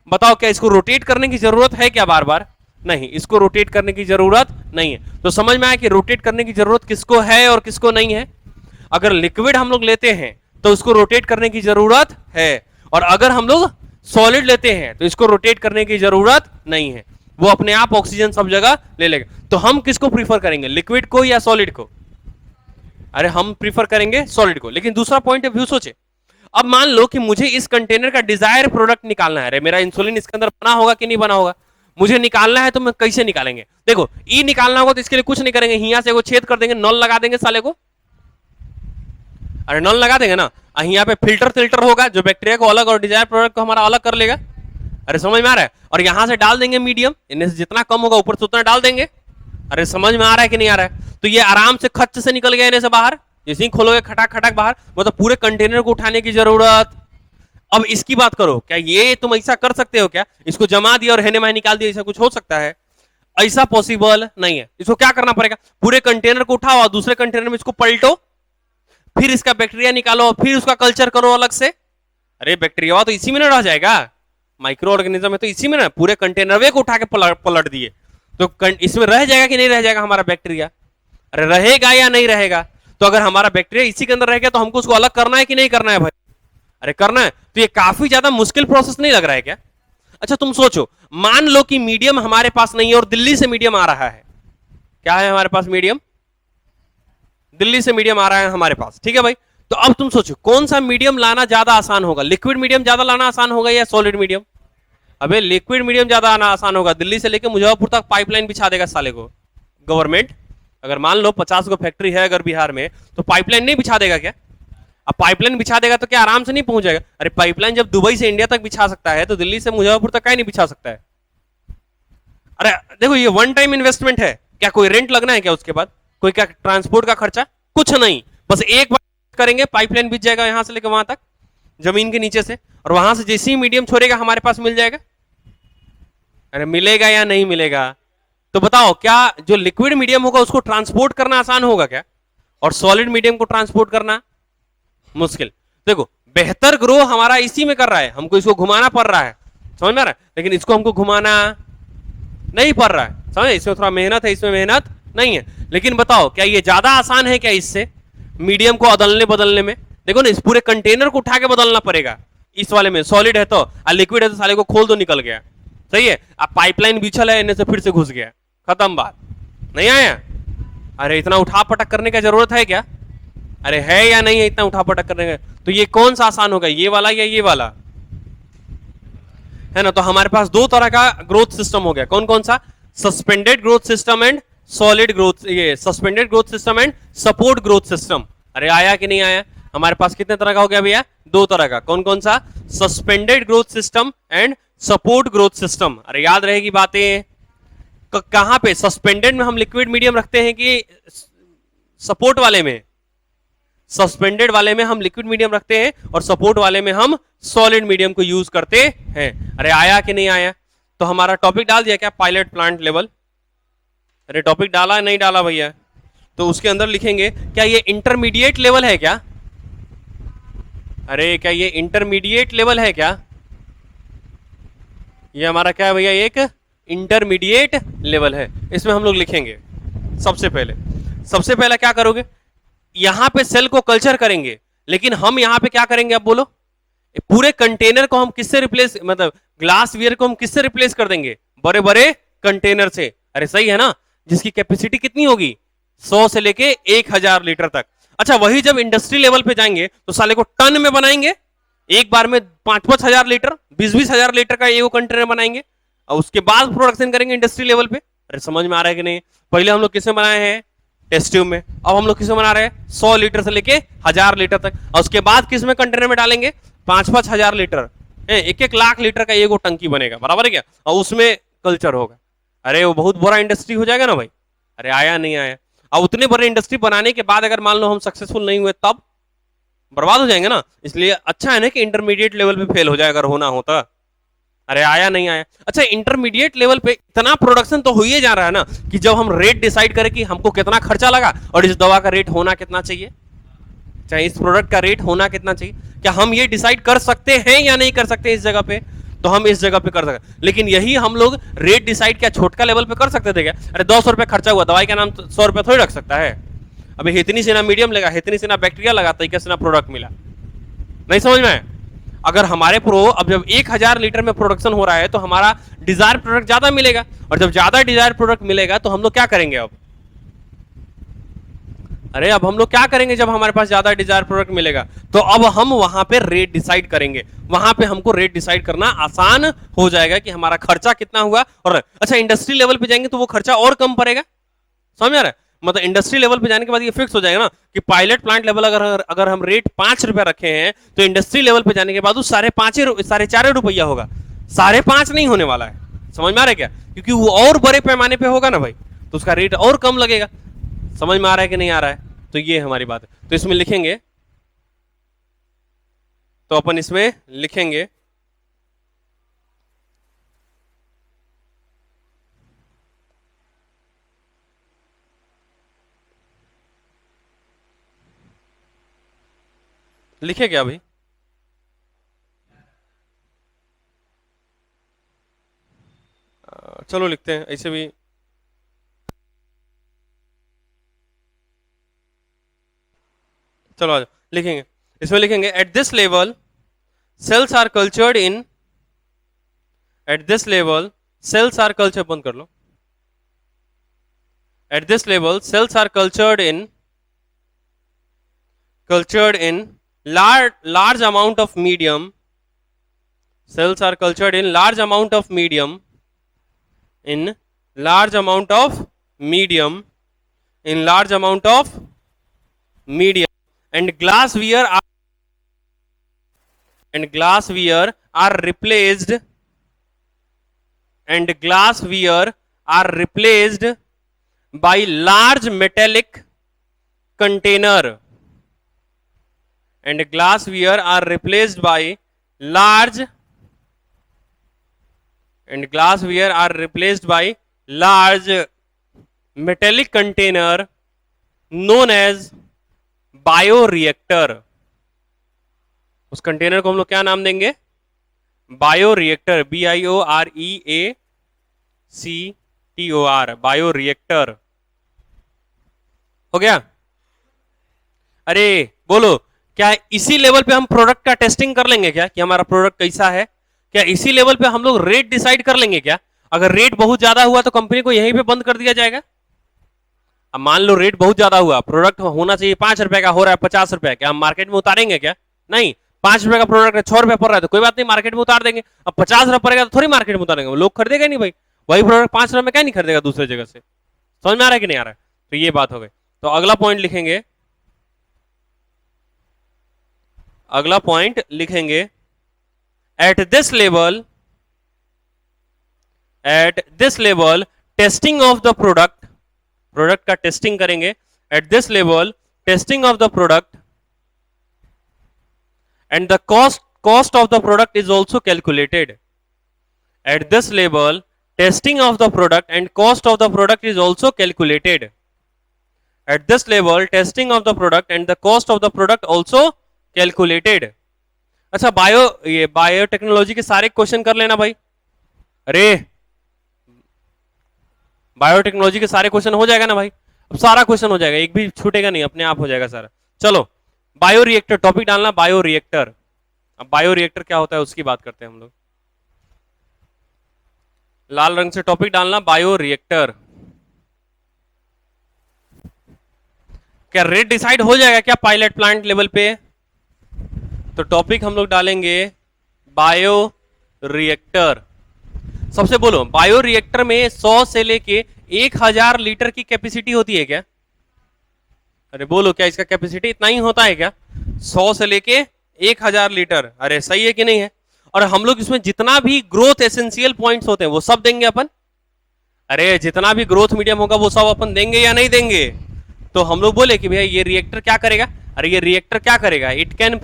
Speaker 1: बताओ क्या इसको रोटेट करने की जरूरत है क्या बार बार? नहीं, इसको रोटेट करने की जरूरत नहीं है। तो समझ में आया कि रोटेट करने की जरूरत किसको है और किसको नहीं है। अगर लिक्विड हम लोग लेते हैं तो उसको रोटेट करने की जरूरत है, और अगर हम लोग सॉलिड लेते हैं तो इसको रोटेट करने की जरूरत नहीं है, वो अपने आप ऑक्सीजन सब जगह ले लेगा। तो हम किसको प्रीफर करेंगे, लिक्विड को या सॉलिड को? अरे हम प्रीफर करेंगे सॉलिड को। लेकिन दूसरा पॉइंट ऑफ व्यू सोचे, अब मान लो कि मुझे इस कंटेनर का डिजायर प्रोडक्ट निकालना है। अरे मेरा इंसुलिन इसके अंदर बना होगा कि नहीं बना होगा, मुझे निकालना है, तो मैं कैसे निकालेंगे? देखो ई निकालना होगा तो इसके लिए कुछ नहीं करेंगे, यहाँ से वो छेद कर देंगे, नल लगा देंगे साले को। अरे नल लगा देंगे ना, यहाँ पे फिल्टर होगा जो बैक्टीरिया को अलग और डिजायर प्रोडक्ट को हमारा अलग कर लेगा। अरे समझ में आ रहा है? और यहां से डाल देंगे मीडियम, इनमें से जितना कम होगा ऊपर से उतना डाल देंगे। अरे समझ में आ रहा है कि नहीं आ रहा है? तो ये आराम से खच्च से निकल गया इन्हें से बाहर, जैसे ही खोलोगे खटाक खटाक बाहर, मतलब पूरे कंटेनर को उठाने की जरूरत। अब इसकी बात करो, क्या ये तुम ऐसा कर सकते हो क्या, इसको जमा दिया और हेने माहे निकाल दिया, ऐसा कुछ हो सकता है? ऐसा पॉसिबल नहीं है। इसको क्या करना पड़ेगा, पूरे कंटेनर को उठाओ और दूसरे कंटेनर में इसको पलटो, फिर इसका बैक्टीरिया निकालो, फिर उसका कल्चर करो अलग से। अरे बैक्टीरिया तो इसी में ना रह जाएगा, माइक्रो ऑर्गेनिज्म है तो इसी में ना, पूरे कंटेनर को उठा के पलट दिए तो इसमें रह जाएगा कि नहीं रह जाएगा हमारा बैक्टीरिया? अरे रहेगा या नहीं रहेगा? तो अगर हमारा बैक्टीरिया इसी के अंदर रह गया तो हमको उसको अलग करना है कि नहीं करना है भाई? अरे करना है। तो ये काफी ज्यादा मुश्किल प्रोसेस नहीं लग रहा है क्या? अच्छा तुम सोचो, मान लो कि मीडियम हमारे पास नहीं है और दिल्ली से मीडियम आ रहा है। क्या है हमारे पास मीडियम? दिल्ली से मीडियम आ रहा है हमारे पास, ठीक है भाई। तो अब तुम सोचो कौन सा मीडियम लाना ज्यादा आसान होगा, लिक्विड मीडियम ज्यादा लाना आसान होगा या सॉलिड मीडियम? अबे लिक्विड मीडियम ज्यादा आना आसान होगा। दिल्ली से लेकर मुजफ्फरपुर तक पाइपलाइन बिछा देगा साले को गवर्नमेंट। अगर मान लो 50 को फैक्ट्री है अगर बिहार में, तो पाइपलाइन नहीं बिछा देगा क्या? अब पाइपलाइन बिछा देगा तो क्या आराम से नहीं पहुंच जाएगा? अरे पाइपलाइन जब दुबई से इंडिया तक बिछा सकता है तो दिल्ली से मुजफ्फरपुर तक क्या नहीं बिछा सकता है? अरे देखो ये वन टाइम इन्वेस्टमेंट है, क्या कोई रेंट लगना है क्या उसके बाद? कोई क्या ट्रांसपोर्ट का खर्चा? कुछ नहीं, बस एक बार करेंगे, पाइपलाइन बिछ जाएगा यहां से लेकर वहां तक जमीन के नीचे से, और वहां से जैसे ही मीडियम छोड़ेगा हमारे पास मिल जाएगा। अरे मिलेगा या नहीं मिलेगा? तो बताओ क्या जो लिक्विड मीडियम होगा उसको ट्रांसपोर्ट करना आसान होगा क्या, और सॉलिड मीडियम को ट्रांसपोर्ट करना मुश्किल? देखो बेहतर ग्रो हमारा इसी में कर रहा है, हमको इसको घुमाना पड़ रहा है, समझ में आ रहा है? लेकिन इसको हमको घुमाना नहीं पड़ रहा है, समझ? इसमें थोड़ा मेहनत है, इसमें मेहनत नहीं है। लेकिन बताओ क्या ये ज्यादा आसान है क्या इससे मीडियम को अदलने बदलने में? देखो ना, इस पूरे कंटेनर को उठा के बदलना पड़ेगा। इस वाले में सॉलिड है तो, लिक्विड है तो साले को खोल दो निकल गया, सही है। अब पाइपलाइन बिछल है, इन्हें से फिर से घुस गया, खत्म बात, नहीं आया। अरे इतना उठा पटक करने की जरूरत है क्या? अरे है या नहीं है इतना उठा पटक करने का? तो ये कौन सा आसान होगा, ये वाला या ये वाला? है ना। तो हमारे पास दो तरह का ग्रोथ सिस्टम हो गया, कौन कौन सा? Suspended growth system and solid growth, ये suspended growth system and support growth system. अरे आया कि नहीं आया? हमारे पास कितने तरह का हो गया भैया? दो तरह का। कौन कौन सा? Suspended growth system and support growth system. अरे याद रहेगी बातें। कहां पे सस्पेंडेड में हम लिक्विड मीडियम रखते हैं कि सपोर्ट वाले में? सस्पेंडेड वाले में हम लिक्विड मीडियम रखते हैं और सपोर्ट वाले में हम सॉलिड मीडियम को यूज करते हैं। अरे आया कि नहीं आया? तो हमारा टॉपिक डाल दिया क्या, पायलट प्लांट लेवल? अरे टॉपिक डाला नहीं डाला भैया? तो उसके अंदर लिखेंगे क्या ये इंटरमीडिएट लेवल है क्या? अरे क्या ये इंटरमीडिएट लेवल है क्या? ये हमारा क्या है भैया? एक इंटरमीडिएट लेवल है। इसमें हम लोग लिखेंगे सबसे पहले क्या करोगे, यहां पे सेल को कल्चर करेंगे, लेकिन हम यहां पे क्या करेंगे अब बोलो? पूरे कंटेनर को हम किससे रिप्लेस, मतलब ग्लास वियर को हम किससे रिप्लेस कर देंगे? बड़े बड़े कंटेनर से। अरे सही है ना, जिसकी कैपेसिटी कितनी होगी? 100 से लेके 1000 लीटर तक। अच्छा वही जब इंडस्ट्री लेवल पे जाएंगे तो साले को टन में बनाएंगे, एक बार में 5-5 हजार लीटर, 20-20 हजार लीटर का एक कंटेनर बनाएंगे और उसके बाद प्रोडक्शन करेंगे इंडस्ट्री लेवल पे। अरे समझ में आ रहा है कि नहीं? पहले हम लोग किसमें बनाए हैं? टेस्ट ट्यूब में। अब हम लोग किसमें बना रहे हैं? 100 लीटर से लेके 1000 लीटर तक। और उसके बाद किसमें कंटेनर में डालेंगे? 5-5 हजार लीटर, 1-1 लाख लीटर का एगो टंकी बनेगा, बराबर है क्या, और उसमें कल्चर होगा। अरे वो बहुत बड़ा इंडस्ट्री हो जाएगा ना भाई। अरे आया नहीं आया, अब उतने बड़े इंडस्ट्री बनाने के बाद अगर मान लो हम सक्सेसफुल नहीं हुए तब बर्बाद हो जाएंगे ना। इसलिए अच्छा है ना कि इंटरमीडिएट लेवल पे फेल हो जाए अगर होना होता। अरे आया नहीं आया। अच्छा, इंटरमीडिएट लेवल पे इतना प्रोडक्शन तो हो ही जा रहा है ना कि जब हम रेट डिसाइड करें कि हमको कितना खर्चा लगा और इस दवा का रेट होना कितना चाहिए, चाहे इस प्रोडक्ट का रेट होना कितना चाहिए, क्या हम ये डिसाइड कर सकते हैं या नहीं कर सकते इस जगह पे, तो हम इस जगह पे कर सकते। लेकिन यही हम लोग रेट डिसाइड क्या छोटका लेवल पे कर सकते थे क्या? अरे 200 रुपए खर्चा हुआ, दवाई का नाम 100 रुपए थोड़ी रख सकता है। अभी इतनी सी ना मीडियम लगा, इतनी सी ना बैक्टीरिया लगा, तरीके से ना प्रोडक्ट मिला। नहीं समझ में? अगर हमारे अब जब 1000 लीटर में प्रोडक्शन हो रहा है तो हमारा डिजायर प्रोडक्ट ज्यादा मिलेगा, और जब ज्यादा डिजायर प्रोडक्ट मिलेगा तो हम लोग क्या करेंगे अब? अरे अब हम लोग क्या करेंगे जब हमारे पास ज्यादा डिजायर प्रोडक्ट मिलेगा? तो अब हम वहां पे रेट डिसाइड करेंगे, वहां पे हमको रेट डिसाइड करना आसान हो जाएगा कि हमारा खर्चा कितना हुआ। और अच्छा, इंडस्ट्री लेवल पे जाएंगे तो वो खर्चा और कम पड़ेगा। समझ आ रहा है? मतलब इंडस्ट्री लेवल पे जाने के बाद ये फिक्स हो जाएगा ना कि पायलट प्लांट लेवल अगर हम रेट 5 रुपए रखे हैं तो इंडस्ट्री लेवल पे जाने के बाद वो 4.5 रुपया होगा, 5.5 नहीं होने वाला है। समझ में आ रहा है क्या? क्योंकि वो और बड़े पैमाने पे होगा ना भाई, तो उसका रेट और कम लगेगा। समझ में आ रहा है कि नहीं आ रहा है? तो ये हमारी बात है। तो इसमें लिखेंगे, तो अपन इसमें लिखेंगे लिखे क्या अभी? चलो लिखते हैं ऐसे भी। चलो आज लिखेंगे, इसमें लिखेंगे at this level cells are cultured in, at this level cells are culture, बंद कर लो। At this level cells are cultured in large amount of medium, cells are cultured in large amount of medium, in large amount of medium, in large amount of medium, and glassware are replaced, and glassware are replaced by large metallic container, and glassware are replaced by large, and glassware are replaced by large metallic container known as bioreactor. उस container को हम लोग क्या नाम देंगे? Bioreactor, BIOREACTOR, bioreactor. हो गया? अरे बोलो, क्या इसी लेवल पे हम प्रोडक्ट का टेस्टिंग कर लेंगे क्या कि हमारा प्रोडक्ट कैसा है? क्या इसी लेवल पे हम लोग रेट डिसाइड कर लेंगे क्या? अगर रेट बहुत ज्यादा हुआ तो कंपनी को यहीं पे बंद कर दिया जाएगा। अब मान लो रेट बहुत ज्यादा हुआ, प्रोडक्ट होना चाहिए 5 रुपए का, हो रहा है 50 रुपए, क्या हम मार्केट में उतारेंगे क्या? नहीं। 5 रुपए का प्रोडक्ट है, 6 रुपए पड़ रहा है तो कोई बात नहीं, मार्केट में उतार देंगे। अब 50 रुपए पड़ेगा तो थोड़ी मार्केट में उतारेंगे, लोग खरीदेगा नहीं भाई। वही प्रोडक्ट 5 रुपए में क्या नहीं खरीदेगा दूसरे जगह से। समझ में आ रहा है कि नहीं आ रहा है? तो ये बात हो गई। तो अगला पॉइंट लिखेंगे, अगला पॉइंट लिखेंगे at this level testing of the product, product का टेस्टिंग करेंगे। Eight this level testing of the product and the cost of the product is also calculated. At this level testing of the product and cost of the product is also calculated. At this level testing of the product and the cost of the product also calculated. अच्छा, ये biotechnology के सारे question कर लेना भाई। अरे biotechnology के सारे क्वेश्चन हो जाएगा ना भाई? अब सारा क्वेश्चन हो जाएगा, एक भी छूटेगा नहीं, अपने आप हो जाएगा सारा। चलो, बायोरिएक्टर टॉपिक डालना, बायोरिएक्टर। अब बायोरिएक्टर क्या होता है उसकी बात करते हैं हम लोग। लाल रंग से टॉपिक डालना, बायोरिएक्टर। क्या रेट डिसाइड हो जाएगा क्या पायलट प्लांट लेवल पे? तो टॉपिक हम लोग डालेंगे बायोरिएक्टर। सबसे बोलो, बायोरिएक्टर में 100 से लेके 1000 लीटर की कैपेसिटी होती है क्या? अरे बोलो, क्या इसका कैपेसिटी इतना ही होता है क्या? 100 से लेके 1000 लीटर। अरे सही है कि नहीं है? और हम लोग इसमें जितना भी ग्रोथ एसेंशियल पॉइंट्स होते हैं वो सब देंगे अपन। अरे जितना भी ग्रोथ मीडियम होगा वो सब अपन देंगे या नहीं देंगे? तो हम लोग बोले कि भैया ये रिएक्टर क्या करेगा? अरे ये रिएक्टर क्या करेगा? It can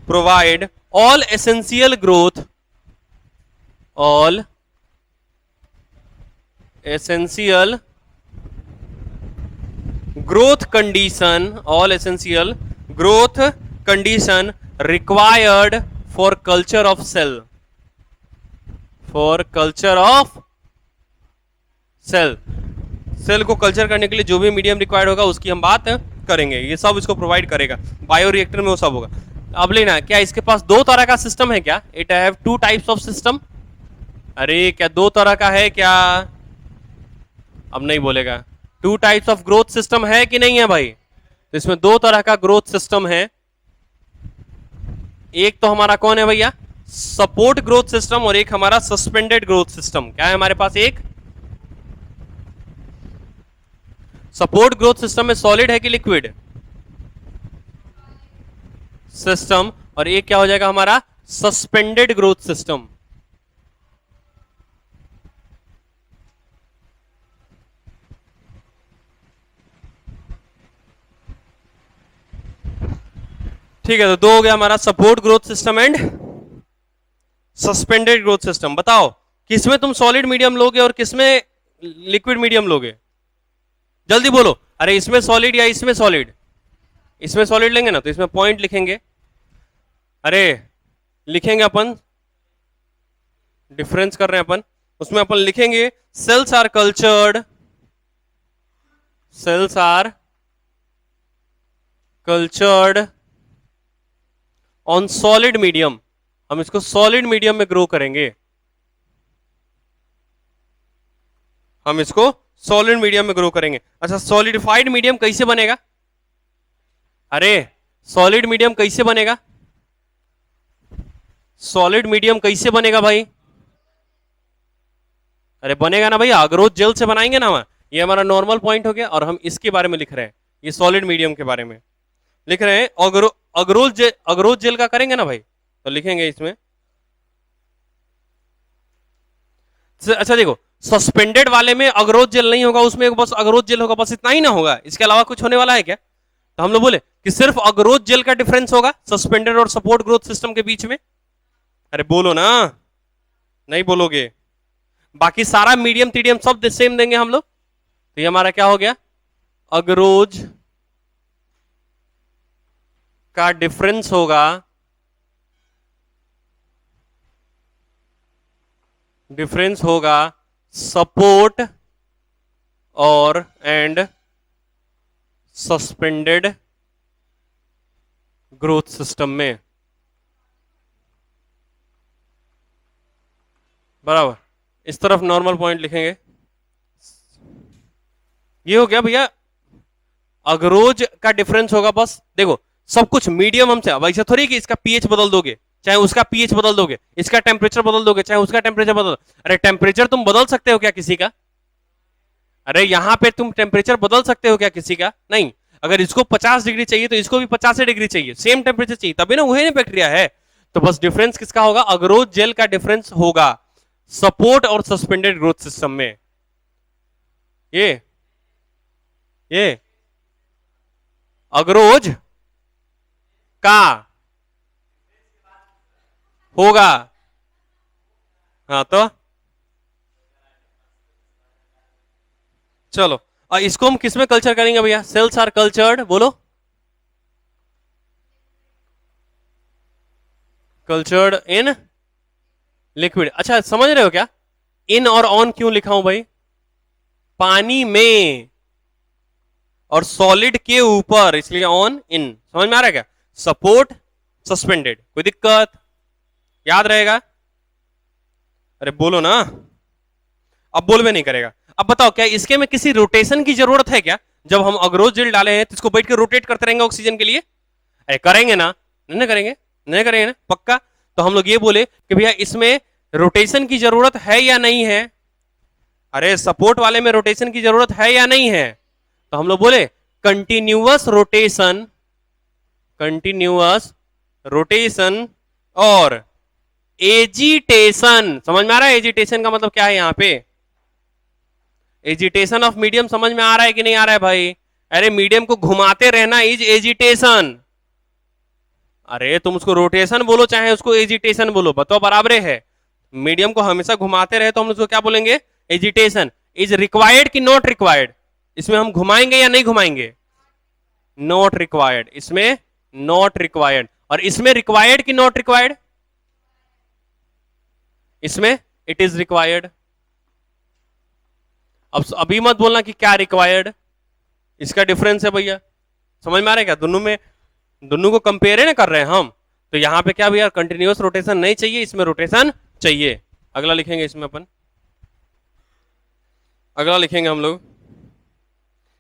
Speaker 1: provide all essential growth, all essential growth condition, all essential growth condition required for culture of cell, for culture of cell। Cell को कल्चर करने के लिए जो भी मीडियम रिक्वायर्ड होगा उसकी हम बात करेंगे। ये सब इसको प्रोवाइड करेगा, बायो रिएक्टर में वो सब होगा। अब लेना क्या इसके पास दो तरह का सिस्टम है क्या? It have to types of system. अरे क्या दो तरह का है क्या? अब नहीं बोलेगा। To types of growth system है कि नहीं है भाई? तो इसमें दो तरह का ग्रोथ सिस्टम है। एक तो हमारा कौन है भैया? सपोर्ट ग्रोथ सिस्टम, और एक हमारा सस्पेंडेड ग्रोथ सिस्टम। क्या है हमारे पास? एक सपोर्ट ग्रोथ सिस्टम में सॉलिड है कि लिक्विड सिस्टम, और एक क्या हो जाएगा हमारा? Suspended growth system. ठीक है, तो दो हो गया हमारा, support growth system and suspended growth system. बताओ किसमें तुम सॉलिड मीडियम लोगे और किसमें लिक्विड मीडियम लोगे? जल्दी बोलो। अरे इसमें सॉलिड या इसमें सॉलिड? इसमें सॉलिड लेंगे ना, तो इसमें पॉइंट लिखेंगे। अरे लिखेंगे अपन, डिफरेंस कर रहे हैं अपन, उसमें अपन लिखेंगे cells are cultured, cells are cultured on solid medium. हम इसको सॉलिड मीडियम में ग्रो करेंगे, हम इसको सॉलिड मीडियम में ग्रो करेंगे। अच्छा, सॉलिडिफाइड मीडियम कैसे बनेगा? अरे सॉलिड मीडियम कैसे बनेगा? सॉलिड मीडियम कैसे बनेगा भाई? अरे बनेगा ना भाई, अगरोज जेल से बनाएंगे ना। ये हमारा नॉर्मल पॉइंट हो गया, और हम इसके बारे में लिख रहे हैं, ये सॉलिड मीडियम के बारे में लिख रहे हैं। अगरोज जेल का करेंगे ना भाई, तो लिखेंगे इसमें। अच्छा देखो, सस्पेंडेड वाले में अगरोज जेल नहीं होगा, उसमें बस अगरोज जेल होगा, बस इतना ही ना होगा, इसके अलावा कुछ होने वाला है क्या? तो हम लोग बोले कि सिर्फ अगरोज जेल का डिफरेंस होगा सस्पेंडेड और सपोर्ट ग्रोथ सिस्टम के बीच में। अरे बोलो ना, नहीं बोलोगे? बाकी सारा मीडियम टीडियम सब सेम देंगे हम लोग। तो ये हमारा क्या हो गया? अगरोज का डिफरेंस होगा, डिफरेंस होगा सपोर्ट और एंड सस्पेंडेड ग्रोथ सिस्टम में। बराबर, इस तरफ नॉर्मल पॉइंट लिखेंगे। ये हो गया भैया, अगरोज का डिफरेंस होगा। बस देखो सब कुछ मीडियम हमसे, अब ऐसा थोड़ी कि इसका पीएच बदल दोगे चाहे उसका पीएच बदल दोगे, इसका टेम्परेचर बदल दोगे चाहे उसका टेम्परेचर बदल। अरे टेम्परेचर तुम बदल सकते हो क्या किसी का? अरे यहां पे तुम टेम्परेचर बदल सकते हो क्या किसी का? नहीं। अगर इसको 50 डिग्री चाहिए तो इसको भी 50 डिग्री चाहिए, सेम टेम्परेचर चाहिए, तभी ना वही बैक्टीरिया है। तो बस डिफरेंस किसका होगा? अगरोज जेल का डिफरेंस होगा सपोर्ट और सस्पेंडेड ग्रोथ सिस्टम में। ये अगरोज का होगा। हाँ तो चलो, इसको हम किसमें कल्चर करेंगे भैया? सेल्स आर कल्चर्ड, बोलो कल्चर्ड इन लिक्विड। अच्छा समझ रहे हो क्या? इन और ऑन क्यों लिखा हूं भाई? पानी में और सॉलिड के ऊपर, इसलिए ऑन इन। समझ में आ रहा है क्या? सपोर्ट सस्पेंडेड, कोई दिक्कत? याद रहेगा? अरे बोलो ना, अब बोल भी नहीं करेगा। अब बताओ क्या इसके में किसी रोटेशन की जरूरत है क्या? जब हम अगरोज जेल डाले हैं तो इसको बैठ के रोटेट करते रहेंगे ऑक्सीजन के लिए? अरे करेंगे ना? नहीं करेंगे? नहीं करेंगे ना पक्का? तो हम लोग ये बोले कि भैया इसमें रोटेशन की जरूरत है या नहीं है? अरे सपोर्ट वाले में रोटेशन की जरूरत है या नहीं है? तो हम लोग बोले कंटिन्यूअस रोटेशन और एजिटेशन। समझ में आ रहा है एजिटेशन का मतलब क्या है यहां पे? एजिटेशन ऑफ मीडियम समझ में आ रहा है कि नहीं आ रहा है भाई? अरे मीडियम को घुमाते रहना इज एजिटेशन। अरे तुम उसको रोटेशन बोलो चाहे उसको एजिटेशन बोलो, बताओ बराबर है। मीडियम को हमेशा घुमाते रहे तो हम उसको क्या बोलेंगे? एजिटेशन। इज रिक्वायर्ड कि नॉट रिक्वायर्ड? इसमें हम घुमाएंगे या नहीं घुमाएंगे? Not required. इसमें नॉट रिक्वायर्ड। और इसमें रिक्वायर्ड कि नॉट रिक्वायर्ड? इसमें इट इज रिक्वायर्ड। अब अभी मत बोलना कि क्या रिक्वायर्ड, इसका डिफरेंस है भैया। समझ में आ रहा है क्या? दोनों को कंपेयर है ना कर रहे हैं हम। तो यहां पे क्या भैया कंटिन्यूअस रोटेशन नहीं चाहिए, इसमें रोटेशन चाहिए। अगला लिखेंगे इसमें अपन, अगला लिखेंगे हम लोग।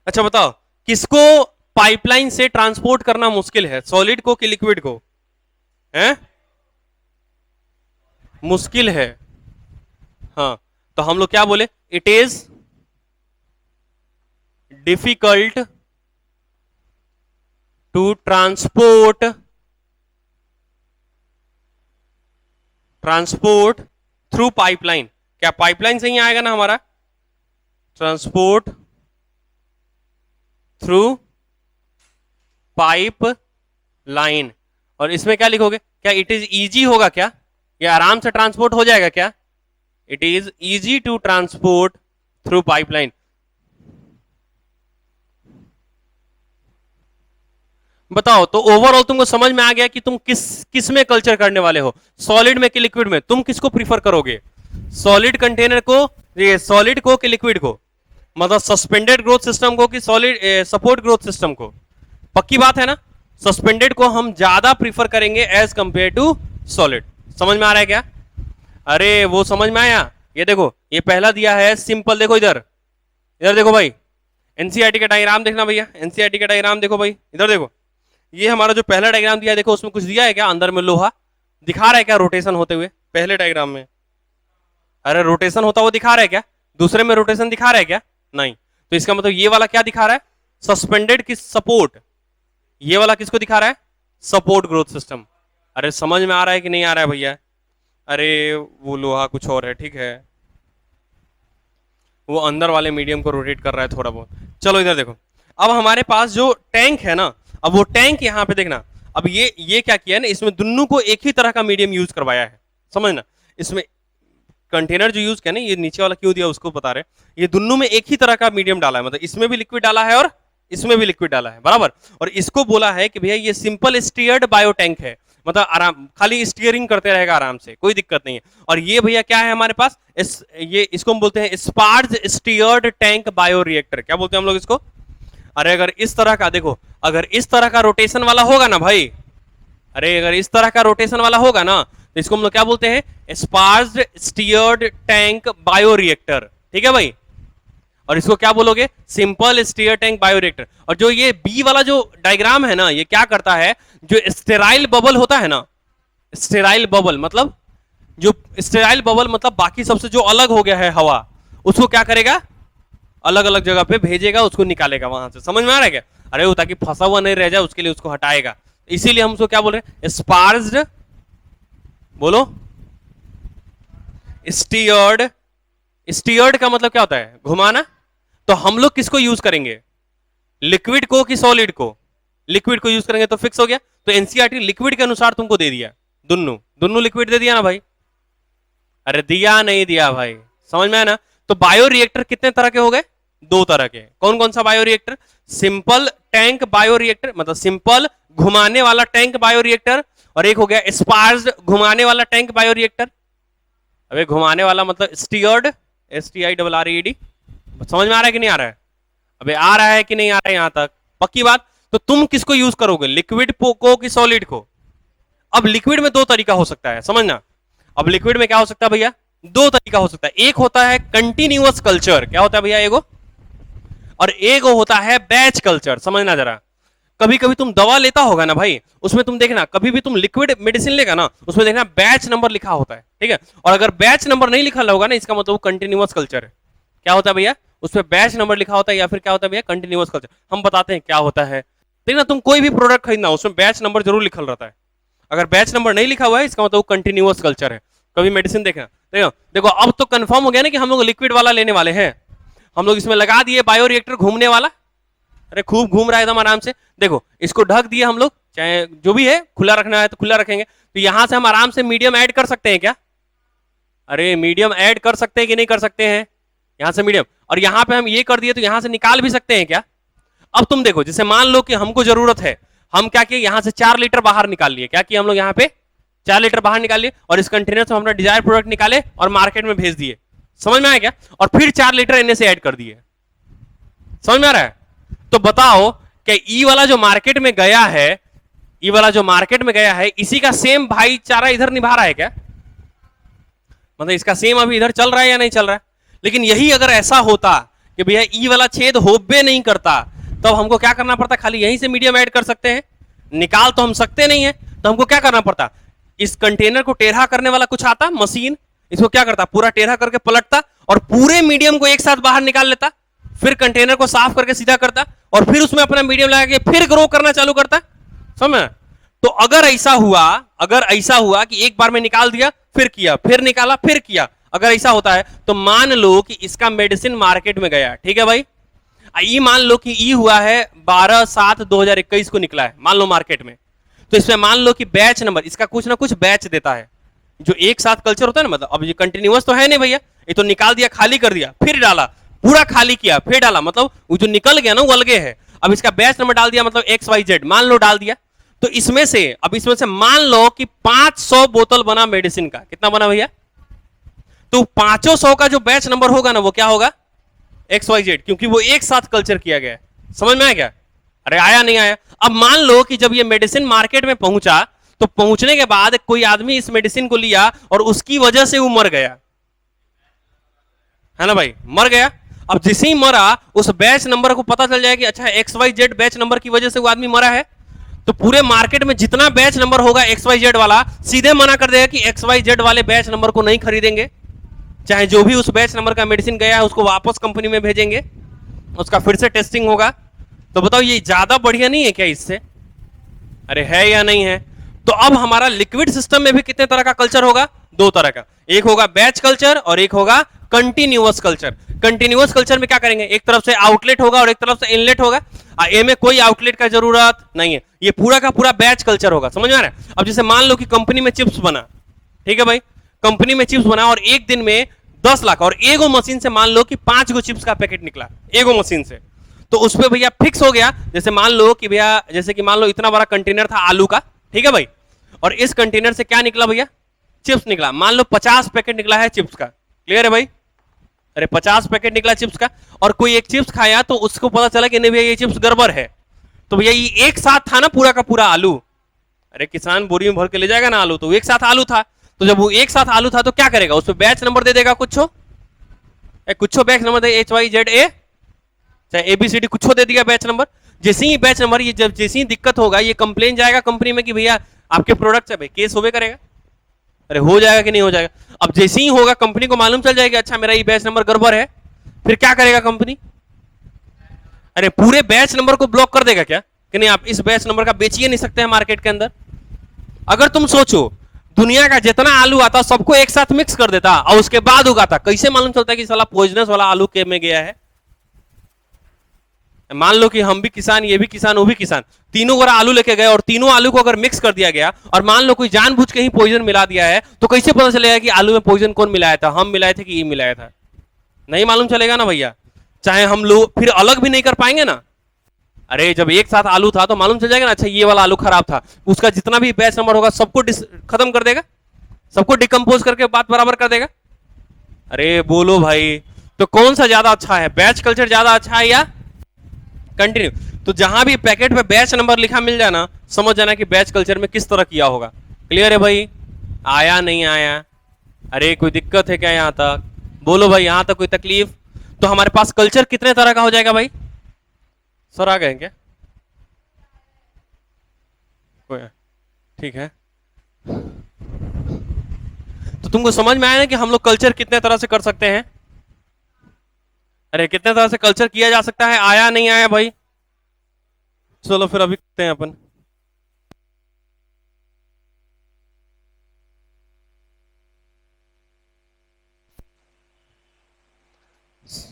Speaker 1: अच्छा बताओ किसको पाइपलाइन से ट्रांसपोर्ट करना मुश्किल है, सॉलिड को कि लिक्विड को? है मुश्किल है। हाँ तो हम लोग क्या बोले? It is difficult to transport through pipeline. क्या पाइपलाइन से ही आएगा ना हमारा? Transport through pipe line. और इसमें क्या लिखोगे? क्या इट इज इजी होगा क्या? ये आराम से ट्रांसपोर्ट हो जाएगा क्या? It is easy to transport through pipeline. बताओ तो ओवरऑल तुमको समझ में आ गया कि तुम किस में कल्चर करने वाले हो, सॉलिड में कि लिक्विड में? तुम किसको प्रीफर करोगे, सॉलिड कंटेनर को, ये सॉलिड को कि लिक्विड को? मतलब सस्पेंडेड ग्रोथ सिस्टम को कि सॉलिड सपोर्ट ग्रोथ सिस्टम को? पक्की बात है ना, सस्पेंडेड को हम ज्यादा प्रीफर करेंगे एज कंपेयर टू सॉलिड। समझ में आ रहा है क्या? अरे वो समझ में आया। ये देखो ये पहला दिया है सिंपल, देखो इधर इधर देखो भाई, एनसीईआरटी का डायग्राम देखना भैया, एनसीईआरटी का डायग्राम देखो भाई, इधर देखो। ये हमारा जो पहला डायग्राम दिया है, देखो उसमें कुछ दिया है क्या? अंदर में लोहा दिखा रहा है क्या रोटेशन होते हुए पहले डायग्राम में? अरे रोटेशन होता हुआ दिखा रहा है क्या? दूसरे में रोटेशन दिखा रहा है क्या? नहीं। तो इसका मतलब ये वाला क्या दिखा रहा है? सस्पेंडेड की सपोर्ट। ये वाला किसको दिखा रहा है? Support growth system. अरे समझ में आ रहा है कि नहीं आ रहा है भैया? अरे वो लोहा कुछ और है, ठीक है, वो अंदर वाले मीडियम को रोटेट कर रहा है थोड़ा बहुत। चलो इधर देखो, अब हमारे पास जो टैंक है ना, अब वो टैंक यहां पे देखना। अब ये क्या किया है ना, इसमें दोनों को एक ही तरह का मीडियम यूज करवाया है। समझना, इसमें कंटेनर जो यूज किया ना, ये नीचे वाला क्यों दिया उसको बता रहे, ये दोनों में एक ही तरह का मीडियम डाला है, मतलब इसमें भी लिक्विड डाला है और इसमें भी लिक्विड डाला है, बराबर। और इसको बोला है कि भैया ये सिंपल स्टीयर्ड बायो टैंक है, मतलब आराम खाली स्टीयरिंग करते रहेगा आराम से, कोई दिक्कत नहीं है। और ये भैया क्या है हमारे पास, ये इसको हम बोलते हैं sparge stirred tank bio reactor. क्या बोलते हैं हम लोग इसको? अरे अगर इस तरह का देखो, अगर इस तरह का रोटेशन वाला होगा ना भाई, अरे अगर इस तरह का रोटेशन वाला होगा ना, तो इसको हम लोग क्या बोलते हैं? Sparge stirred tank bio reactor. ठीक है भाई? और इसको क्या बोलोगे? Simple stir tank bio reactor. और जो ये बी वाला जो डायग्राम है ना, ये क्या करता है, जो स्टेराइल बबल होता है ना, स्टेराइल बबल मतलब जो स्टेराइल बबल मतलब बाकी सबसे जो अलग हो गया है हवा, उसको क्या करेगा? अलग अलग जगह पे भेजेगा, उसको निकालेगा वहां से। समझ में आ रहा है क्या? अरे वो ताकि फंसा हुआ नहीं रह जाए उसके लिए उसको हटाएगा। इसीलिए हम उसको क्या बोल रहे हैं? स्पार्ज्ड, बोलो, स्टीयर्ड। स्टीयर्ड का मतलब क्या होता है? घुमाना। तो हम लोग किसको यूज करेंगे, लिक्विड को कि सॉलिड को? लिक्विड को यूज करेंगे तो फिक्स हो गया। तो एनसीईआरटी लिक्विड के अनुसार तुमको दे दिया, दोनों लिक्विड दे दिया ना भाई? अरे दिया नहीं दिया भाई, समझ में आया ना? तो बायो रिएक्टर कितने तरह के हो गए? दो तरह के। कौन कौन सा bio reactor? Simple tank bio reactor, मतलब सिंपल घुमाने वाला टैंक बायो रिएक्टर, और एक हो गया स्पार्ज्ड घुमाने वाला टैंक बायो रिएक्टर। अबे घुमाने वाला मतलब स्टीयर्ड, STIRRED। समझ में आ रहा है कि नहीं आ रहा है? अबे आ रहा है कि नहीं आ रहा है यहां तक? पक्की बात। तो तुम किसको यूज करोगे, लिक्विड को कि सॉलिड को? अब लिक्विड में दो तरीका हो सकता है, समझना। अब लिक्विड में क्या हो सकता है भैया? दो तरीका हो सकता है। एक होता है कंटिन्यूअस कल्चर, क्या होता है भैया एगो, और एक होता है बैच कल्चर। समझना जरा, कभी कभी तुम दवा लेता होगा ना भाई, उसमें तुम देखना, कभी भी तुम लिक्विड मेडिसिन लेगा ना, उसमें देखना बैच नंबर लिखा होता है, ठीक है? और अगर बैच नंबर नहीं लिखा होगा ना, इसका मतलब कंटिन्यूअस कल्चर है। क्या होता है भैया? उस पर बैच नंबर लिखा होता है या फिर क्या होता है भैया, कंटिन्यूअस कल्चर। हम बताते हैं क्या होता है। देखना तुम कोई भी प्रोडक्ट खरीदना उसमें बैच नंबर जरूर लिखल रहता है। अगर बैच नंबर नहीं लिखा हुआ है इसका मतलब कंटिन्यूअस कल्चर है। कभी मेडिसिन देखना, देखो देखो अब तो कंफर्म हो गया ना कि हम लोग लिक्विड वाला लेने वाले हैं। हम लोग इसमें लगा दिए बायोरिएक्टर घूमने वाला, अरे खूब घूम रहा है एकदम आराम से। देखो इसको ढक दिए हम लोग, चाहे जो भी है खुला रखना है तो खुला रखेंगे। तो यहां से हम आराम से मीडियम ऐड कर सकते हैं क्या? अरे मीडियम ऐड कर सकते हैं कि नहीं कर सकते हैं? यहां से मीडियम, और यहां पे हम ये कर दिए तो यहां से निकाल भी सकते हैं क्या? अब तुम देखो, जैसे मान लो कि हमको जरूरत है, हम क्या किए यहां से 4 लीटर बाहर निकाल लिए। क्या किया हम लोग यहाँ पे 4 लीटर बाहर निकाल लिए और इस कंटेनर से हमने डिजायर प्रोडक्ट निकाले और मार्केट में भेज दिए। समझ में आया क्या? और फिर 4 लीटर इनमें से ऐड कर दिए। समझ में आ रहा है? तो बताओ कि ई वाला जो मार्केट में गया है, ई वाला जो मार्केट में गया है, इसी का सेम भाईचारा इधर निभा रहा है क्या? मतलब इसका सेम अभी इधर चल रहा है या नहीं चल रहा है? लेकिन यही अगर ऐसा होता कि भैया ई वाला छेद होबे नहीं करता, तो हमको क्या करना पड़ता? खाली यहीं से मीडियम ऐड कर सकते हैं, निकाल तो हम सकते नहीं है। तो हमको क्या करना पड़ता? इस कंटेनर को टेढ़ा करने वाला कुछ आता मशीन, इसको क्या करता? पूरा टेढ़ा करके पलटता और पूरे मीडियम को एक साथ बाहर निकाल लेता, फिर कंटेनर को साफ करके सीधा करता और फिर उसमें अपना मीडियम लगा के फिर ग्रो करना चालू करता। समझ? तो अगर ऐसा हुआ कि एक बार में निकाल दिया, फिर किया, फिर निकाला, फिर किया, अगर ऐसा होता है तो मान लो कि इसका मेडिसिन मार्केट में गया, ठीक है भाई। ई मान लो कि ई हुआ है 12/7/2021 को निकला है, मान लो मार्केट में। तो इसमें मान लो कि बैच नंबर इसका कुछ ना कुछ बैच देता है, जो एक साथ कल्चर होता है ना। मतलब अब ये कंटिन्यूअस तो है नहीं भैया, ये तो निकाल दिया, खाली कर दिया, फिर डाला, पूरा खाली किया, फिर डाला, मतलब वो जो निकल गया ना वो अलगे है। अब इसका बैच नंबर डाल दिया, मतलब XYZ मान लो डाल दिया। तो इसमें से मान लो कि 500 बोतल बना मेडिसिन का। कितना बना भैया? तो 500 का जो बैच नंबर होगा ना वो क्या होगा? XYZ, क्योंकि वो एक साथ कल्चर किया गया है। समझ में आया क्या? अरे आया नहीं आया? अब मान लो कि जब ये मेडिसिन मार्केट में पहुंचा, तो पहुंचने के बाद कोई आदमी इस मेडिसिन को लिया और उसकी वजह से वो मर गया, है ना भाई? मर गया। अब जैसे ही मरा, उस बैच नंबर को पता चल जाए कि अच्छा XYZ बैच नंबर की वजह से वो आदमी मरा है, तो पूरे मार्केट में जितना बैच नंबर होगा XYZ वाला सीधे मना कर देगा कि XYZ वाले बैच नंबर को नहीं खरीदेंगे, चाहे जो भी उस बैच नंबर का मेडिसिन गया है उसको वापस कंपनी में भेजेंगे, उसका फिर से टेस्टिंग होगा। तो बताओ ये ज्यादा बढ़िया नहीं है क्या इससे? अरे है या नहीं है? तो अब हमारा लिक्विड सिस्टम में भी कितने तरह का कल्चर होगा? 2 तरह का, एक होगा बैच कल्चर और एक होगा कंटिन्यूअस कल्चर। कंटिन्यूअस कल्चर में क्या करेंगे? एक तरफ से आउटलेट होगा और एक तरफ से इनलेट होगा। ए में कोई आउटलेट का जरूरत नहीं है, ये पूरा का पूरा बैच कल्चर होगा। समझ में आ रहा है? अब जैसे मान लो कि कंपनी में चिप्स बना, ठीक है भाई, कंपनी में चिप्स बना और एक दिन में 10 लाख, और एगो मशीन से मान लो कि 5 गो चिप्स का पैकेट निकला एगो मशीन से, तो उस पर भैया फिक्स हो गया। जैसे मान लो कि भैया, जैसे कि मान लो इतना बड़ा कंटेनर था आलू का, ठीक है भाई, और इस कंटेनर से क्या निकला भैया? चिप्स निकला। मान लो 50 पैकेट निकला है चिप्स का। क्लियर है भाई? अरे 50 पैकेट निकला चिप्स का, और कोई एक चिप्स खाया तो उसको पता चला कि नहीं भैया ये चिप्स गड़बड़ है। तो भैया ये एक साथ था ना पूरा का पूरा आलू। अरे किसान बोरी में भर के ले जाएगा ना आलू, तो एक साथ आलू था। तो जब वो एक साथ आलू था तो क्या करेगा? उस पर बैच नंबर दे देगा, कुछ बैच नंबर दे, HYZA, चाहे ABCD कुछ दे दिया बैच नंबर। जैसे ही बैच नंबर, ये जब जैसे ही दिक्कत होगा ये कंप्लेन जाएगा कंपनी में कि भैया आपके प्रोडक्ट से भाई केस होवे करेगा। अरे हो जाएगा कि नहीं हो जाएगा? अब जैसे ही होगा कंपनी को मालूम चल जाएगा अच्छा मेरा ये बैच नंबर गड़बड़ है, फिर क्या करेगा कंपनी? अरे पूरे बैच नंबर को ब्लॉक कर देगा क्या कि नहीं आप इस बैच नंबर का बेच ही नहीं सकते हैं मार्केट के अंदर। अगर तुम सोचो दुनिया का जितना आलू आता सबको एक साथ मिक्स कर देता और उसके बाद उगाता, कैसे मालूम चलता है कि साला पॉइजनस वाला आलू के में गया है? मान लो कि हम भी किसान, ये भी किसान, वो भी किसान, तीनों गोरा आलू लेके गए और तीनों आलू को अगर मिक्स कर दिया गया और मान लो कोई जानबूझ के ही पॉइजन मिला दिया है, तो कैसे पता चलेगा कि आलू में पॉइजन कौन मिलाया था? हम मिलाए थे कि ये मिलाया था? नहीं मालूम चलेगा ना भैया। चाहे हम लोग फिर अलग भी नहीं कर पाएंगे ना। अरे जब एक साथ आलू था तो मालूम चल जाएगा ना अच्छा ये वाला आलू खराब था, उसका जितना भी बैच नंबर होगा सबको खत्म कर देगा, सबको डिकम्पोज करके बात बराबर कर देगा। अरे बोलो भाई, तो कौन सा ज्यादा अच्छा है? बैच कल्चर ज्यादा अच्छा है या कंटिन्यू? तो जहां भी पैकेट पे बैच नंबर लिखा मिल जाए ना, समझ जाना कि बैच कल्चर में किस तरह किया होगा। क्लियर है भाई? आया नहीं आया? अरे कोई दिक्कत है क्या यहां तक? बोलो भाई, यहां तक कोई तकलीफ? तो हमारे पास कल्चर कितने तरह का हो जाएगा भाई? सर आ गए क्या? ठीक है। तो तुमको समझ में आया ना कि हम लोग कल्चर कितने तरह से कर सकते हैं? अरे कितने तरह से कल्चर किया जा सकता है, आया नहीं आया भाई? चलो फिर अभी करते हैं अपन।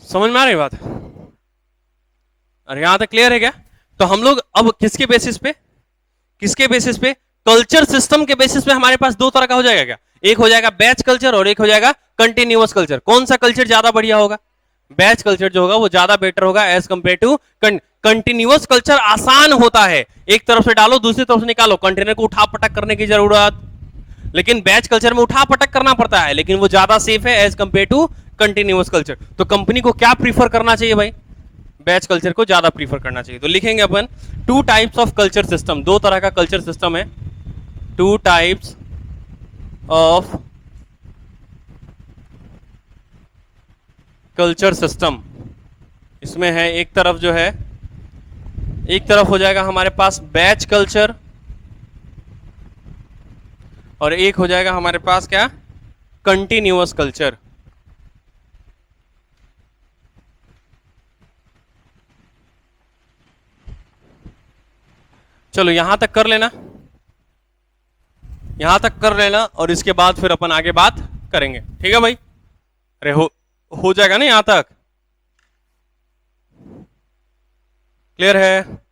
Speaker 1: समझ में आ रही बात? अरे यहां तक क्लियर है क्या? तो हम लोग अब किसके बेसिस पे, किसके बेसिस पे? कल्चर सिस्टम के बेसिस पे हमारे पास दो तरह का हो जाएगा क्या? एक हो जाएगा बैच कल्चर और एक हो जाएगा कंटिन्यूअस कल्चर। कौन सा कल्चर ज्यादा बढ़िया होगा? बैच कल्चर जो होगा वो ज्यादा बेटर होगा as compare to continuous culture. आसान होता है, एक तरफ से डालो दूसरी तरफ से निकालो, कंटेनर को उठा पटक करने की जरूरत। लेकिन बैच कल्चर में उठा पटक करना पड़ता है, लेकिन वो ज्यादा सेफ है as compare to continuous culture. तो कंपनी को क्या प्रीफर करना चाहिए भाई? बैच कल्चर को ज्यादा प्रीफर करना चाहिए। तो लिखेंगे अपन two types of culture system, दो तरह का कल्चर सिस्टम है। Two types of culture system. इसमें है एक तरफ जो है, एक तरफ हो जाएगा हमारे पास बैच कल्चर और एक हो जाएगा हमारे पास क्या? Continuous culture. चलो यहां तक कर लेना, यहां तक कर लेना और इसके बाद फिर अपन आगे बात करेंगे, ठीक है भाई? अरे हो जाएगा ना यहां तक? क्लियर है?